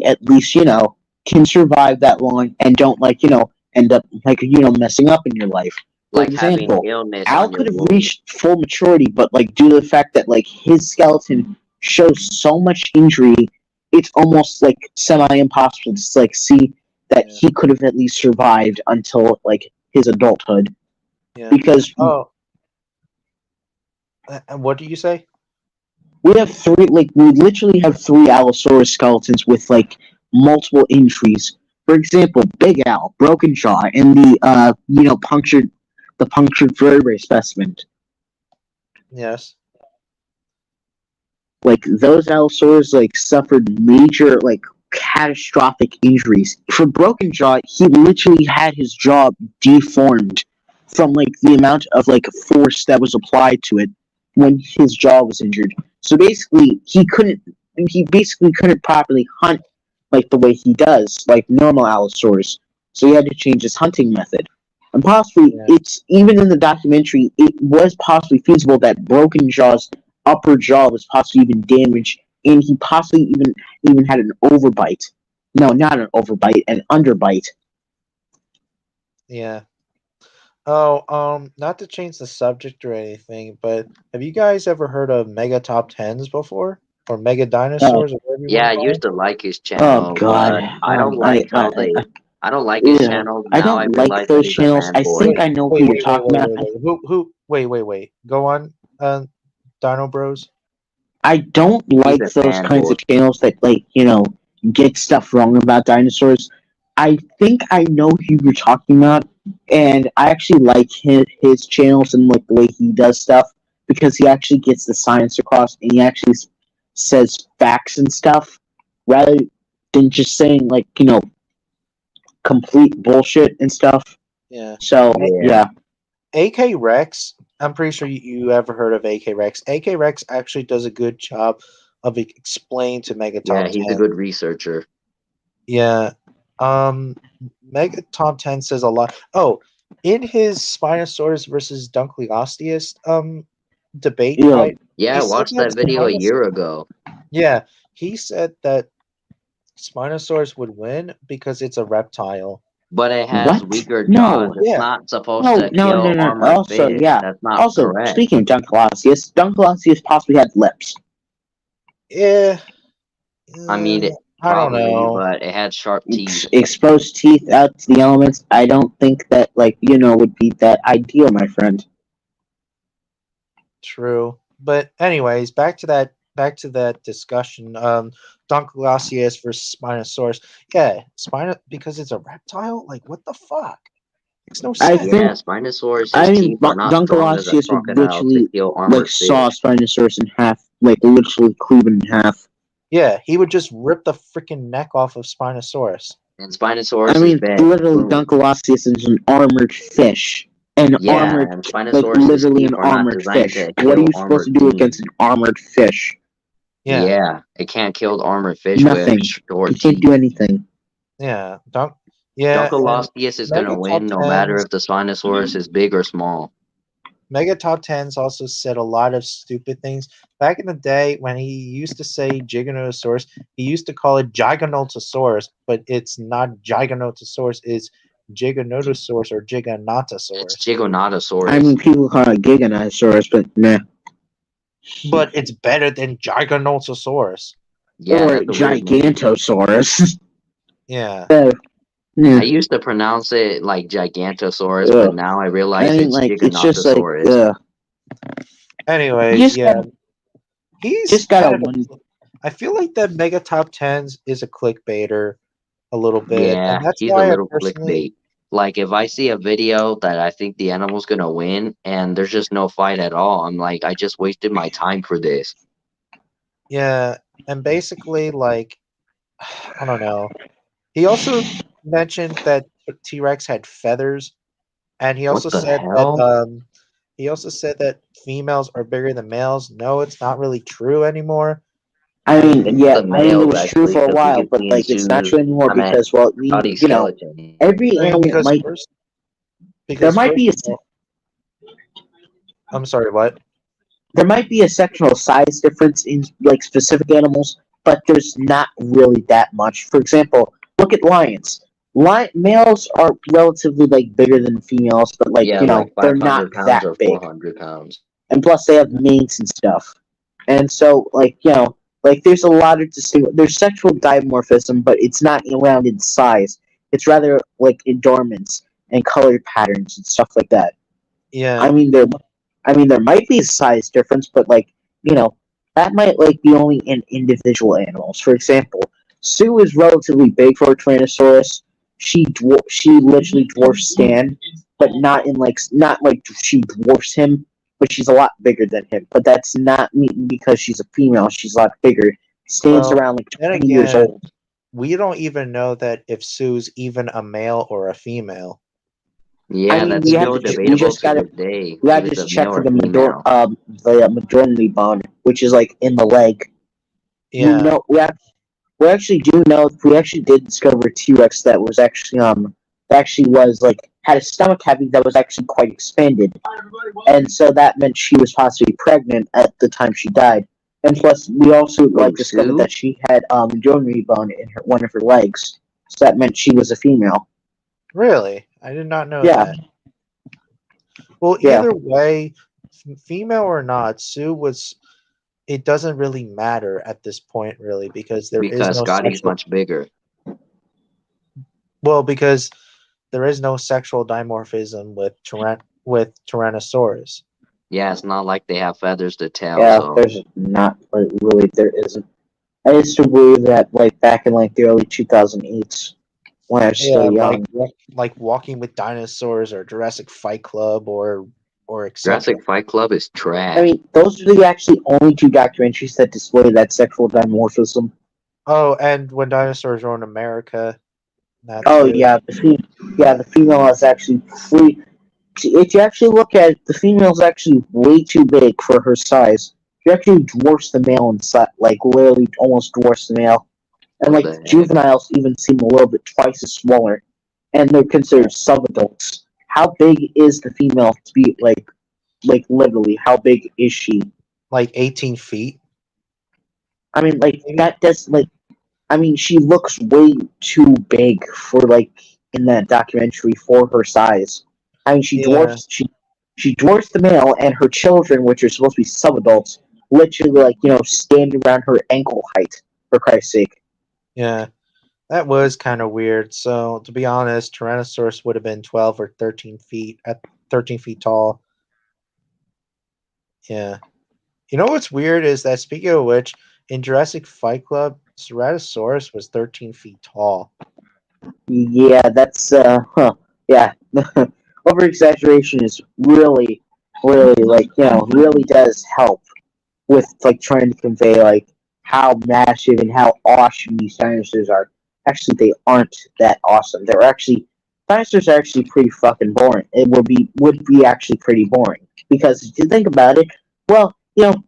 at least can survive that long and don't end up messing up in your life. For Like example, having illness Al on your could have womb. reached full maturity, but due to the fact that his skeleton shows so much injury, it's almost semi impossible to see that he could have at least survived until his adulthood. Yeah. Because and what do you say? we have we literally have 3 Allosaurus skeletons with multiple injuries. For example, Big Al, broken jaw, and the punctured vertebrae specimen. Yes. Those Allosaurus suffered major catastrophic injuries. For broken jaw, he literally had his jaw deformed from the amount of force that was applied to it when his jaw was injured. So basically, he basically couldn't properly hunt the way he does, normal Allosaurus. So he had to change his hunting method. And possibly, it's even in the documentary, it was possibly feasible that Broken Jaw's upper jaw was possibly even damaged, and he possibly even had an overbite. No, not an overbite, an underbite. Yeah. Oh, not to change the subject or anything, but have you guys ever heard of Mega Top Tens before? Or Mega Dinosaurs? Or whatever you Yeah, I want to call used it? to like his channel, but I don't like how they. I don't like his channel. I Now I don't realize like that those he's a channels. I fanboy. think I know who you're talking about. Wait. Go on, Dino Bros. I don't like those kinds of channels that get stuff wrong about dinosaurs. I think I know who you're talking about, and I actually like his channels and the way he does stuff because he actually gets the science across and he actually says facts and stuff rather than just saying complete bullshit and stuff. Yeah. So yeah. AK Rex, I'm pretty sure you ever heard of AK Rex. AK Rex actually does a good job of explaining to Mega Top 10. Yeah, he's a good researcher. Yeah. Mega Top 10 says a lot. Oh, in his Spinosaurus versus Dunkleosteus debate, Yeah. right? Yeah, I He said watched that that video a Spinosaurus- year ago. Yeah, he said that Spinosaurus would win because it's a reptile. But it has What? weaker No. jaws. It's Yeah. not supposed No, to no, kill no, no. armored Also, fish. yeah. That's not Also, correct. speaking of Dunkleosteus possibly had lips. Yeah. I mean, I don't probably, know. but it had sharp teeth. Exposed teeth out to the elements. I don't think that, would be that ideal, my friend. True. But anyways, back to that discussion. Dunkleosteus versus Spinosaurus. Yeah, because it's a reptile? Like what the fuck? Makes no sense. Yeah, Spinosaurus' teeth are not strong as a Dunkleosteus would crocodile to literally, kill armored fish. saw Spinosaurus in half, literally cleave it in half. Yeah, he would just rip the freaking neck off of Spinosaurus. And Spinosaurus I mean, is big. literally, Boom. Dunkleosteus is an armored fish. And Spinosaurus literally an armored fish. What are you supposed to do against an armored fish? Yeah, it can't kill armored fish Nothing. with short You can't teeth. do anything. Yeah, Dunkleosteus is gonna win no matter if the Spinosaurus is big or small. Mega Top 10s also said a lot of stupid things. Back in the day, when he used to say Giganotosaurus, he used to call it Giganotosaurus, but it's not Giganotosaurus, it's Giganotosaurus or Giganotosaurus. It's Giganotosaurus. I mean, people call it Giganotosaurus, but meh. But it's better than Giganotosaurus. Yeah, or Gigantosaurus. Yeah. I used to pronounce it like Gigantosaurus, but now I realize it's Giganotosaurus. Anyways, yeah. He's just got one. I feel like the Mega Top 10s is a clickbaiter a little bit. Yeah, and that's he's why a little personally... clickbait. Like, if I see a video that I think the animal's gonna win and there's just no fight at all, I'm like, I just wasted my time for this. Yeah, and basically, like, I don't know. He also mentioned that T-Rex had feathers, and he also said that females are bigger than males. No, it's not really true anymore. I mean, yeah, it was true for a while, but it's not true anymore because, well, every animal might. There might be a. I'm sorry, what? There might be a sectional size difference in specific animals, but there's not really that much. For example, look at lions. Males are relatively bigger than females, but they're not that big. 400 pounds. And plus, they have manes and stuff. And so, there's a lot of there's sexual dimorphism, but it's not around in size. It's rather in dormants and color patterns and stuff like that. Yeah. I mean, there might be a size difference, but that might be only in individual animals. For example, Sue is relatively big for a Tyrannosaurus. She literally dwarfs Stan, but not she dwarfs him, but she's a lot bigger than him. But that's not because she's a female. She's a lot bigger. Stan's around 20 years old. We don't even know that if Sue's even a male or a female. Yeah, that's still debatable to this day. We gotta just check for the majority bond, which is in the leg. Yeah. We actually do know. We actually did discover a T-Rex that was actually had a stomach cavity that was actually quite expanded, and so that meant she was possibly pregnant at the time she died. And plus, we also discovered that she had majority bone in one of her legs, so that meant she was a female. Really? I did not know that. Well, either way, female or not, Sue was... It doesn't really matter at this point, really, because there is no Scotty's much bigger. Well, because there is no sexual dimorphism with Tyrannosaurus. Yeah, it's not like they have feathers to tell. Yeah, so. there's not really. There isn't. I used to believe that back in the early 2008s when I was still young. Like Walking with Dinosaurs or Jurassic Fight Club or Jurassic Fight Club is trash. I mean, those are the actually only two documentaries that display that sexual dimorphism. Oh, and When Dinosaurs Roamed America. Yeah, the female is actually free. If you actually look at it, the female is actually way too big for her size. She actually dwarfs the male in size, literally almost dwarfs the male. And juveniles even seem a little bit twice as smaller, and they're considered subadults. how big is the female to be like literally? How big is she? Like 18 feet. I mean, like that does like. I mean, she looks way too big for like in that documentary for her size. I mean, she dwarfs the male, and her children, which are supposed to be sub-adults, literally like stand around her ankle height. For Christ's sake. Yeah, that was kind of weird. So to be honest, Tyrannosaurus would have been 12 or 13 feet at 13 feet tall. Yeah. You know what's weird is that, speaking of which, in Jurassic Fight Club, Ceratosaurus was 13 feet tall. Yeah, that's yeah. Over exaggeration is really like really does help with like trying to convey like how massive and how awesome these dinosaurs are. Actually, they aren't that awesome. Dinosaurs are actually pretty fucking boring. It would be actually pretty boring because if you think about it, well,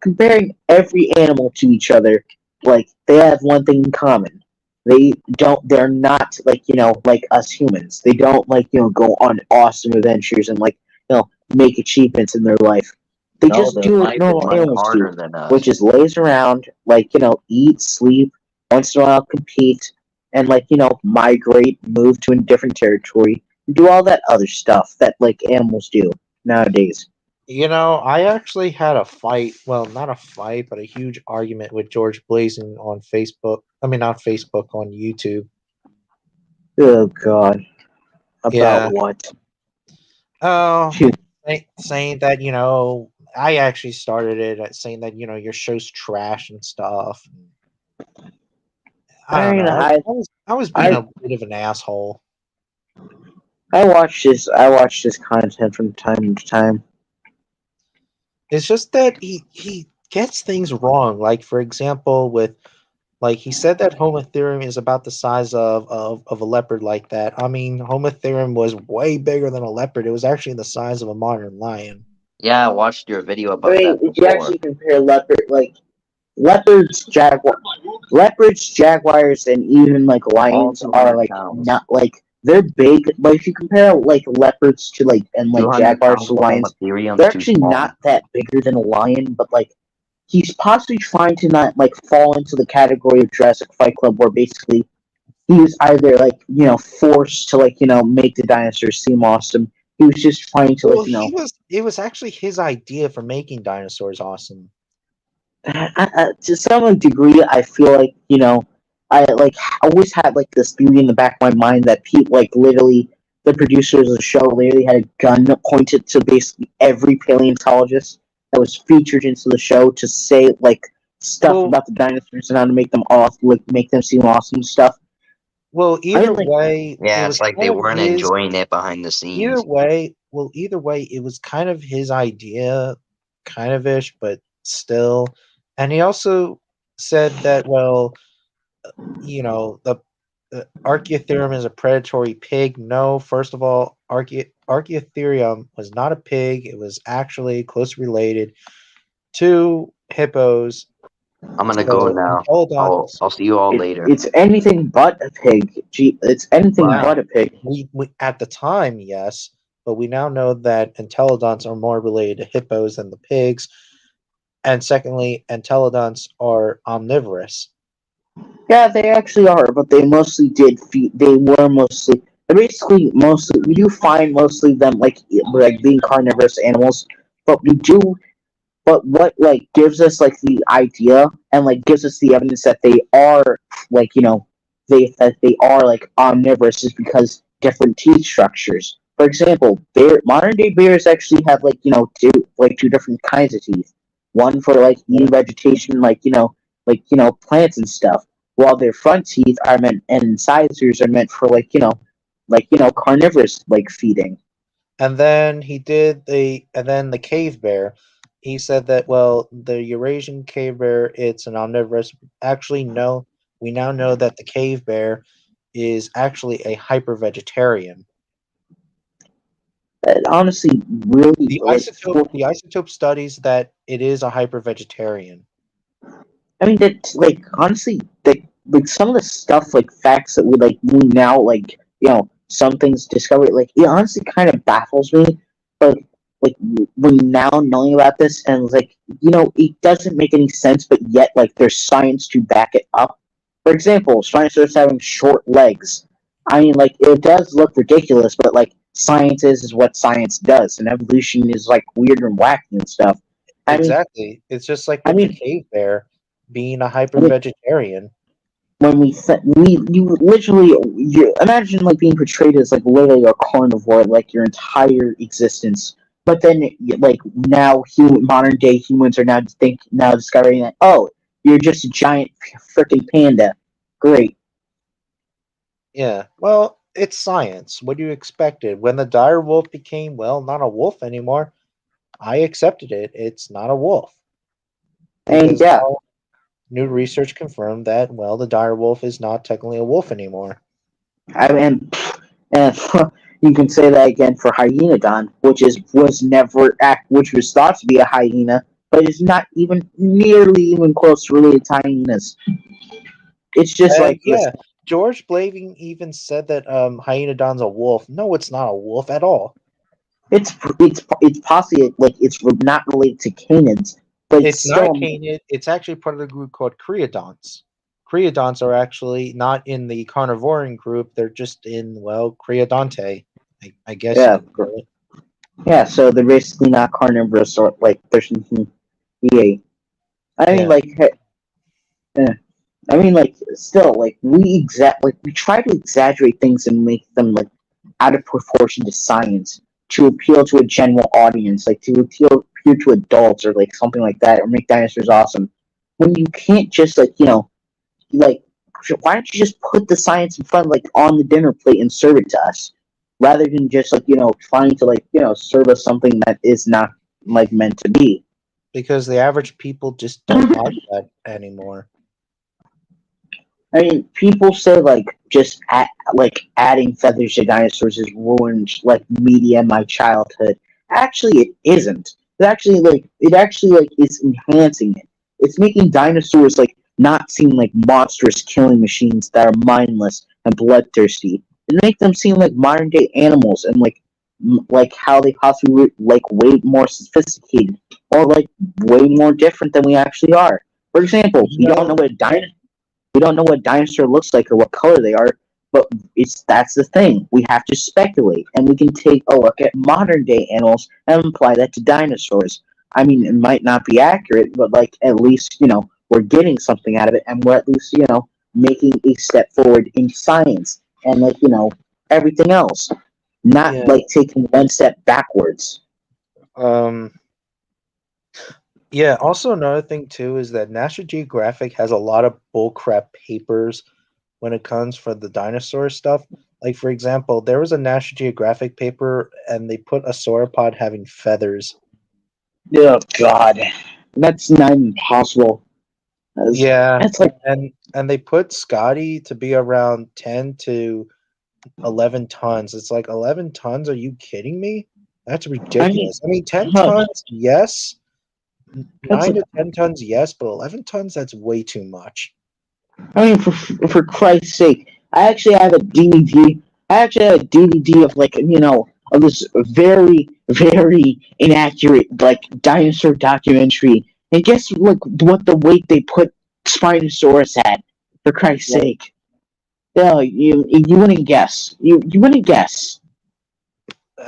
comparing every animal to each other, like they have one thing in common. They're not like like us humans. They don't like go on awesome adventures and like make achievements in their life. They just do what normal animals do, which is lays around, like eat, sleep, once in a while compete, and like migrate, move to a different territory, do all that other stuff that like animals do nowadays. I actually had a fight. Well, not a fight, but a huge argument with George Blazing on Facebook. I mean, not Facebook, on YouTube. Oh God! About what? Oh, saying that I actually started it at saying that your show's trash and stuff. I don't know. I was being a bit of an asshole. I watch this content from time to time. It's just that he gets things wrong. Like, for example, with he said that Homotherium is about the size of a leopard like that. I mean, Homotherium was way bigger than a leopard. It was actually the size of a modern lion. Yeah, I watched your video about that did you actually compare leopards, jaguars, and even like lions are like not like they're big, but if you compare like leopards to like jaguars to lions, they're actually not that bigger than a lion. But like he's possibly trying to not like fall into the category of Jurassic Fight Club, where basically he was either like forced to like make the dinosaurs seem awesome. He was just trying to It was actually his idea for making dinosaurs awesome. To some degree, I feel like I like always had like this theory in the back of my mind that people like literally the producers of the show literally had a gun pointed to basically every paleontologist that was featured into the show to say like stuff about the dinosaurs and how to make them make them seem awesome and stuff. Well, either way, yeah, it's like they weren't enjoying it behind the scenes. Either way, it was kind of his idea, kind of ish, but still. And he also said that, well, the Archaeotherium is a predatory pig. No, first of all, Archaeotherium was not a pig. It was actually closely related to hippos. I'm gonna go now. I'll see you all later. It's anything but a pig. It's anything but a pig. We at the time, yes, but we now know that entelodonts are more related to hippos than the pigs. And secondly, entelodonts are omnivorous. Yeah, they actually are, but they mostly did feed. They basically mostly. We do find mostly them like being carnivorous animals, but we do. But what like gives us like the idea and like gives us the evidence that they are like they are like omnivorous is because different teeth structures. For example, modern day bears actually have like two different kinds of teeth. One for like eating vegetation, like plants and stuff, while their front teeth are meant and incisors are meant for carnivorous like feeding. And then the cave bear. He said that, well, the Eurasian cave bear, it's an omnivorous. Actually, no. We now know that the cave bear is actually a hyper-vegetarian. Honestly, really, the isotope studies that it is a hyper-vegetarian. I mean, that honestly, like some of the stuff, like facts that we now some things discovered. Like, it honestly kind of baffles me. But like when now knowing about this, and like, it doesn't make any sense, but yet like there's science to back it up. For example, Spinosaurus having short legs. I mean, like, it does look ridiculous, but like science is what science does, and evolution is like weird and wacky and stuff. Exactly. It's just like with the cave bear being a hyper vegetarian. When you literally, imagine like being portrayed as like literally a carnivore like your entire existence, but then like now modern day humans are now discovering that, oh, you're just a giant freaking panda. Great. Yeah. Well, it's science. What do you expected? When the dire wolf became, well, not a wolf anymore, I accepted it. It's not a wolf. And Because now new research confirmed that, well, the dire wolf is not technically a wolf anymore. I mean, and you can say that again for Hyenodon, which was thought to be a hyena, but is not even nearly even close related to hyenas. It's just like George Blaving even said that Hyenodon's a wolf. No, it's not a wolf at all. It's possibly like it's not related to canids, but it's not a canid. It's actually part of the group called Creodonts. Creodonts are actually not in the carnivoran group. They're just in, well, Creodonte, I guess. Yeah. Yeah, so they're basically not carnivorous, or like there's I mean, like, still, like, we try to exaggerate things and make them like out of proportion to science to appeal to a general audience, like to appeal to adults or like something like that, or make dinosaurs awesome. When you can't just why don't you just put the science in front, like on the dinner plate, and serve it to us, rather than just trying to serve us something that is not like meant to be. Because the average people just don't like that anymore. I mean, people say just adding feathers to dinosaurs has ruined media in my childhood. Actually, it isn't. It actually is enhancing it. It's making dinosaurs not seem like monstrous killing machines that are mindless and bloodthirsty. It makes them seem like modern day animals, and how they possibly way more sophisticated, or way more different than we actually are. For example, we don't know what a dinosaur looks like or what color they are, but that's the thing. We have to speculate, and we can take a look at modern day animals and apply that to dinosaurs. I mean, it might not be accurate, but at least we're getting something out of it, and we're at least making a step forward in science and everything else, not taking one step backwards. Yeah, also another thing too is that National Geographic has a lot of bullcrap papers when it comes for the dinosaur stuff. Like, for example, there was a National Geographic paper and they put a sauropod having feathers. Oh God, that's not even possible. That's and they put Scotty to be around 10 to 11 tons. It's like 11 tons? Are you kidding me? That's ridiculous. I mean 10 tons, yes. 9 to 10 tons, yes, but 11 tons, that's way too much. I mean, for Christ's sake, I actually have a DVD. Of this very, very inaccurate dinosaur documentary. And guess what the weight they put Spinosaurus at? For Christ's sake. No, you wouldn't guess. You wouldn't guess.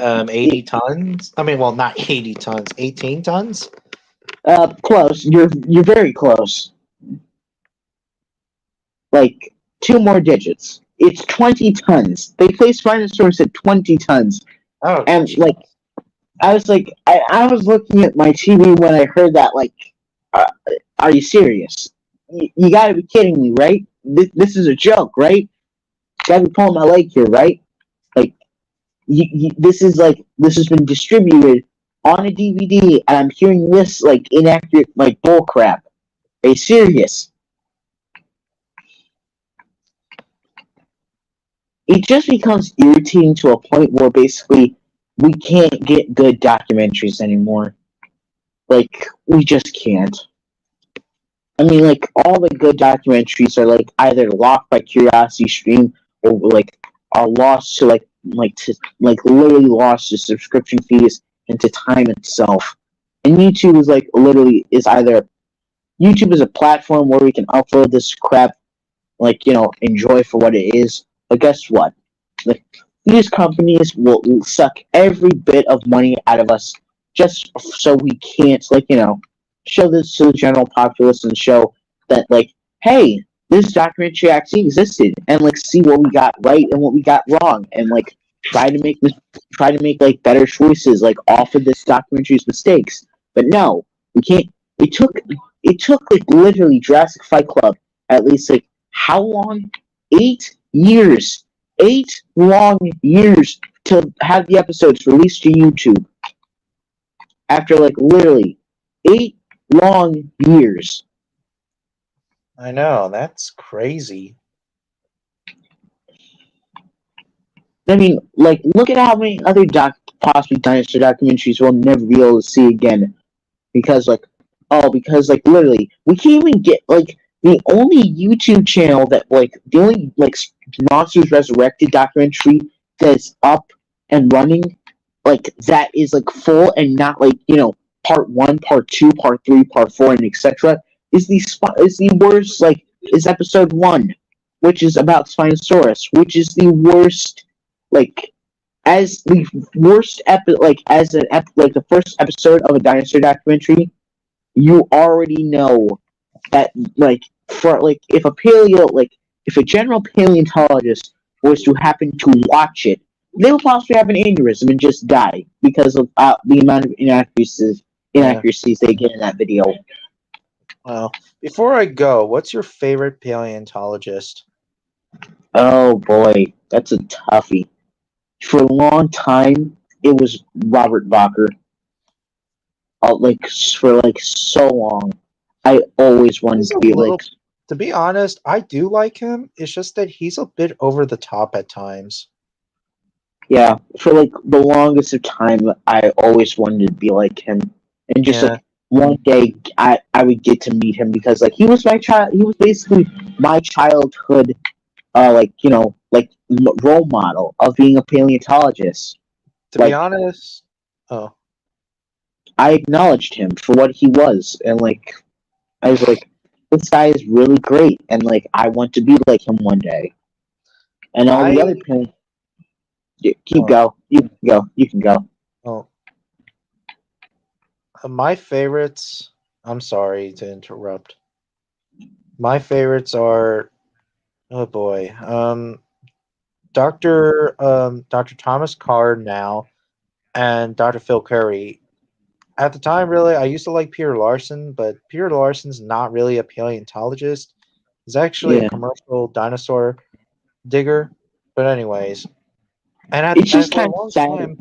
80 tons? I mean, well, not 80 tons. 18 tons? Close. You're very close. 2 more digits. It's 20 tons. They placed Spinosaurus at 20 tons. Oh, and I was I was looking at my TV when I heard that. Are you serious? You gotta be kidding me, right? This is a joke, right? You gotta be pulling my leg here, right? This has been distributed on a DVD, and I'm hearing this inaccurate bull crap. Are you serious? It just becomes irritating to a point where basically we can't get good documentaries anymore. We just can't. I mean, all the good documentaries are either locked by Curiosity Stream or are lost to literally lost to subscription fees and to time itself. And YouTube is either YouTube is a platform where we can upload this crap, enjoy for what it is. But guess what? These companies will suck every bit of money out of us just so we can't, show this to the general populace and show that, hey, this documentary actually existed, and see what we got right and what we got wrong, and try to make better choices off of this documentary's mistakes. But no, we can't. It took literally Jurassic Fight Club at least how long? 8 years. 8 long years to have the episodes released to YouTube. After literally 8 long years. I know, that's crazy. I mean, look at how many other possibly dinosaur documentaries we'll never be able to see again. Because, literally, we can't even get, the only YouTube channel that, the only, Monsters Resurrected documentary that's up and running, that is, full and not, part 1, part 2, part 3, part 4, and etc., is the worst, is episode 1, which is about Spinosaurus, which is the worst, as the worst the first episode of a dinosaur documentary, you already know that if a general paleontologist was to happen to watch it, they would possibly have an aneurysm and just die because of the amount of inaccuracies they get in that video. Well, before I go, what's your favorite paleontologist? Oh boy, that's a toughie. For a long time, it was Robert Bacher. For so long, I always wanted to be To be honest, I do like him. It's just that he's a bit over the top at times. Yeah, for the longest of time, I always wanted to be like him, and just one day I would get to meet him because he was my child. He was basically my childhood, role model of being a paleontologist. To be honest, I acknowledged him for what he was, and I was this guy is really great, and I want to be like him one day. And all the other paleontologists. You can go. Oh. My favorites, I'm sorry to interrupt. My favorites are, oh boy, Dr. Thomas Carr now, and Dr. Phil Curry. At the time, really, I used to like Peter Larson, but Peter Larson's not really a paleontologist. He's actually a commercial dinosaur digger. But anyways, it's just kind of sad.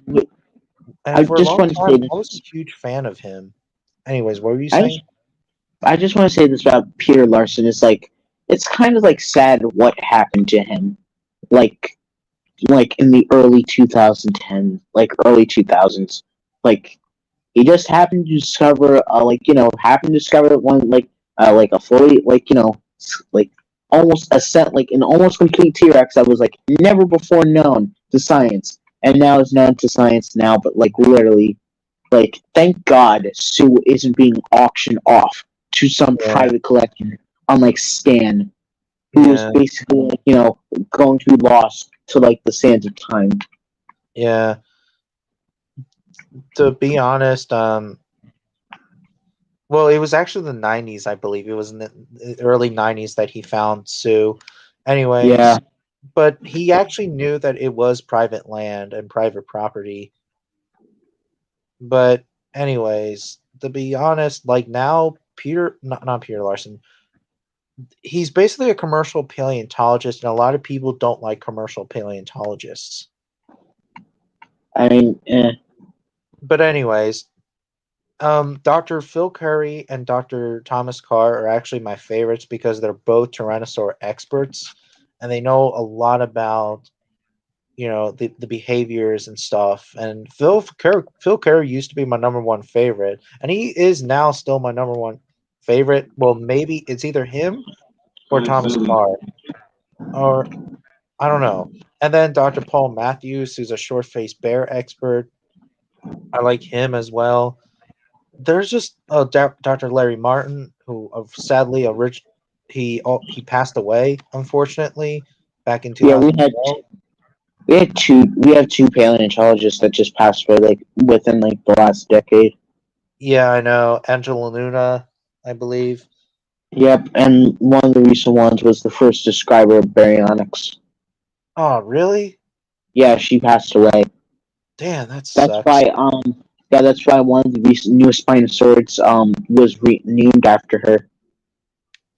I was a huge fan of him. Anyways, what were you saying? I just want to say this about Peter Larson. It's kind of sad what happened to him. In the early 2010s, early 2000s. He just happened to discover, one, a fully, almost a set, an almost complete T-Rex that was, never before known to science. And now is known to science now, but, literally, thank God Sue isn't being auctioned off to some private collector on, Stan, who is basically, going to be lost to, the sands of time. Yeah. To be honest, well, it was actually the 90s, I believe. It was in the early 90s that he found Sue. Anyways, but he actually knew that it was private land and private property. But anyways, to be honest, now not Peter Larson, he's basically a commercial paleontologist, and a lot of people don't like commercial paleontologists. I mean, But anyways, Dr. Phil Curry and Dr. Thomas Carr are actually my favorites because they're both Tyrannosaur experts, and they know a lot about, the behaviors and stuff. And Phil Curry used to be my number one favorite, and he is now still my number one favorite. Well, maybe it's either him or Thomas Carr. Or I don't know. And then Dr. Paul Matthews, who's a short-faced bear expert. I like him as well. There's just Dr. Larry Martin, who sadly he passed away, unfortunately, back in Yeah, 2012. we have two paleontologists that just passed away like within like the last decade. Yeah, I know. Angela Luna, I believe. Yep, and one of the recent ones was the first describer of baryonyx. Oh, really? Yeah, she passed away. Damn, that That's sucks. why that's why one of the recent newest Spinosaurs was named after her.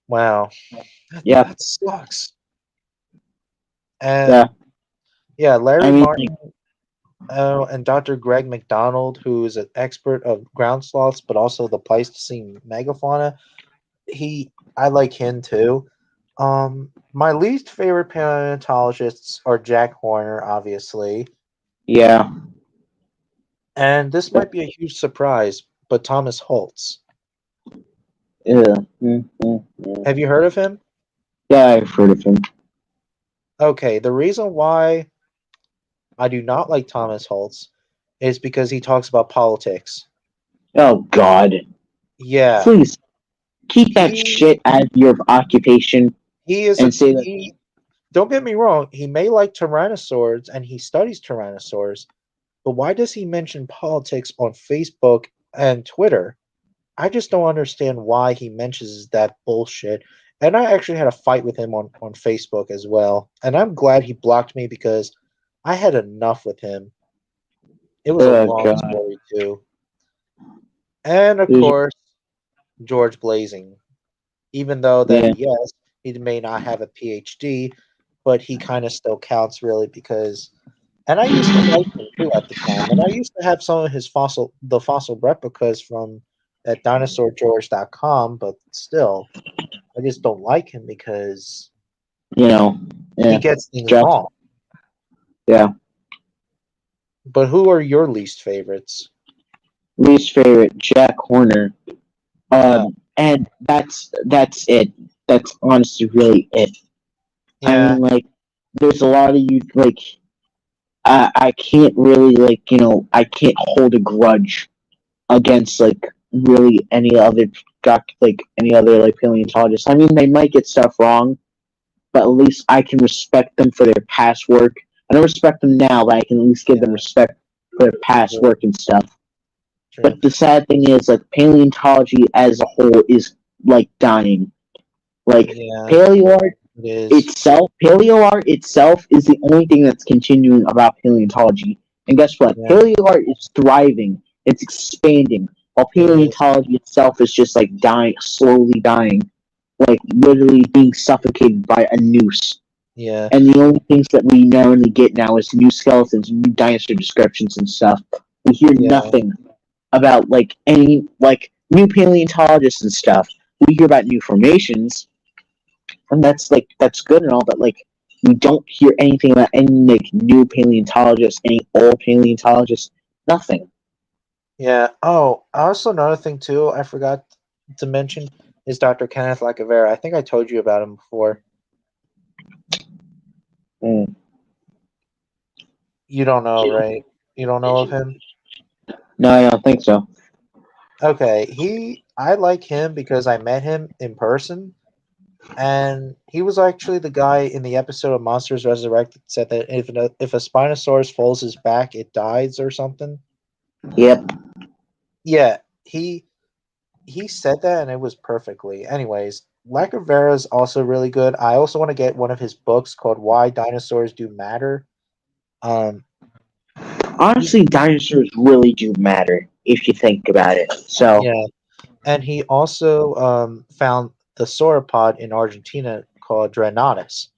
Wow. Yeah. That sucks. And yeah, Larry Martin and Dr. Greg McDonald, who is an expert of ground sloths, but also the Pleistocene megafauna. I like him too. My least favorite paleontologists are Jack Horner, obviously. Yeah. And this might be a huge surprise, but Thomas Holtz. Yeah. Have you heard of him? Yeah, I've heard of him. Okay, the reason why I do not like Thomas Holtz is because he talks about politics. Oh, God. Yeah. Please, keep that shit out of your occupation. Don't get me wrong, he may like tyrannosaurs and he studies tyrannosaurs, but why does he mention politics on Facebook and Twitter? I just don't understand why he mentions that bullshit. And I actually had a fight with him on Facebook as well. And I'm glad he blocked me because I had enough with him. It was a long story too. And of course, George Blazing. Even though that yes, he may not have a PhD, but he kind of still counts really because and I used to like him too at the time. And I used to have some of his fossil replicas from at dinosaurgeorge.com, but still I just don't like him because he gets things wrong. Yeah. But who are your least favorites? Least favorite, Jack Horner. And that's it. That's honestly really it. Yeah. I mean, like, there's a lot of you, like, I can't really, like, I can't hold a grudge against, like, really any other paleontologists. I mean, they might get stuff wrong, but at least I can respect them for their past work. I don't respect them now, but I can at least give them respect for their past work and stuff. But the sad thing is, like, paleontology as a whole is, like, dying. Like, paleo art itself is the only thing that's continuing about paleontology. And guess what? Paleo art is thriving. It's expanding. While paleontology itself is just, like, dying, slowly dying. Like, literally being suffocated by a noose. Yeah. And the only things that we normally get now is new skeletons, new dinosaur descriptions and stuff. We hear nothing about, like, any, like, new paleontologists and stuff. We hear about new formations, and that's good and all, but, like, we don't hear anything about any, like, new paleontologists, any old paleontologists, nothing. Yeah. Oh, also another thing, too, I forgot to mention is Dr. Kenneth Lacavera. I think I told you about him before. You don't know, right? You don't know of him? No, I don't think so. Okay, I like him because I met him in person, and he was actually the guy in the episode of Monsters Resurrected that said that if a Spinosaurus folds his back, it dies or something. Yep. Yeah, he said that, and it was perfectly. Anyways, Lacavera is also really good. I also want to get one of his books called "Why Dinosaurs Do Matter." Honestly, dinosaurs really do matter if you think about it. So yeah, and he also found the sauropod in Argentina called Dreadnoughtus.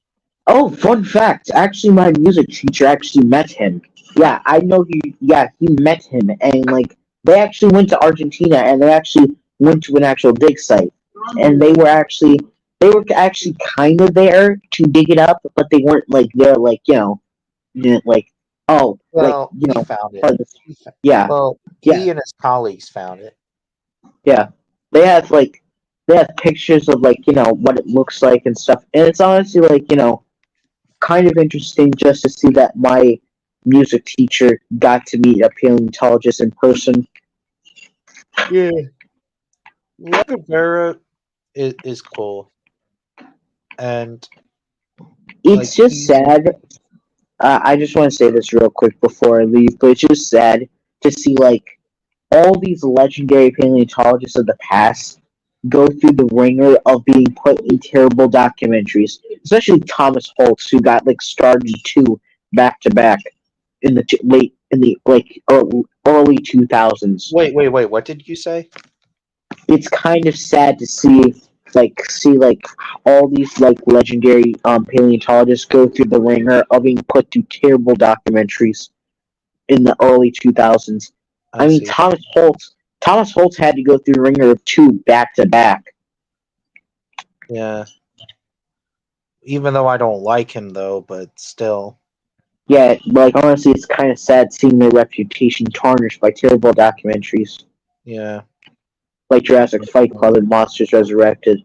Oh, fun fact! Actually, my music teacher actually met him. Yeah, I know he. Yeah, he met him, and like they actually went to Argentina, and they actually went to an actual dig site, and they were actually kind of there to dig it up, but they weren't like there, like like oh, well, like he found it. Yeah. Well, he and his colleagues found it. Yeah, they have pictures of like what it looks like and stuff, and it's honestly like kind of interesting just to see that my music teacher got to meet a paleontologist in person. Yeah. Vera is cool. And it's just sad. I just want to say this real quick before I leave, but it's just sad to see all these legendary paleontologists of the past go through the ringer of being put in terrible documentaries, especially Thomas Holtz, who got started 2 back to back in the early 2000s. Wait, what did you say? It's kind of sad to see all these legendary paleontologists go through the ringer of being put through terrible documentaries in the early 2000s. I mean, Thomas Holtz had to go through the ringer of 2 back to back. Yeah. Even though I don't like him, though, but still. Yeah, honestly, it's kind of sad seeing their reputation tarnished by terrible documentaries. Yeah. Like Jurassic Fight Club and Monsters Resurrected.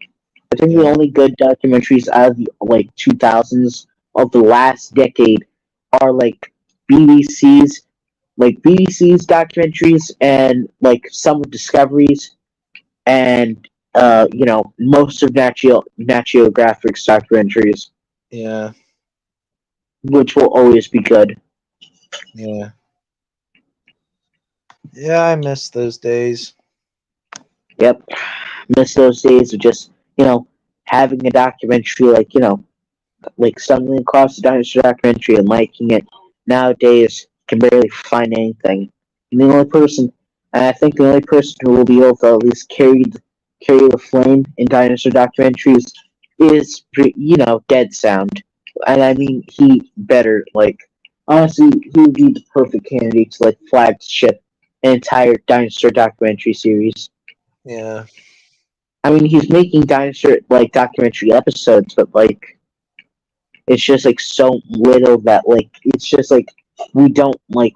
I think the only good documentaries out of the 2000s of the last decade are BBC's documentaries and some of Discovery's and most of Nat Geographic's documentaries. Yeah. Which will always be good. Yeah. Yeah, I miss those days. Yep. Miss those days of just, having a documentary stumbling across the dinosaur documentary and liking it. Nowadays, can barely find anything. And I think the only person who will be able to at least carry the flame in dinosaur documentaries is, Dead Sound. And I mean, he better, honestly, he would be the perfect candidate to, flagship an entire dinosaur documentary series. Yeah. I mean, he's making dinosaur, documentary episodes, but, it's just, so little that, it's just, we don't, we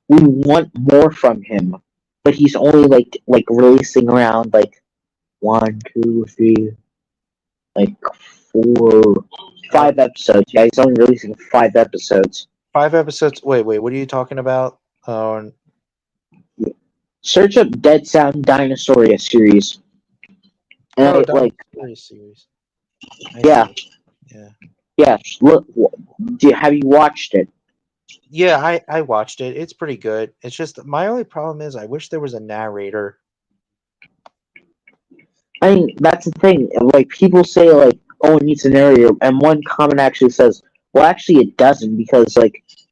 want more from him. But he's only, releasing around, 1, 2, 3, 4, 5 episodes. Yeah, he's only releasing 5 episodes. 5 episodes? Wait, what are you talking about? Search up Dead Sound Dinosauria series. And series. Yeah. Look, have you watched it? Yeah, I watched it. It's pretty good. It's just my only problem is I wish there was a narrator. I mean, that's the thing. People say oh, it needs a narrator, and one comment actually says, well, actually, it doesn't because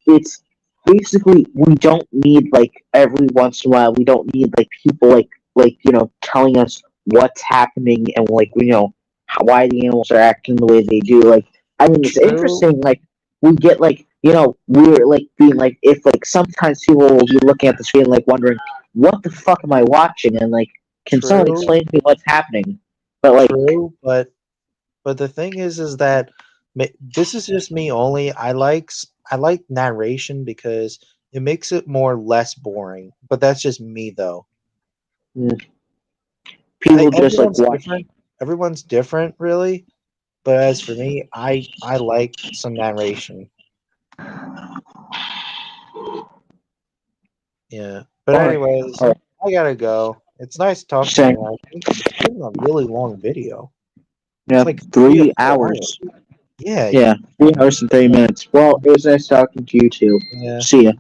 it's basically we don't need every once in a while we don't need people telling us what's happening and why the animals are acting the way they do. I mean, it's interesting. We get we're being if sometimes people will be looking at the screen wondering what the fuck am I watching and can someone explain to me what's happening? But True, but the thing is that this is just me only. I like narration because it makes it less boring. But that's just me though. People just watch. Everyone's different, really. But as for me, I like some narration. Yeah. But anyways, I gotta go. It's nice talking to you. I think it's been a really long video. Yeah, it's 3 hours. Yeah. 3 hours and 30 minutes. Well, it was nice talking to you too. Yeah. See ya.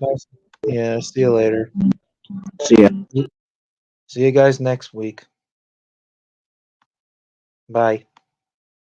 Yeah, see you later. See ya. See you guys next week. Bye.